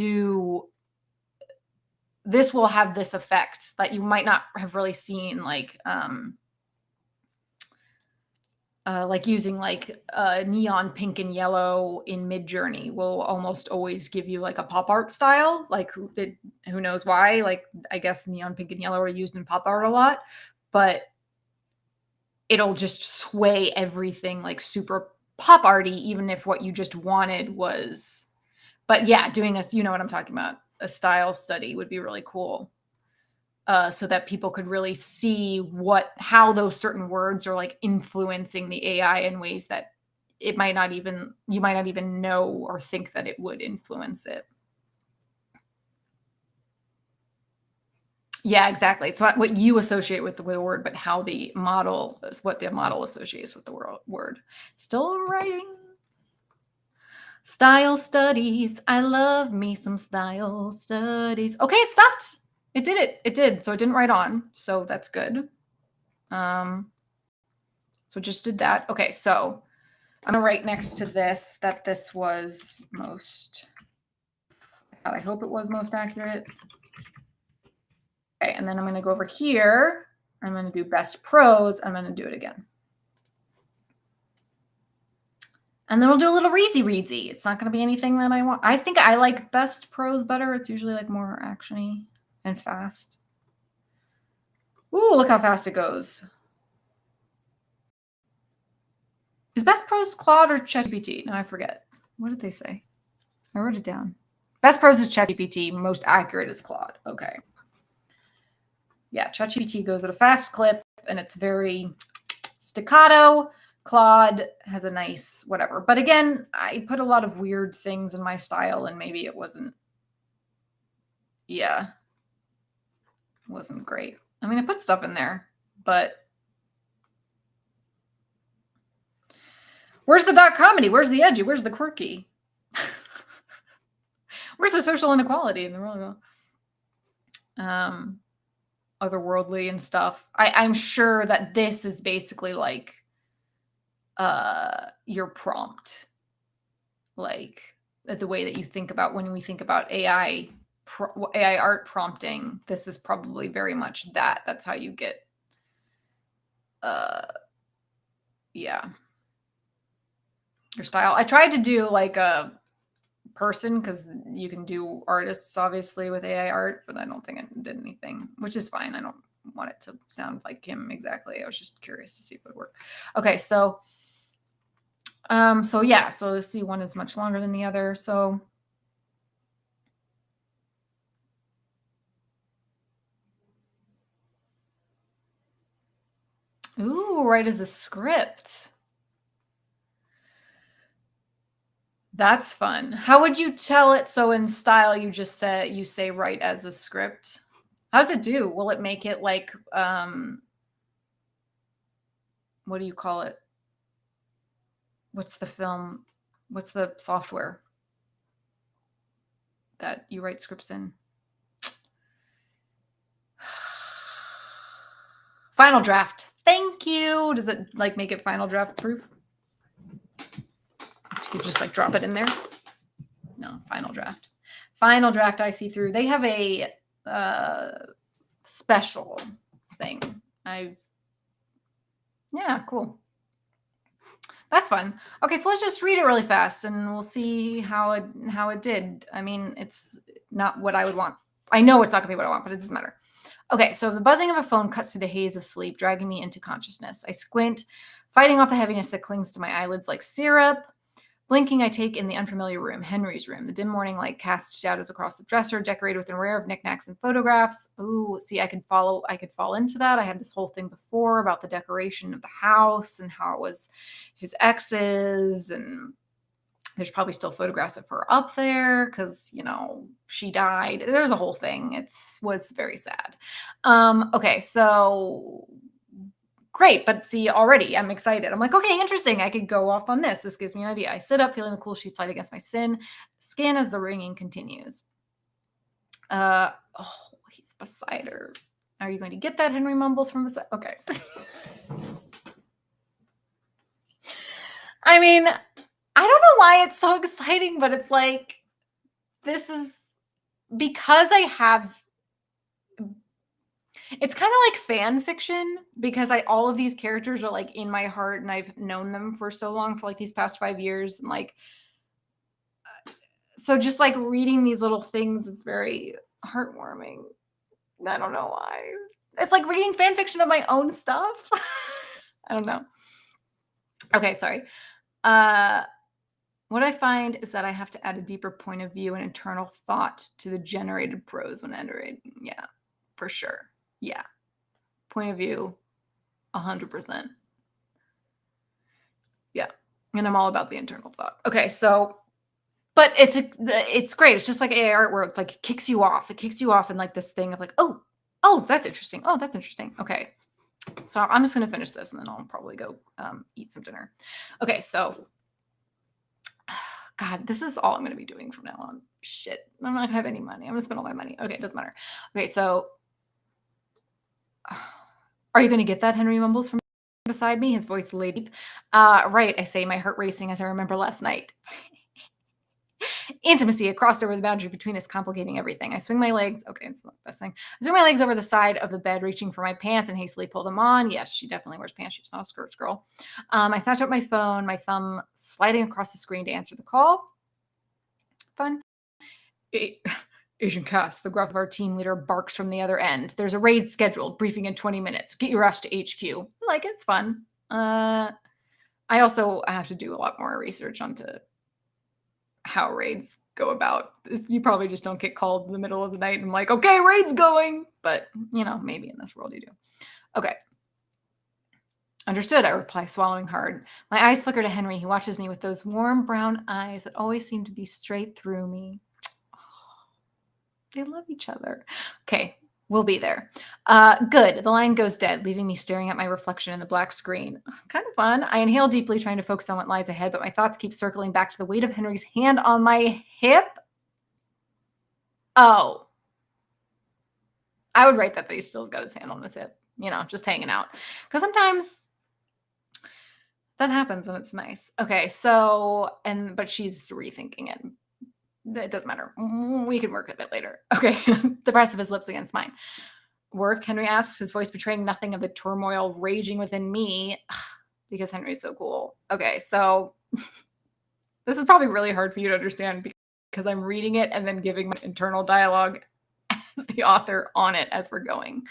Speaker 1: have this effect that you might not have really seen, like using like neon pink and yellow in Midjourney will almost always give you like a pop art style. Like who knows why? Like I guess neon pink and yellow are used in pop art a lot, but it'll just sway everything like super pop arty, even if what you just wanted was. But yeah, doing you know what I'm talking about. A style study would be really cool. So that people could really see how those certain words are like influencing the AI in ways that you might not even know or think that it would influence it. Yeah, exactly. It's not what you associate with the word, but how the model is what the model associates with the word. Still writing. Style studies. I love me some style studies. Okay, it stopped. It did it. It did. So it didn't write on. So that's good. So just did that. Okay, so I'm gonna write next to this that this was most. I hope it was most accurate. Okay, and then I'm gonna go over here. I'm gonna do best prose. I'm gonna do it again. And then we'll do a little readsy. It's not gonna be anything that I want. I think I like best prose better. It's usually like more actiony and fast. Ooh, look how fast it goes. Is best prose Claude or ChatGPT? No, I forget. What did they say? I wrote it down. Best prose is ChatGPT. Most accurate is Claude. Okay. Yeah, ChatGPT goes at a fast clip and it's very staccato. Claude has a nice whatever. But again, I put a lot of weird things in my style and maybe it wasn't, yeah, wasn't great. I mean, I put stuff in there, but where's the dot comedy? Where's the edgy? Where's the quirky? Where's the social inequality in the world? Otherworldly and stuff. I'm sure that this is basically like your prompt, like the way that you think about when we think about AI art prompting. This is probably very much that. That's how you get. Yeah, your style. I tried to do like a person because you can do artists obviously with AI art, but I don't think it did anything, which is fine. I don't want it to sound like him exactly. I was just curious to see if it would work. Okay, so yeah, so let's see, one is much longer than the other. So ooh, write as a script. That's fun. How would you tell it? So in style, you say write as a script. How does it do? Will it make it like what do you call it? What's the film? What's the software that you write scripts in? Final draft. Thank you. Does it like make it final draft proof? You just like drop it in there? No, final draft. Final draft I see through. They have a special thing. Yeah, cool. That's fun. Okay, so let's just read it really fast and we'll see how it did. I mean, it's not what I would want. I know it's not gonna be what I want, but it doesn't matter. Okay, so the buzzing of a phone cuts through the haze of sleep, dragging me into consciousness. I squint, fighting off the heaviness that clings to my eyelids like syrup. Blinking, I take in the unfamiliar room, Henry's room. The dim morning light casts shadows across the dresser, decorated with an array of knickknacks and photographs. Ooh, see, I could fall into that. I had this whole thing before about the decoration of the house and how it was his ex's, and there's probably still photographs of her up there because, she died. There's a whole thing. It was very sad. Okay, so great, but see, already I'm excited. I'm like, okay, interesting. I could go off on this. This gives me an idea. I sit up, feeling the cool sheet slide against my skin as the ringing continues. Oh, he's beside her. Are you going to get that? Henry mumbles from beside. Okay. I mean, I don't know why it's so exciting, but it's like, this is because it's kind of like fan fiction because all of these characters are like in my heart and I've known them for so long, for like these past 5 years. And like, so just like reading these little things is very heartwarming. I don't know why. It's like reading fan fiction of my own stuff. I don't know. Okay, sorry. What I find is that I have to add a deeper point of view and internal thought to the generated prose when entering. Yeah, for sure. Yeah. Point of view, 100%. Yeah. And I'm all about the internal thought. Okay, so, but it's great. It's just like AI art where it's like, it kicks you off. It kicks you off in like this thing of like, oh, that's interesting. Oh, that's interesting. Okay. So I'm just going to finish this and then I'll probably go eat some dinner. Okay, so God, this is all I'm going to be doing from now on. Shit. I'm not going to have any money. I'm going to spend all my money. Okay, it doesn't matter. Okay, so are you going to get that? Henry mumbles from beside me, his voice laid deep. Right, I say, my heart racing as I remember last night. Intimacy had crossed over the boundary between us, complicating everything. I swing my legs. Okay, it's not the best thing. I swing my legs over the side of the bed, reaching for my pants and hastily pull them on. Yes, she definitely wears pants. She's not a skirts girl. I snatch up my phone, my thumb sliding across the screen to answer the call. Fun. Asian Cass, the gruff of our team leader, barks from the other end. There's a raid scheduled, briefing in 20 minutes. Get your ass to HQ. Like, it's fun. I also have to do a lot more research onto how raids go about. You probably just don't get called in the middle of the night and I'm like, okay, raid's going. But, maybe in this world you do. Okay. Understood, I reply, swallowing hard. My eyes flicker to Henry. He watches me with those warm brown eyes that always seem to be straight through me. They love each other. Okay, we'll be there. Good. The line goes dead, leaving me staring at my reflection in the black screen. Kind of fun. I inhale deeply, trying to focus on what lies ahead, but my thoughts keep circling back to the weight of Henry's hand on my hip. Oh. I would write that he still's got his hand on his hip, just hanging out. Because sometimes that happens and it's nice. Okay, so, but she's rethinking it. It doesn't matter. We can work with it later. Okay. The press of his lips against mine. Work? Henry asks, his voice betraying nothing of the turmoil raging within me. Because Henry's so cool. Okay, so this is probably really hard for you to understand because I'm reading it and then giving my internal dialogue as the author on it as we're going.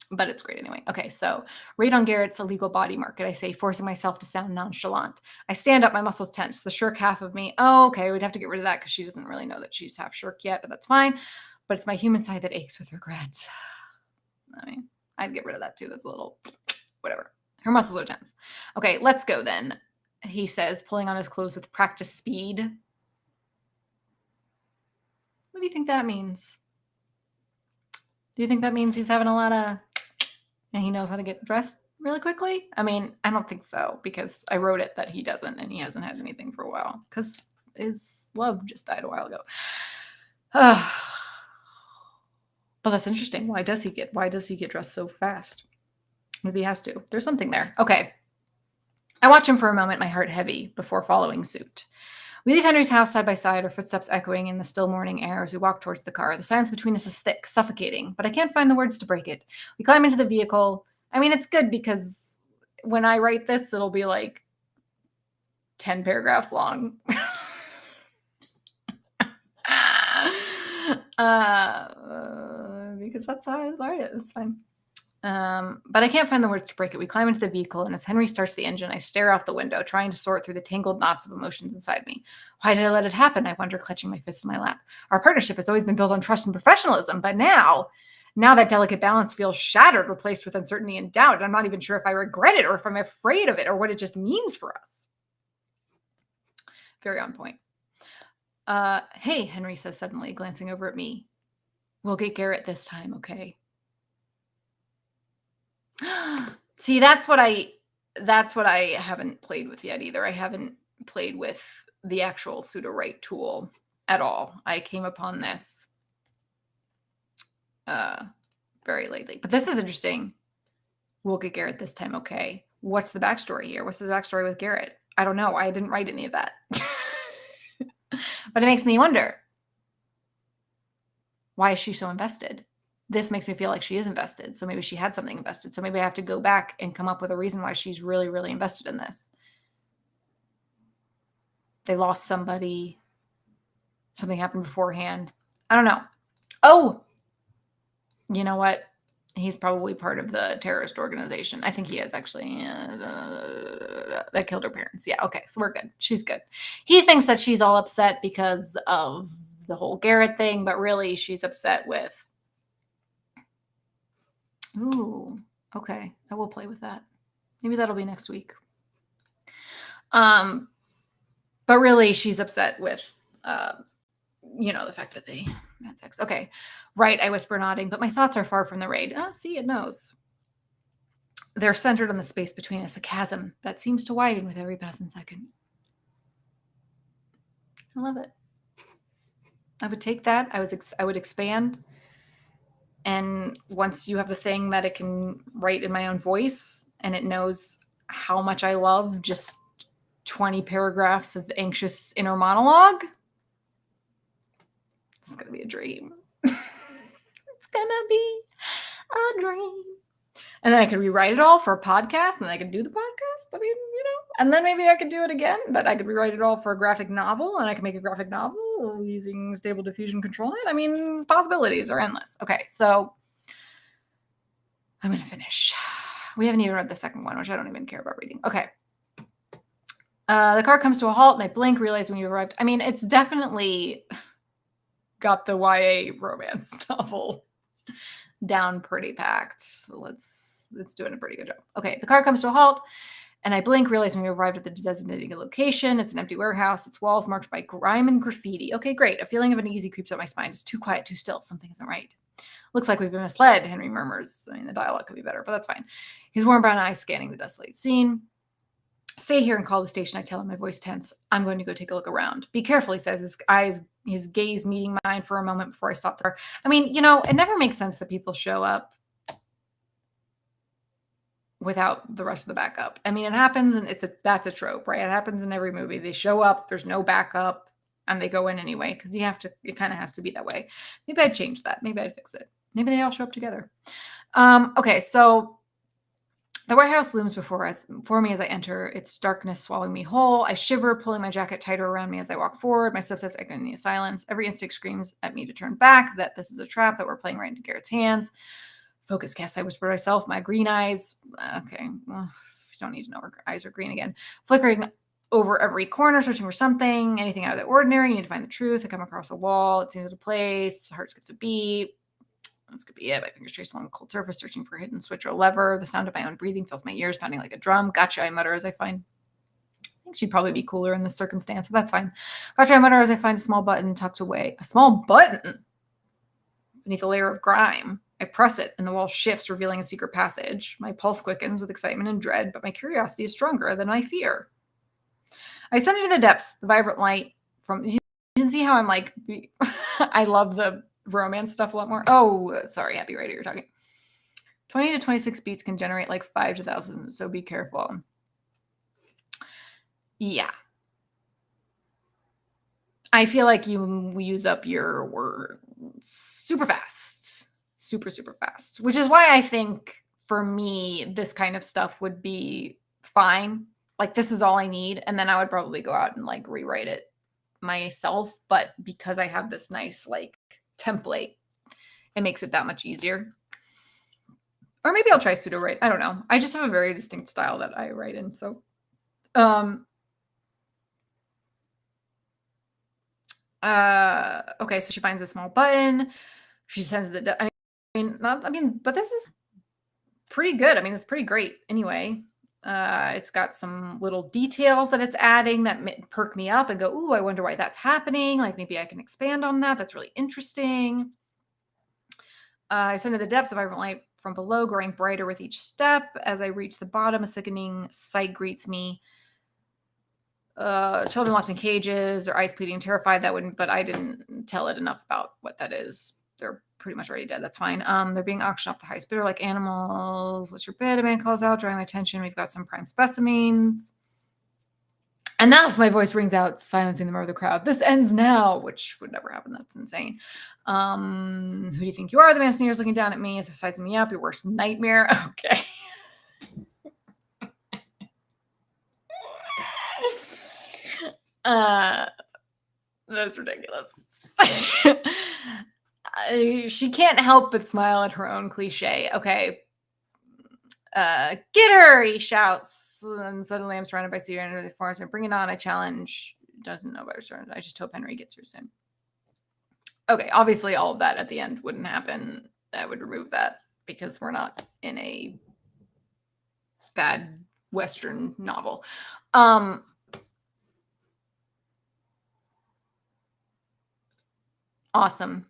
Speaker 1: But it's great anyway. Okay, so raid on Garrett's illegal body market, I say, forcing myself to sound nonchalant. I stand up, my muscles tense, the shirk half of me. Oh, okay, we'd have to get rid of that because she doesn't really know that she's half shirk yet, but that's fine. But it's my human side that aches with regret. I mean, I'd get rid of that too. That's a little, whatever. Her muscles are tense. Okay, let's go then, he says, pulling on his clothes with practiced speed. What do you think that means? Do you think that means he's having a lot of, and he knows how to get dressed really quickly? I mean, I don't think so because I wrote it that he doesn't and he hasn't had anything for a while because his love just died a while ago. But Well, that's interesting. Why does he get dressed so fast? Maybe he has to. There's something there. Okay. I watch him for a moment, my heart heavy, before following suit. We leave Henry's house side by side, our footsteps echoing in the still morning air as we walk towards the car. The silence between us is thick, suffocating, but I can't find the words to break it. We climb into the vehicle. I mean, it's good because when I write this, it'll be like 10 paragraphs long. Because that's how I write it. It's fine. But I can't find the words to break it. We climb into the vehicle, and as Henry starts the engine, I stare out the window, trying to sort through the tangled knots of emotions inside me. Why did I let it happen? I wonder, clutching my fists in my lap. Our partnership has always been built on trust and professionalism, but now that delicate balance feels shattered, replaced with uncertainty and doubt. And I'm not even sure if I regret it or if I'm afraid of it or what it just means for us. Very on point. Hey, Henry says suddenly, glancing over at me. We'll get Garrett this time, okay? See, that's what I haven't played with yet either. I haven't played with the actual SudoWrite tool at all. I came upon this very lately. But this is interesting. We'll get Garrett this time, okay? What's the backstory here? What's the backstory with Garrett? I don't know. I didn't write any of that. But it makes me wonder, why is she so invested? This makes me feel like she is invested. So maybe she had something invested. So maybe I have to go back and come up with a reason why she's really, really invested in this. They lost somebody. Something happened beforehand. I don't know. Oh, you know what? He's probably part of the terrorist organization. I think he is, actually. That killed her parents. Yeah, okay, so we're good. She's good. He thinks that she's all upset because of the whole Garrett thing, but really she's upset with... Ooh, okay. I will play with that. Maybe that'll be next week. But really she's upset with... the fact that they had sex. Okay. Right, I whisper, nodding, but my thoughts are far from the raid. Oh, see, it knows. They're centered on the space between us, a chasm that seems to widen with every passing second. I love it. I would take that. I would expand. And once you have the thing that it can write in my own voice and it knows how much I love just 20 paragraphs of anxious inner monologue, it's going to be a dream. It's going to be a dream. And then I could rewrite it all for a podcast, and then I could do the podcast. I mean, and then maybe I could do it again, but I could rewrite it all for a graphic novel, and I could make a graphic novel using Stable Diffusion Control Net. I mean, possibilities are endless. Okay, so I'm going to finish. We haven't even read the second one, which I don't even care about reading. Okay. The car comes to a halt, and I blink, realizing we've arrived. I mean, it's definitely got the YA romance novel down pretty packed. So it's doing a pretty good job. Okay, the car comes to a halt, and I blink, realizing we arrived at the designated location. It's an empty warehouse. Its walls marked by grime and graffiti. Okay, great. A feeling of uneasy creeps up my spine. It's too quiet, too still. Something isn't right. Looks like we've been misled, Henry murmurs. I mean, the dialogue could be better, but that's fine. His warm brown eyes scanning the desolated scene. Stay here and call the station, I tell him, my voice tense. I'm going to go take a look around. Be careful, he says, his gaze meeting mine for a moment before I stop the car. I mean, it never makes sense that people show up without the rest of the backup. I mean, it happens, and that's a trope, right? It happens in every movie. They show up, there's no backup, and they go in anyway, because it kind of has to be that way. Maybe I'd change that. Maybe I'd fix it. Maybe they all show up together. Okay, so the warehouse looms before me as I enter, its darkness swallowing me whole. I shiver, pulling my jacket tighter around me as I walk forward. My steps echoing in the silence. Every instinct screams at me to turn back, that this is a trap, that we're playing right into Garrett's hands. Focus, Cass, I whisper to myself, my green eyes. Okay, well, you don't need to know her eyes are green again. Flickering over every corner, searching for something, anything out of the ordinary. You need to find the truth. I come across a wall. It seems at a place. Heart skips a beat. This could be it. My fingers trace along the cold surface, searching for a hidden switch or a lever. The sound of my own breathing fills my ears, pounding like a drum. Gotcha, I mutter as I find... I think she'd probably be cooler in this circumstance, but that's fine. Gotcha, I mutter as I find a small button tucked away. A small button? Beneath a layer of grime. I press it, and the wall shifts, revealing a secret passage. My pulse quickens with excitement and dread, but my curiosity is stronger than my fear. I ascend into the depths, the vibrant light from... You can see how I'm like... I love the romance stuff a lot more. Oh, sorry, Happy Writer, you're talking. 20 to 26 beats can generate like 5 to 1,000, so be careful. Yeah. I feel like you use up your words super fast. Super, super fast. Which is why I think for me, this kind of stuff would be fine. Like, this is all I need. And then I would probably go out and like rewrite it myself. But because I have this nice like template, it makes it that much easier. Or maybe I'll try SudoWrite. I don't know. I just have a very distinct style that I write in. So, okay, so she finds a small button. She sends the, but this is pretty good. I mean, it's pretty great anyway. It's got some little details that it's adding that perk me up and go, ooh, I wonder why that's happening. Like maybe I can expand on that. That's really interesting. I send to the depths of vibrant light from below, growing brighter with each step. As I reach the bottom, a sickening sight greets me. Children locked in cages, their eyes pleading, terrified. That wouldn't, but I didn't tell it enough about what that is. They're pretty much already dead. That's fine. They're being auctioned off the highest bidder like animals. What's your bid? A man calls out, drawing my attention. We've got some prime specimens. Enough! My voice rings out, silencing the roar of the crowd. This ends now, which would never happen. That's insane. Who do you think you are? The man sneers, looking down at me as if sizing me up. Your worst nightmare. Okay. That's ridiculous. She can't help but smile at her own cliche. Okay. Get her, he shouts. And suddenly I'm surrounded by sea under the forest. And bring it on, I challenge. Doesn't know about her surrounded. I just hope Henry gets her soon. Okay, obviously all of that at the end wouldn't happen. I would remove that because we're not in a bad Western novel. Awesome.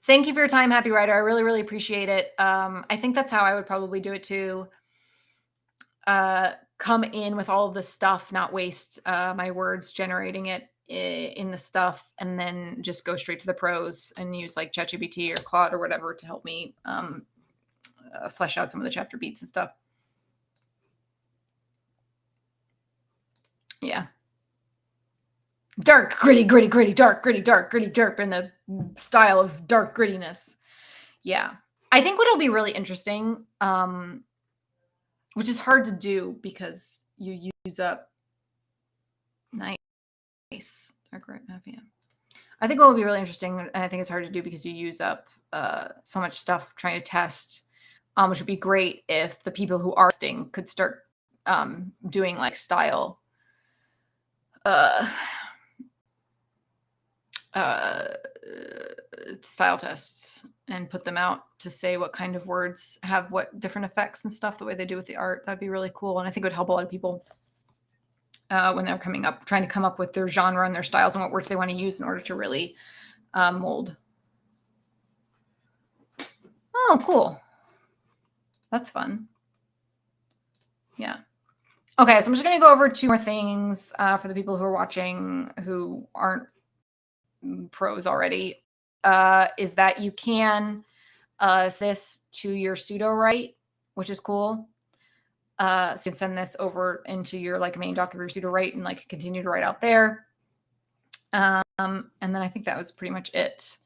Speaker 1: Thank you for your time, Happy Writer. I really, really appreciate it. I think that's how I would probably do it too. Come in with all of the stuff, not waste my words generating it in the stuff, and then just go straight to the prose and use like ChatGPT or Claude or whatever to help me flesh out some of the chapter beats and stuff. Yeah. Dark, gritty, dark, gritty, derp in the style of dark grittiness. Yeah. I think what'll be really interesting, which is hard to do because you use up nice dark right yeah. I think what will be really interesting, and I think it's hard to do because you use up so much stuff trying to test, which would be great if the people who are testing could start doing like style style tests and put them out to say what kind of words have what different effects and stuff the way they do with the art. That'd be really cool. And I think it would help a lot of people when they're trying to come up with their genre and their styles and what words they want to use in order to really mold. Oh, cool. That's fun. Yeah. Okay, so I'm just going to go over 2 more things for the people who are watching who aren't pros already, is that you can send this to your SudoWrite, which is cool. So you can send this over into your like main doc of your SudoWrite and like continue to write out there. And then I think that was pretty much it.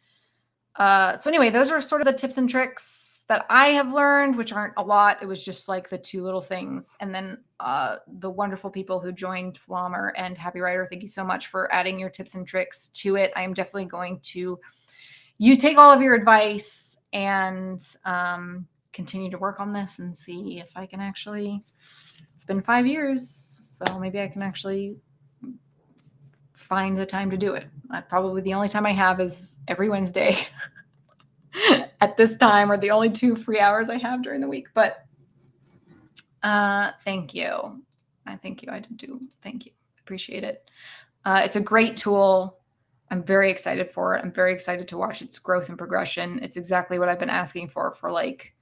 Speaker 1: So anyway, those are sort of the tips and tricks that I have learned, which aren't a lot. It was just like the 2 little things. And then the wonderful people who joined Flommer and Happy Writer, thank you so much for adding your tips and tricks to it. I am definitely going to take all of your advice and continue to work on this and see if I can actually, it's been 5 years, so maybe I can actually find the time to do it. Probably the only time I have is every Wednesday at this time, or the only 2 free hours I have during the week. But thank you. Thank you. I do. Thank you. Appreciate it. It's a great tool. I'm very excited for it. I'm very excited to watch its growth and progression. It's exactly what I've been asking for like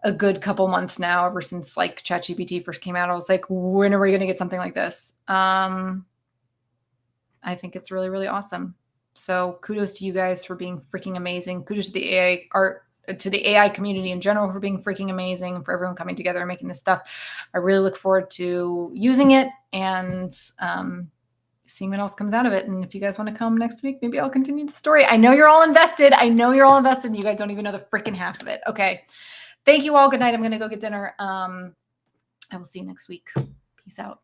Speaker 1: a good couple months now, ever since like ChatGPT first came out. I was like, when are we going to get something like this? I think it's really, really awesome. So kudos to you guys for being freaking amazing. Kudos to the AI art, to the AI community in general for being freaking amazing, and for everyone coming together and making this stuff. I really look forward to using it and seeing what else comes out of it. And if you guys want to come next week, maybe I'll continue the story. I know you're all invested. I know you're all invested. And you guys don't even know the freaking half of it. Okay. Thank you all. Good night. I'm going to go get dinner. I will see you next week. Peace out.